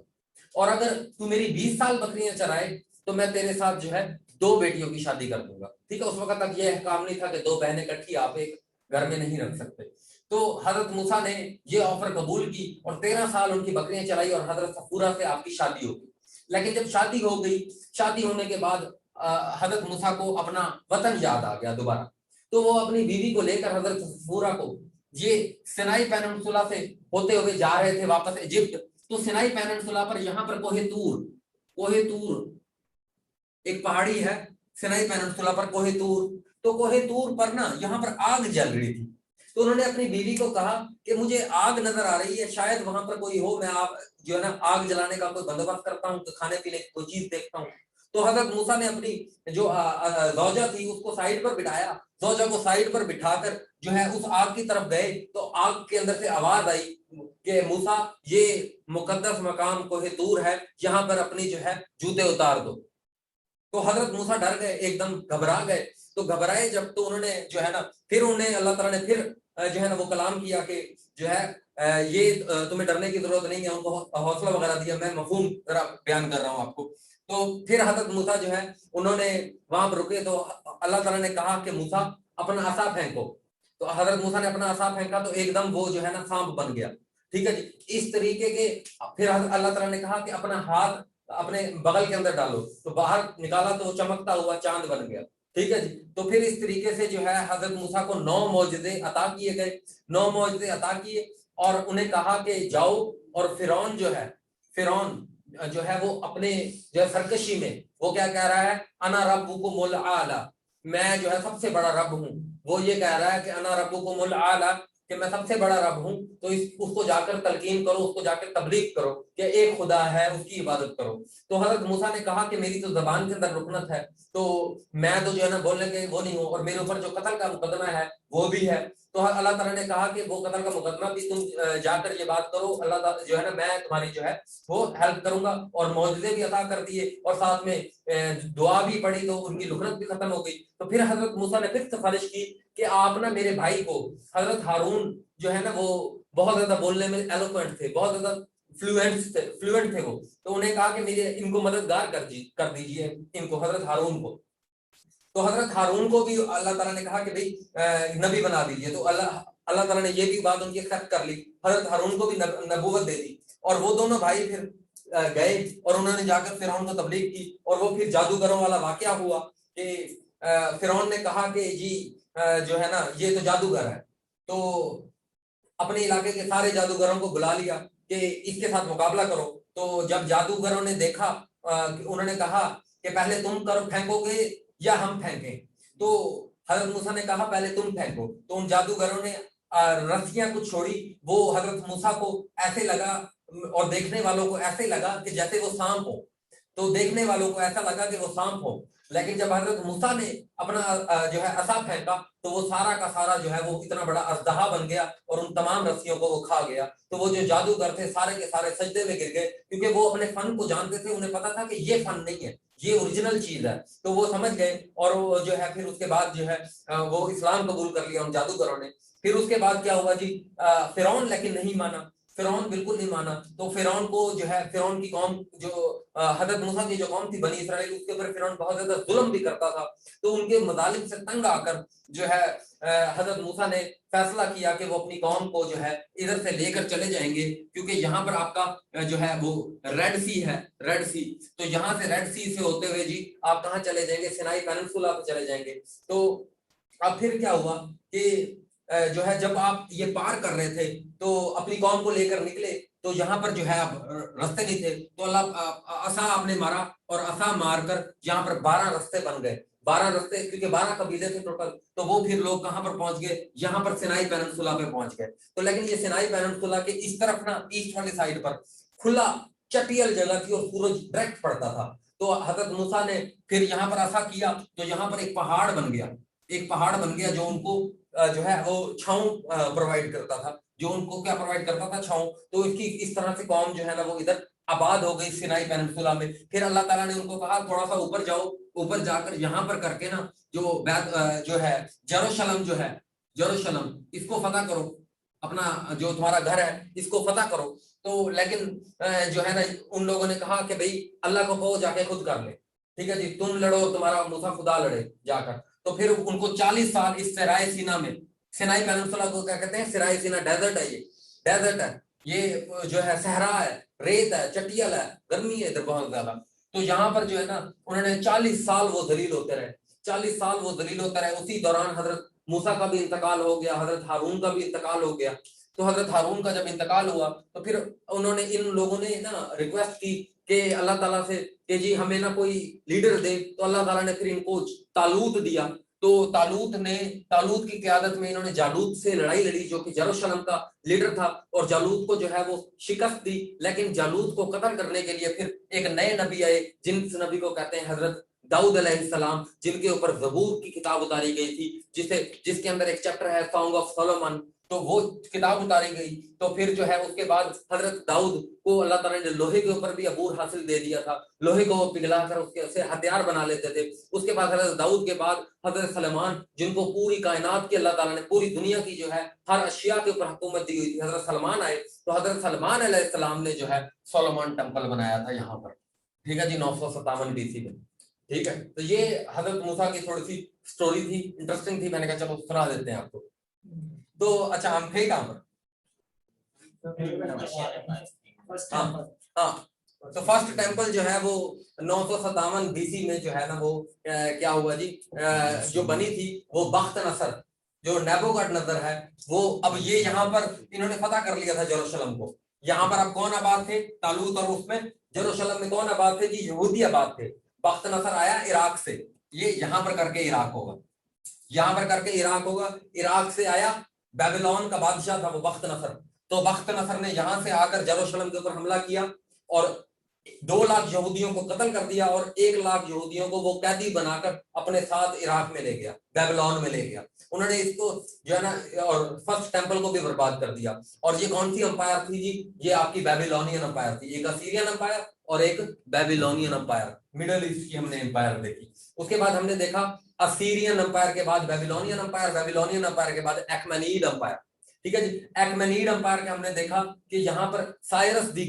[SPEAKER 1] और अगर तू मेरी 20 साल बकरियां चराए तो मैं तेरे साथ जो है 2 बेटियों की शादी कर दूंगा। ठीक है, उस वक्त तक यह काम नहीं था कि 2 बहनें इकट्ठी आप एक घर में नहीं रख सकते। तो हजरत मूसा ने ये ऑफर कबूल की और 13 साल उनकी बकरियां चलाई और हजरत सफूरा से आपकी शादी हो गई। लेकिन जब शादी हो गई, शादी होने के बाद हजरत मूसा को अपना वतन याद आ गया दोबारा। तो वो अपनी बीवी को लेकर हजरत सफूरा को ये सिनाई पेनिनसुला से होते हुए जा रहे थे वापस इजिप्ट। तो सिनाई पेनिनसुला पर यहाँ पर कोहे तूर एक पहाड़ी है, सिनाई पेनिनसुला पर कोहे तूर। तो कोहे तूर पर ना यहाँ पर आग जल रही थी। तो उन्होंने अपनी बीवी को कहा कि मुझे आग नजर आ रही है, शायद वहां पर कोई हो, मैं आप जो है ना आग जलाने का कोई बंदोबस्त करता हूँ, खाने पीने की कोई चीज देखता हूँ। तो हजरत मूसा ने अपनी जो ज़ौजा थी उसको साइड पर बिठाया, ज़ौजा को साइड पर बिठाकर जो है उस आग की तरफ गए, तो आग के अंदर से आवाज आई कि मूसा ये मुकद्दस मकाम कोहे तूर है, यहाँ पर अपनी जो है जूते उतार दो। तो हजरत मूसा डर गए, एकदम घबरा गए। तो घबराए जब, तो उन्होंने जो है ना फिर उन्हें अल्लाह ताला ने फिर जो है ना वो कलाम किया कि जो है ये तुम्हें डरने की जरूरत नहीं है, उनको हौसला वगैरह दिया। मैं मफहूम जरा बयान कर रहा हूँ आपको। तो फिर हजरत मूसा जो है उन्होंने वहां पर रुके, तो अल्लाह ताला ने कहा कि मूसा अपना असा फेंको। तो हजरत मूसा ने अपना असा फेंका, तो एकदम वो जो है ना सांप बन गया। ठीक है जी। इस तरीके के फिर अल्लाह ताला ने कहा कि अपना हाथ अपने बगल के अंदर डालो, तो बाहर निकाला तो चमकता हुआ चांद बन गया। ठीक है जी। तो फिर इस तरीके से जो है हजरत मूसा को 9 मौजज़े अता किए गए, 9 मौजज़े अता किए, और उन्हें कहा कि जाओ, और फिरौन जो है, फिरौन जो है वो अपने जो है सरकशी में वो क्या कह रहा है, अना रब्बुकुमुल आला, मैं जो है सबसे बड़ा रब हूँ। वो ये कह रहा है कि अना रब्बुकुमुल आला, कि मैं सबसे बड़ा रब हूँ। तो उसको जाकर तलकीन करो, उसको जाकर तबलीग करो कि एक खुदा है, उसकी इबादत करो। तो हजरत मूसा ने कहा कि मेरी तो जबान के अंदर रुकनत है, तो मैं तो जो है ना बोलने के वो नहीं हूँ, और मेरे ऊपर जो कत्ल का मुकदमा है वो भी है। तो अल्लाह ताला ने कहा कि वो कत्ल का मुकदमा भी तुम जाकर ये बात करो, अल्लाह ताला जो है ना मैं तुम्हारी जो है वो हेल्प करूंगा। और मौजज़े भी अता कर दिए, और साथ में दुआ भी पढ़ी, तो उनकी लुकनत भी खत्म हो गई। तो फिर हजरत मूसा ने फिर सिफारिश की कि आप ना मेरे भाई को, हजरत हारून जो है ना वो बहुत ज्यादा बोलने में एलोक्वेंट थे, बहुत ज्यादा फ्लुएंट थे वो। तो उन्हें कहा कि मेरे इनको मददगार कर दीजिए इनको, हजरत हारून को। तो हजरत हारून को भी अल्लाह ताला ने कहा कि भाई नबी बना दीजिए। तो अल्लाह ताला ने ये भी बात उनकी एक्सेप्ट कर ली, हजरत हारून को भी नबूवत दे दी। और वो दोनों भाई फिर गए, और उन्होंने जाकर फिरौन को तबलीग की। और वो फिर जादूगरों वाला वाकया हुआ कि फिरौन ने कहा कि जी जो है ना ये तो जादूगर है। तो अपने इलाके के सारे जादूगरों को बुला लिया कि इसके साथ मुकाबला करो। तो जब जादूगरों ने देखा, उन्होंने कहा कि पहले तुम करो, फेंकोगे या हम फेंकें। तो हजरत मूसा ने कहा पहले तुम फेंको। तो उन जादूगरों ने रस्सियां कुछ छोड़ी। वो हजरत मूसा को ऐसे लगा, और देखने वालों को ऐसे लगा कि जैसे वो सांप हो। तो देखने वालों को ऐसा लगा कि वो सांप हो। लेकिन जब हजरत मूसा ने अपना जो है असा फेंका, तो वो सारा का सारा जो है वो इतना बड़ा अजदहा बन गया, और उन तमाम रस्सियों को वो खा गया। तो वो जो जादूगर थे सारे के सारे सजदे में गिर गए, क्योंकि वो अपने फन को जानते थे। उन्हें पता था कि ये फन नहीं है, ये ओरिजिनल चीज है। तो वो समझ गए, और वो जो है फिर उसके बाद जो है वो इस्लाम कबूल कर लिया उन जादूगरों ने। फिर उसके बाद क्या हुआ जी, फिरौन लेकिन नहीं माना, फिरौन बिल्कुल नहीं माना। तो फिरौन को जो है, फिरौन की कौम जो हजरत मूसा की जो कौम थी बनी इसराइल, उसके ऊपर फिरौन बहुत ज्यादा जुल्म भी करता था। तो उनके मजालिम से तंग आकर जो है हजरत मूसा ने फैसला किया कि वो अपनी कौम को जो है इधर से लेकर चले जाएंगे, क्योंकि यहाँ पर आपका जो है वो रेड सी है, रेड सी। तो यहाँ से रेड सी से होते हुए जी आप कहाँ चले जाएंगे, सिनाई पेनिनसुला पे चले जाएंगे। तो अब फिर क्या हुआ कि जो है जब आप ये पार कर रहे थे, तो अपनी कौम को लेकर निकले, तो यहाँ पर जो है अब रास्ते नहीं थे। तो अल्लाह असा आपने मारा, और असा मारकर यहाँ पर 12 रास्ते बन गए, 12 रास्ते, क्योंकि 12 कबीले थे टोटल। तो वो फिर लोग कहाँ पर पहुंच गए, यहाँ पर सिनाई पेनिनसुला पे पहुंच गए। तो लेकिन ये सिनाई पेनिनसुला के इस तरफ ना, ईस्ट वाली साइड पर खुला चटियल जगह थी, और सूरज डायरेक्ट पड़ता था। तो हजरत मूसा ने फिर यहाँ पर ऐसा किया, तो यहाँ पर एक पहाड़ बन गया, एक पहाड़ बन गया जो उनको जो है वो छांव प्रोवाइड करता था, जो उनको क्या प्रोवाइड करता था, छांव। तो इसकी इस तरह से कौम जो है ना वो इधर आबाद हो गई सिनाई पेनिनसुला में। फिर अल्लाह ताला ने उनको कहा थोड़ा सा ऊपर जाओ, ऊपर जाकर यहाँ पर करके ना जो है जेरूशलम जो है, जेरूशलम इसको फतह करो, अपना जो तुम्हारा घर है इसको फतह करो। तो लेकिन जो है ना उन लोगों ने कहा कि भाई अल्लाह को कहो जाके खुद कर ले, ठीक है जी, तुम लड़ो, तुम्हारा मूसा खुदा लड़े जाकर। तो फिर उनको 40 साल इस सराय सीना में, सिनाई पेनिनसुला को क्या कहते हैं, सराय सीना डेजर्ट है, ये डेजर्ट है, ये जो है सहरा है, रेत है, चटियल है, गर्मी है इधर बहुत ज्यादा। तो यहाँ पर जो है ना उन्होंने 40 साल वो जलील होते रहे, 40 साल वो जलील होते रहे। उसी दौरान हजरत मूसा का भी इंतकाल हो गया, हजरत हारून का भी इंतकाल हो गया। तो हजरत हारून का जब इंतकाल हुआ, तो फिर उन्होंने, इन लोगों ने ना रिक्वेस्ट की कि अल्लाह ताला से कि जी हमें ना कोई लीडर दे। तो अल्लाह ताला ने फिर इनको तालूत दिया। तो तालूत की क़यादत में इन्होंने जालूत से लड़ाई लड़ी, जो कि यरूशलेम का लीडर था, और जालूत को जो है वो शिकस्त दी। लेकिन जालूत को कत्ल करने के लिए फिर एक नए नबी आए, जिस नबी को कहते हैं हजरत दाऊद अलैहिस्सलाम, जिनके ऊपर ज़बूर की किताब उतारी गई थी, जिसके अंदर एक चैप्टर है सॉन्ग ऑफ सोलोमन, तो वो किताब उतारी गई। तो फिर जो है उसके बाद हजरत दाऊद को अल्लाह ताला ने लोहे के ऊपर भी अबूर हासिल दे दिया था, लोहे को वो पिघलाकर उसके से हथियार बना लेते थे। उसके बाद हजरत दाऊद के बाद हजरत सलमान, जिनको पूरी कायनात की अल्लाह ताला ने, पूरी दुनिया की जो है हर अशिया के ऊपर हुकूमत दी हुई थी, हजरत सलमान आए। तो हजरत सलमान अलैहिस्सलाम ने जो है सोलोमन टेम्पल बनाया था यहाँ पर, ठीक है जी, 957 BC में। ठीक है, तो ये हजरत मूसा की थोड़ी सी स्टोरी थी, इंटरेस्टिंग थी, मैंने कहा चलो सुना देते हैं आपको। तो अच्छा, हम थे कहाँ पर? हाँ, तो फर्स्ट टेम्पल जो है वो 957 BC में जो है ना वो क्या हुआ जी, जो बनी थी वो बख्त नसर, जो नेबूकदनेस्सर है वो, अब ये यहाँ पर इन्होंने फतह कर लिया था यरूशलेम को। यहाँ पर अब कौन आबाद थे? तालूत। और उसमें यरूशलेम में कौन आबाद थे जी? यहूदी आबाद थे। बख्त नसर आया इराक से, ये यहाँ पर करके इराक होगा, यहाँ पर करके इराक होगा। इराक से आया, बेबीलोन का बादशाह था वो बख्त नसर। तो बख्त नसर ने यहाँ से आकर यरूशलेम के ऊपर हमला किया और 2 लाख यहूदियों को कत्ल कर दिया, और 1 लाख यहूदियों को वो कैदी बनाकर अपने साथ इराक में ले गया, बेबीलोन में ले गया। उन्होंने इसको जो है ना, और फर्स्ट टेम्पल को भी बर्बाद कर दिया। और ये कौन सी अंपायर थी जी? ये आपकी बेबीलोनियन अंपायर थी, एक असीरियन अंपायर और एक बेबीलोनियन अंपायर। मिडल ईस्ट की हमने अंपायर देखी। उसके बाद हमने देखा असीरियन अंपायर के बाद बेबीलोनियन अंपायर, बेबीलोनियन अंपायर के बाद एक्मेनीड अंपायर। ठीक है जी, एक्मेनीड अंपायर के हमने देखा कि यहाँ पर साइरस द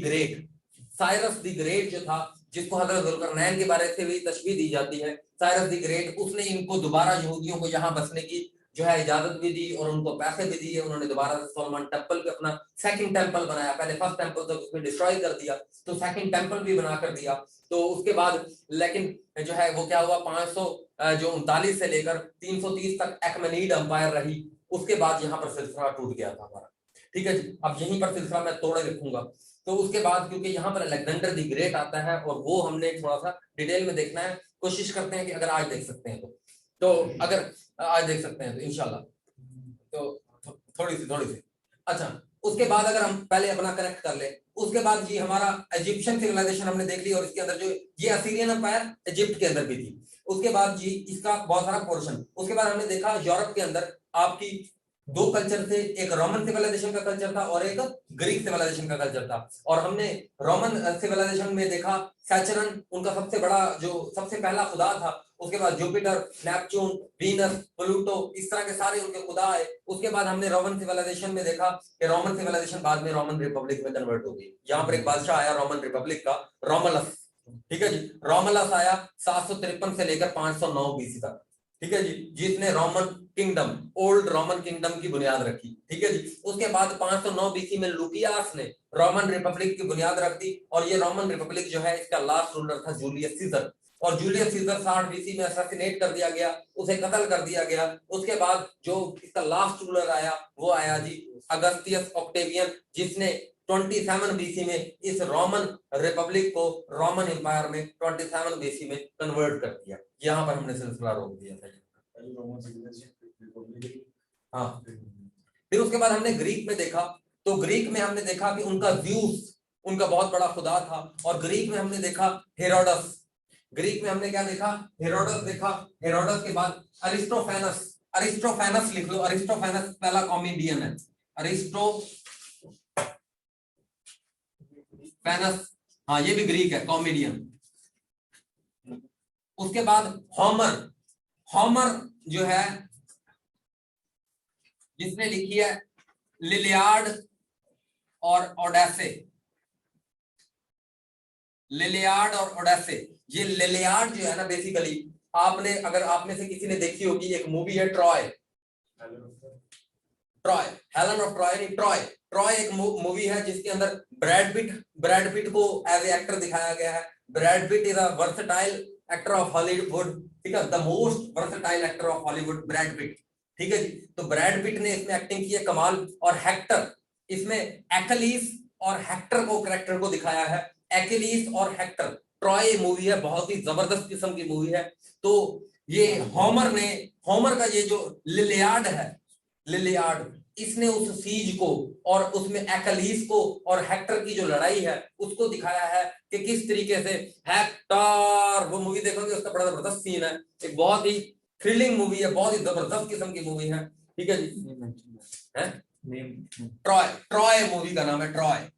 [SPEAKER 1] ग्रेट जो था, जिसको हजरत जुल्करनैन के बारे से भी तशबीह दी जाती है, साइरस द ग्रेट, उसने इनको दोबारा यहूदियों को यहाँ बसने की जो है इजाजत भी दी और उनको पैसे भी दिए। उन्होंने दोबारा सोलोमन टेम्पल पे अपना सेकंड टेम्पल बनाया। पहले फर्स्ट टेम्पल तो उसमें डिस्ट्रॉय कर दिया, तो सेकंड टेम्पल भी बना कर दिया। तो उसके बाद लेकिन जो है वो क्या हुआ, 539 से लेकर 330 तक एक्मेनीड अंपायर रही। उसके बाद यहाँ पर सिलसिला टूट गया था हमारा। ठीक है जी, अब यहीं पर सिलसिला मैं तोड़े रखूंगा। तो उसके बाद क्योंकि यहाँ पर अलेक्जेंडर द ग्रेट आता है और वो हमने थोड़ा सा डिटेल में देखना है, कोशिश करते हैं कि अगर आज देख सकते हैं तो अगर आज देख सकते हैं तो इंशाल्लाह, तो थोड़ी सी अच्छा। उसके बाद अगर हम पहले अपना कनेक्ट कर ले, उसके बाद जी हमारा इजिप्शियन सिविलाइजेशन हमने देख ली, और इसके अंदर जो ये असीरियन अंपायर इजिप्ट के अंदर भी थी। उसके बाद जी इसका बहुत सारा पोर्शन। उसके बाद हमने देखा यूरोप के अंदर आपकी 2 कल्चर थे, एक रोमन सिविलाइजेशन का कल्चर था और एक ग्रीक सिविलाइजेशन का कल्चर था। और हमने रोमन सिविलाइजेशन में देखा सैचरन उनका सबसे बड़ा, जो सबसे पहला खुदा था। उसके बाद जुपिटर, नेपच्यून, वीनस, प्लूटो, इस तरह के सारे उनके खुदा आए। उसके बाद हमने रोमन सिविलाइजेशन में देखा कि रोमन सिविलाइजेशन बाद में रोमन रिपब्लिक में कन्वर्ट हो गई। यहाँ पर एक बादशाह आया रोमन रिपब्लिक का, रोमलस। ठीक है जी, रोमलस आया 753 से लेकर 509 BC तक। ठीक है जी, जिसने Roman kingdom, old Roman kingdom की बुनियाद रखी। ठीक है जी, उसके बाद 509 BC में लुकियास ने रोमन रिपब्लिक की बुनियाद रख दी। और ये रोमन रिपब्लिक जो है, इसका लास्ट रूलर था जूलियस सीजर। और जूलियस सीजर 60 BC में असैसिनेट कर दिया गया, उसे कत्ल कर दिया गया। उसके बाद जो इसका लास्ट रूलर आया वो आया जी अगस्तियस ऑक्टेवियन, जिसने 27 BC में इस रोमन रिपब्लिक को रोमन एम्पायर में 27 BC में कन्वर्ट कर दिया। यहाँ पर हमने सिलसिला रोक दिया था। हाँ, फिर उसके बाद हमने ग्रीक में देखा। तो ग्रीक में हमने देखा कि उनका ज़्यूस उनका बहुत बड़ा खुदा था। और ग्रीक में हमने देखा हेरोडस। ग्रीक में हमने क्या देखा? हेरोडस देखा। हेरोडस के बाद अरिस्टोफेनस लिख लो, अरिस्टोफेनस पहला कॉमेडियन है, अरिस्टोफेनस। हाँ, ये भी ग्रीक है, कॉमेडियन। उसके बाद होमर जो है, जिसने लिखी है लिलियार्ड और ओडेसे। लिलियार्ड और ओडेसे, ये लिलियार्ड जो है ना, बेसिकली आपने, अगर आप में से किसी ने देखी होगी, एक मूवी है ट्रॉय, हेलन ऑफ ट्रॉय नहीं, ट्रॉय एक मूवी है जिसके अंदर ब्रैड पिट को एज ए एक्टर दिखाया गया है। Brad Pitt is a versatile actor of Hollywood. ठीक है, the most versatile actor of Hollywood, Brad Pitt. ठीक है जी, तो ब्रैड पिट ने इसमें एक्टिंग की है कमाल। और हेक्टर, इसमें एक्लीस और हेक्टर को कैरेक्टर को दिखाया है, एक्लीस और हेक्टर। ट्रॉय मूवी है, बहुत ही जबरदस्त किस्म की मूवी है। तो ये होमर का ये जो लिलियाड है, लिलियाड, इसने उस सीज को और उसमें एक्लीस को और हेक्टर की जो लड़ाई है उसको दिखाया है कि किस तरीके से हेक्टर, वो मूवी देखोगे उसका बड़ा जबरदस्त सीन है, एक बहुत ही थ्रिलिंग मूवी है, बहुत ही जबरदस्त किस्म की मूवी है, ठीक है जी। ट्रॉय मूवी का नाम है, ट्रॉय।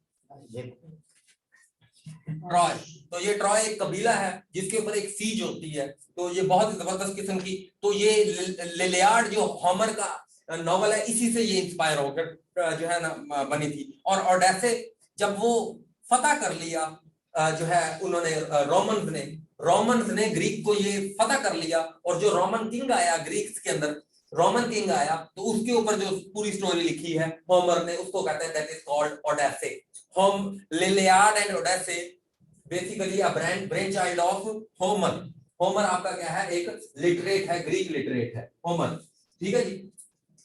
[SPEAKER 1] तो ये ट्रॉय एक कबीला है जिसके ऊपर एक सीज होती है, तो ये बहुत ही जबरदस्त किस्म की, तो ये लिलियाड जो होमर का नॉवल है इसी से ये इंस्पायर होकर जो है ना बनी थी। और ओडेसे जब वो फतह कर लिया जो है उन्होंने रोमन्स ने ग्रीक को ये फतह कर लिया, और जो रोमन किंग आया ग्रीक्स के अंदर, रोमन किंग आया, तो उसके ऊपर जो पूरी स्टोरी लिखी है होमर ने, उसको कहते हैं that is called Odyssey. Iliad and Odyssey basically a branch child of Homer. Homer आपका क्या है, एक लिटरेट है, ग्रीक लिटरेट है होमर, ठीक है जी।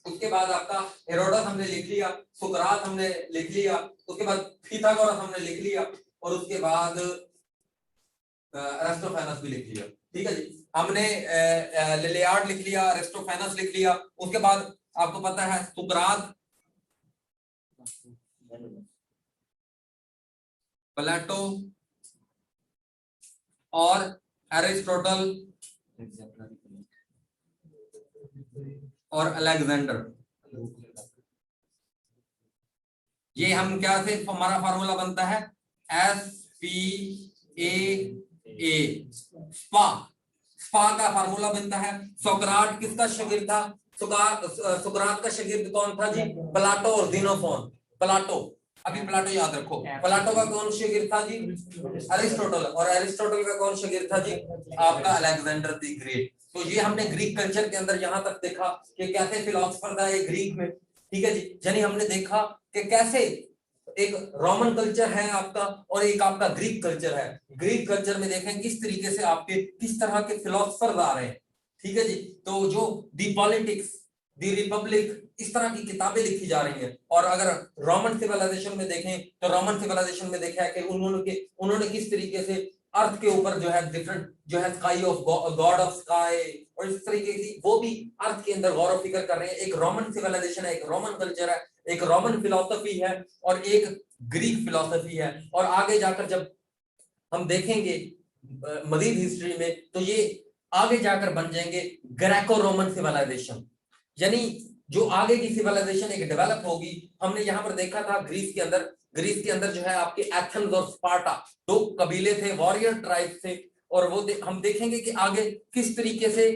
[SPEAKER 1] उसके बाद आपका हेरोडस हमने लिख लिया, सुकरात हमने लिख लिया, उसके बाद पिथागोरस हमने लिख लिया, और उसके बाद अरिस्टोफेनस भी लिख लिया, ठीक है जी। हमने लिलियाड लिख लिया, अरिस्टोफेनस लिख लिया, उसके बाद आपको पता है सुकरात, प्लेटो और एरिस्टोटल और अलेक्जेंडर, ये हम क्या से हमारा फार्मूला बनता है SPAA, स्पा का फार्मूला बनता है। सोक्राट किसका शागिर्द था, सुकरात का शागिर्द कौन था जी, प्लाटो और ज़ेनोफोन। प्लाटो, अभी प्लाटो याद रखो, प्लाटो का कौन शागिर्द था जी, अरिस्टोटल, और अरिस्टोटल का कौन शागिर्द था जी, आपका अलेक्जेंडर द ग्रेट। तो ये हमने ग्रीक कल्चर के अंदर यहां तक देखा कि कैसे फिलोसफर था ये ग्रीक में, ठीक है जी। यानी हमने देखा कि कैसे एक रोमन कल्चर है आपका और एक आपका ग्रीक कल्चर है। ग्रीक कल्चर में देखें किस तरीके से आपके किस तरह के फिलोसफर आ रहे हैं, ठीक है जी। तो जो दी पॉलिटिक्स, दी रिपब्लिक, इस तरह की किताबें लिखी जा रही हैं। और अगर रोमन सिविलाइजेशन में देखें तो रोमन सिविलाइजेशन में देखा है कि उन्होंने किस तरीके से अर्थ के ऊपर जो है डिफरेंट जो है sky of God of sky, और इस तरीके की वो भी अर्थ के अंदर गौर फिक्र कर रहे हैं। एक रोमन सिविलाइजेशन है, एक रोमन कल्चर है, एक रोमन फिलोसफी है और एक ग्रीक फिलोसफी है। और आगे जाकर जब हम देखेंगे मजीद हिस्ट्री में तो ये आगे जाकर बन जाएंगे ग्रेको रोमन सिविलाइजेशन, यानी जो आगे की सिविलाइजेशन एक डेवलप होगी। हमने यहाँ पर देखा था ग्रीस के अंदर जो है आपके एथेंस और स्पार्टा, दो कबीले थे, वॉरियर ट्राइब थे, और वो हम देखेंगे कि आगे किस तरीके से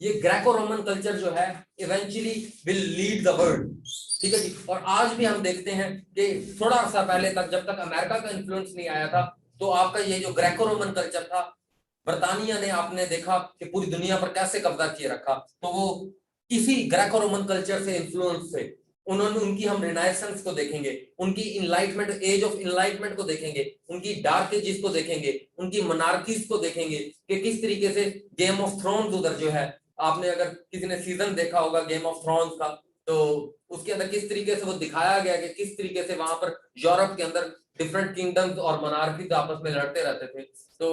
[SPEAKER 1] ये ग्रेको रोमन कल्चर जो है eventually will lead the world, ठीक है जी। और आज भी हम देखते हैं कि थोड़ा अर्सा पहले तक जब तक अमेरिका का इन्फ्लुएंस नहीं आया था तो आपका ये जो ग्रेको रोमन कल्चर था, बर्तानिया ने आपने देखा कि पूरी दुनिया पर कैसे कब्जा किए रखा, तो वो इसी ग्रेको रोमन कल्चर से इन्फ्लुएंस थे। उन्होंने उनकी हम रिनाइसेंस को देखेंगे, उनकी इनलाइटमेंट, एज ऑफ इनलाइटमेंट को देखेंगे, उनकी डार्क एजेस को देखेंगे, उनकी मोनार्कीज को देखेंगे कि किस तरीके से गेम ऑफ थ्रोन्स उधर जो है, आपने अगर किसी ने सीजन देखा होगा गेम ऑफ थ्रोन्स का तो उसके अंदर किस तरीके से वो दिखाया गया कि किस तरीके से वहां पर यूरोप के अंदर डिफरेंट किंगडम्स और मोनार्कीज आपस में लड़ते रहते थे। तो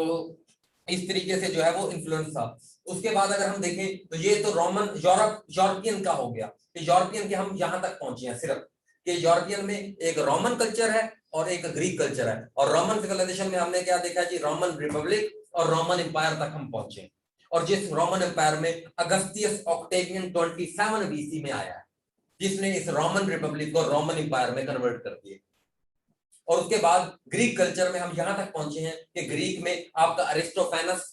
[SPEAKER 1] इस तरीके से जो है वो इन्फ्लुएंस था। उसके बाद अगर हम देखें तो ये तो रोमन यूरोपियन का हो गया, तो यूरोपियन के हम यहां तक पहुंचे हैं सिर्फ कि यूरोपियन में एक रोमन कल्चर है और एक ग्रीक कल्चर है। और रोमन सिविलाइजेशन में हमने क्या देखा जी, रोमन रिपब्लिक और रोमन एम्पायर तक हम पहुंचे, और जिस रोमन एम्पायर में अगस्तियस ऑक्टेवियन 27 BC में आया है, जिसने इस रोमन रिपब्लिक को रोमन एम्पायर में कन्वर्ट कर दिया। और उसके बाद ग्रीक कल्चर में हम यहां तक पहुंचे हैं कि ग्रीक में आपका अरिस्टोफेनस,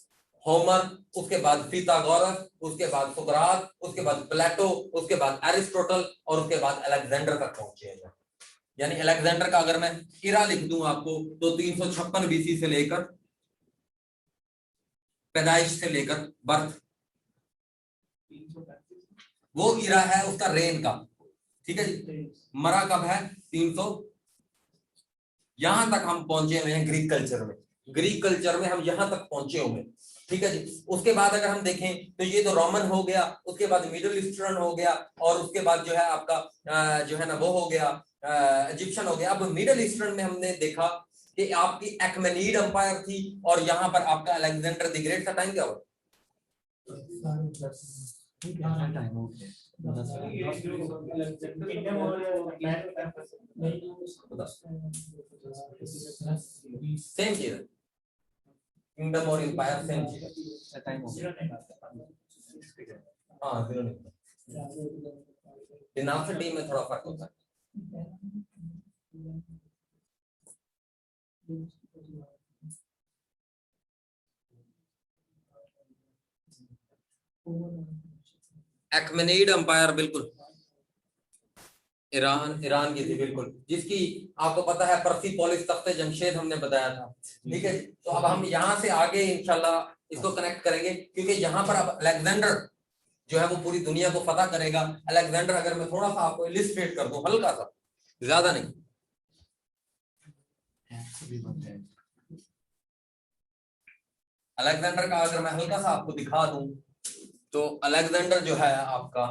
[SPEAKER 1] होमर, उसके बाद पिथागोरस, उसके बाद सुकरात, उसके बाद प्लेटो, उसके बाद एरिस्टोटल और उसके बाद अलेक्जेंडर तक पहुंचे हैं। यानी अलेक्जेंडर का अगर मैं इरा लिख दूं आपको तो 356 BC से लेकर पैदाइश से लेकर बर्थ, वो इरा है उसका रेन का, ठीक है जी। मरा कब है 300, यहां तक हम पहुंचे हुए हैं ग्रीक कल्चर में। ग्रीक कल्चर में हम यहां तक पहुंचे हुए, ठीक है जी। उसके बाद अगर हम देखें तो ये तो रोमन हो गया, उसके बाद मिडिल ईस्टर्न हो गया, और उसके बाद जो है आपका जो है ना वो हो गया इजिप्शियन हो गया। अब मिडिल ईस्टर्न में हमने देखा कि आपकी एक्मेनीड एम्पायर थी, और यहाँ पर आपका अलेक्जेंडर द ग्रेट का टाइम क्या हुआ
[SPEAKER 2] टाइम हो गया 10
[SPEAKER 1] सेम चीज है, किंगडम और एम्पायर सेम चीज है।
[SPEAKER 2] टाइम हो गया
[SPEAKER 1] हाँ जीरो नहीं, डिनासिटी में थोड़ा फर्क होता है। एक्मेनिड अंपायर बिल्कुल ईरान की थी बिल्कुल, जिसकी आपको पता है पर्सिपोलिस तख्ते जमशेद हमने बताया था। ठीक है, तो अब हम यहाँ से आगे इंशाल्लाह इसको कनेक्ट करेंगे, क्योंकि यहाँ पर अब अलेक्जेंडर जो है वो पूरी दुनिया को पता करेगा। अलेक्जेंडर, अगर मैं थोड़ा सा आपको इलिस्ट्रेट कर दूं, हल्का सा, ज्यादा नहीं, अलेक्जेंडर का अगर मैं हल्का सा आपको दिखा दूं, तो अलेक्जेंडर जो है आपका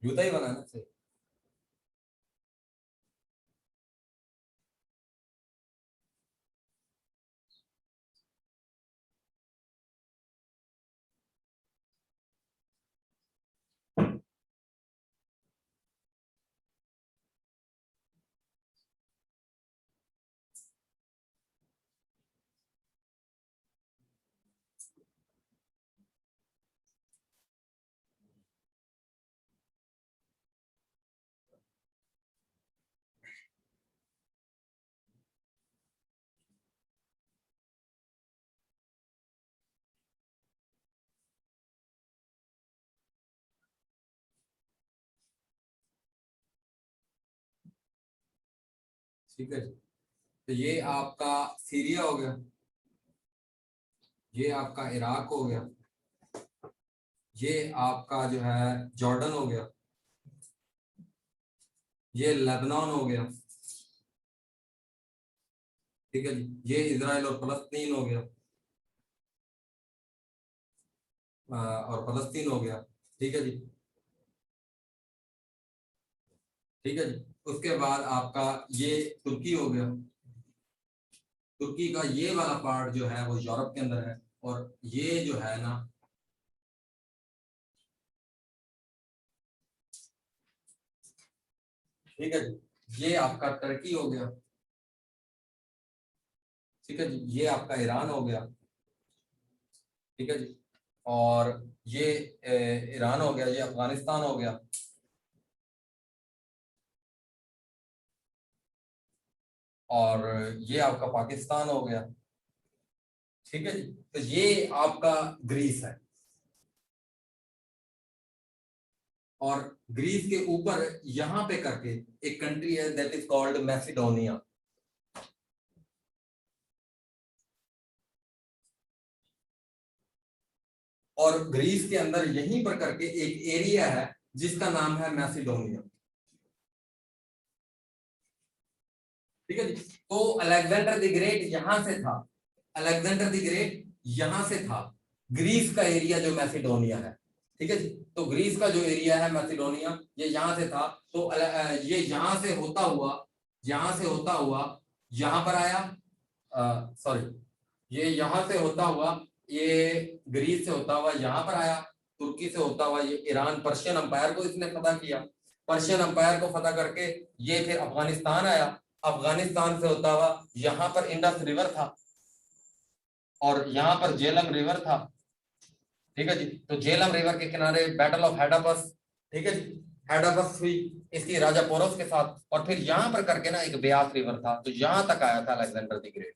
[SPEAKER 1] जूता ही बनाना चाहिए। ठीक है जी, तो ये आपका सीरिया हो गया, ये आपका इराक हो गया, ये आपका जो है जॉर्डन हो गया, ये लेबनान हो गया। ठीक है जी, ये इजराइल और फलस्तीन हो गया, और फलस्तीन हो गया। ठीक है जी, ठीक है जी, उसके बाद आपका ये तुर्की हो गया, तुर्की का ये वाला पार्ट जो है वो यूरोप के अंदर है, और ये जो है ना ठीक है जी, ये आपका टर्की हो गया। ठीक है जी, ये आपका ईरान हो गया। ठीक है जी, और ये ईरान हो गया, ये अफगानिस्तान हो गया, और ये आपका पाकिस्तान हो गया। ठीक है जी, तो ये आपका ग्रीस है, और ग्रीस के ऊपर यहां पे करके एक कंट्री है दैट इज कॉल्ड मैसिडोनिया। और ग्रीस के अंदर यहीं पर करके एक एरिया है जिसका नाम है मैसिडोनिया। ठीक है जी, तो अलेक्जेंडर द ग्रेट यहां से था, अलेक्जेंडर द ग्रेट यहां से था, ग्रीस का एरिया जो मैसिडोनिया है। ठीक है जी, तो ग्रीस का जो एरिया है मैसिडोनिया, ये यहां से था, तो ये यहां से होता हुआ, यहां से होता हुआ यहां पर आया, सॉरी, ये यहां से होता हुआ, ये ग्रीस से होता हुआ यहां पर आया, तुर्की से होता हुआ ये ईरान, पर्शियन अंपायर को इसने फतह किया, पर्शियन अंपायर को फतह करके ये फिर अफगानिस्तान आया, अफगानिस्तान से होता हुआ यहाँ पर इंडस रिवर था और यहाँ पर झेलम रिवर था, ठीक है जी। तो झेलम रिवर के किनारे बैटल ऑफ हेडापस, ठीक है जी, हेडापस हुई इसकी राजा पोरस के साथ। और फिर यहाँ पर करके ना एक ब्यास रिवर था, तो यहाँ तक आया था अलेक्जेंडर द ग्रेट,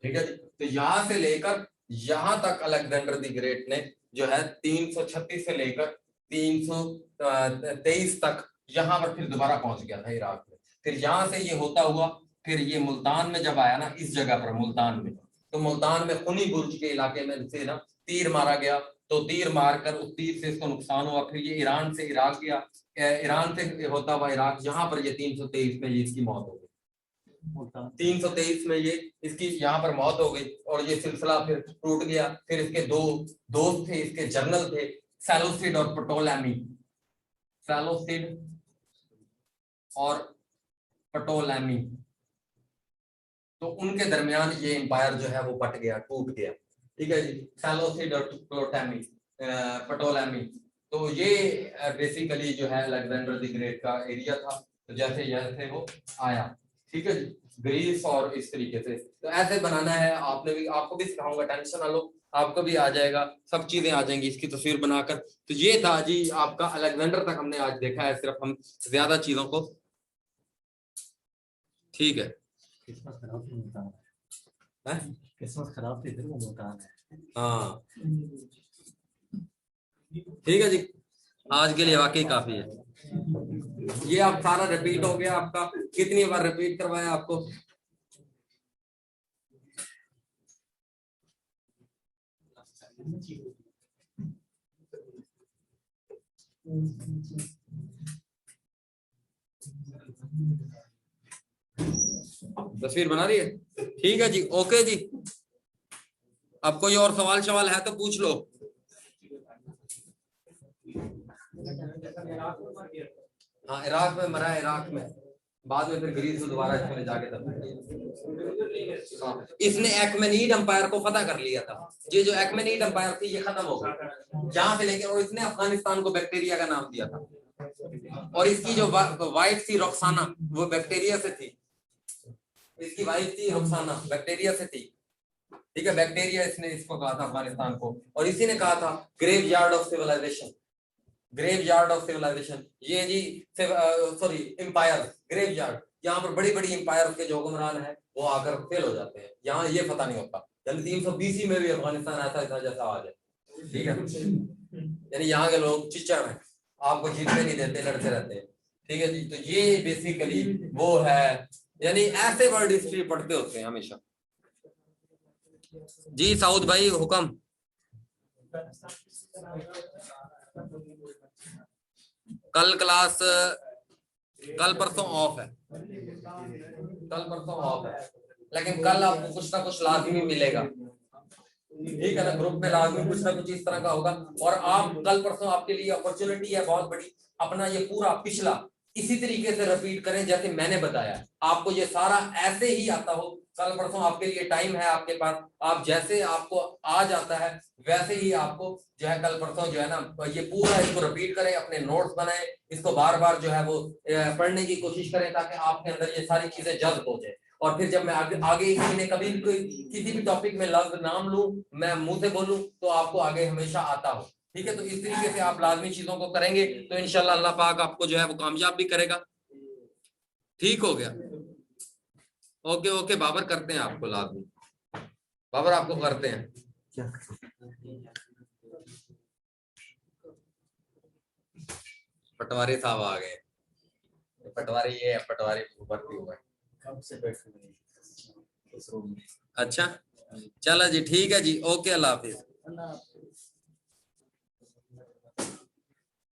[SPEAKER 1] ठीक है जी। तो यहाँ से लेकर यहाँ तक अलेक्जेंडर द ग्रेट ने जो है 336 से लेकर 323 तक यहाँ पर फिर दोबारा पहुंच गया था इराक में। फिर यहाँ से ये होता हुआ फिर ये मुल्तान में जब आया ना, इस जगह पर मुल्तान में, तो मुल्तान में खुनी बुर्ज के इलाके में से ना तीर मारा गया, तो तीर मारकर उस तीर से इसको नुकसान हुआ। फिर ये ईरान से इराक गया, ईरान से होता हुआ इराक, यहाँ पर ये 323 में ये इसकी मौत हो गई। 323 में ये इसकी यहाँ पर मौत हो गई और ये सिलसिला फिर टूट गया। फिर इसके दो दोस्त थे, इसके जनरल थे, सैलोसिड और पटोलेमी, सैलोसिड और पटोलेमी। तो उनके दरमियान ये एम्पायर जो है वो बट गया, टूट गया, ठीक है जी, सैलोसिड और पटोलेमी। तो ये बेसिकली जो है अलेक्जेंडर द ग्रेट का एरिया था। तो जैसे जैसे वो आया, ठीक है जी, ग्रीस और इस तरीके से, तो ऐसे बनाना है। आपने भी, आपको भी सिखाऊंगा, टेंशन ना लो, आपको भी आ जाएगा, सब चीजें आ जाएंगी इसकी तस्वीर बनाकर। तो ये था जी आपका अलेक्जेंडर तक हमने आज देखा है, सिर्फ हम ज्यादा चीजों को, ठीक है।
[SPEAKER 2] किस्मत खराब थी, मुल्तान
[SPEAKER 1] है,
[SPEAKER 2] किस्मत खराब थी, फिर वो मुल्तान है।
[SPEAKER 1] हाँ ठीक है जी, आज के लिए वाकई काफी है। ये आप सारा रिपीट हो गया आपका, कितनी बार रिपीट करवाया आपको? तस्वीर बना रही है, ठीक है जी, ओके जी। अब कोई और सवाल है तो पूछ लो। हाँ, इराक में मरा है, इराक में, बाद में फिर ग्रीस को दोबारा इसमें जाके दफन किया। हाँ, इसने एक्मेनीड एम्पायर को फतह कर लिया था। ये जो एक्मेनीड एम्पायर थी ये खत्म हो गई जहां से लेके, और इसने अफगानिस्तान को बैक्टीरिया का नाम दिया था। और इसकी जो वाइफ थी रुखसाना, वो बैक्टीरिया से थी, इसकी वाइफ थी रुखसाना, बैक्टीरिया से थी, ठीक है। बैक्टीरिया इसने इसको कहा था अफगानिस्तान को, और इसी ने कहा था graveyard of civilisation, graveyard of civilisation. ये जी सॉरी एम्पायर, ग्रेव यार्ड, यहाँ पर बड़ी बड़ी एम्पायर के जो हुक्मरान है वो आकर फेल हो जाते हैं, यहाँ ये पता नहीं होता। यानी 320 में भी अफगानिस्तान ऐसा था जैसा आज है, ठीक है। यानी यहाँ के लोग चिच्चर हैं, आपको जीतने नहीं देते, लड़ते रहते हैं, ठीक है जी। तो ये बेसिकली वो है, यानी ऐसे वर्ड हिस्ट्री पढ़ते होते हैं हमेशा जी। साउद भाई हुक्म। कल क्लास, कल परसों ऑफ है, कल परसों ऑफ है, लेकिन कल आपको कुछ ना कुछ लाजमी मिलेगा, ठीक है ना। ग्रुप में लाजमी कुछ ना कुछ इस तरह का होगा। और आप कल परसों, आपके लिए अपॉर्चुनिटी है बहुत बड़ी, अपना ये पूरा पिछला इसी तरीके से रिपीट करें जैसे मैंने बताया, आपको ये सारा ऐसे ही आता हो। कल परसों आपके लिए टाइम है आपके पास, आप जैसे आपको आ जाता है वैसे ही आपको जो है कल परसों जो है ना ये पूरा इसको रिपीट करें, अपने नोट्स बनाएं, इसको बार बार जो है वो पढ़ने की कोशिश करें ताकि आपके अंदर ये सारी चीजें जज्ब हो जाए। और फिर जब मैं आगे किसी ने कभी भी किसी भी टॉपिक में लफ्ज नाम लूं, मैं मुंह से बोलूं, तो आपको आगे हमेशा आता हो, ठीक है। तो इस तरीके से आप लाजमी चीजों को करेंगे तो इंशाल्लाह अल्लाह पाक आपको जो है वो कामयाब भी करेगा। ठीक हो गया, ओके ओके। बाबर करते हैं आपको, लाजमी बाबर आपको करते हैं।
[SPEAKER 2] क्या
[SPEAKER 1] पटवारी साहब आ गए, पटवारी ये है, पटवारी भर्ती हुआ है,
[SPEAKER 2] कब से बैठे हुए हैं?
[SPEAKER 1] अच्छा चलो जी, ठीक है जी, ओके, अल्लाह हाफिज।
[SPEAKER 2] अल्लाह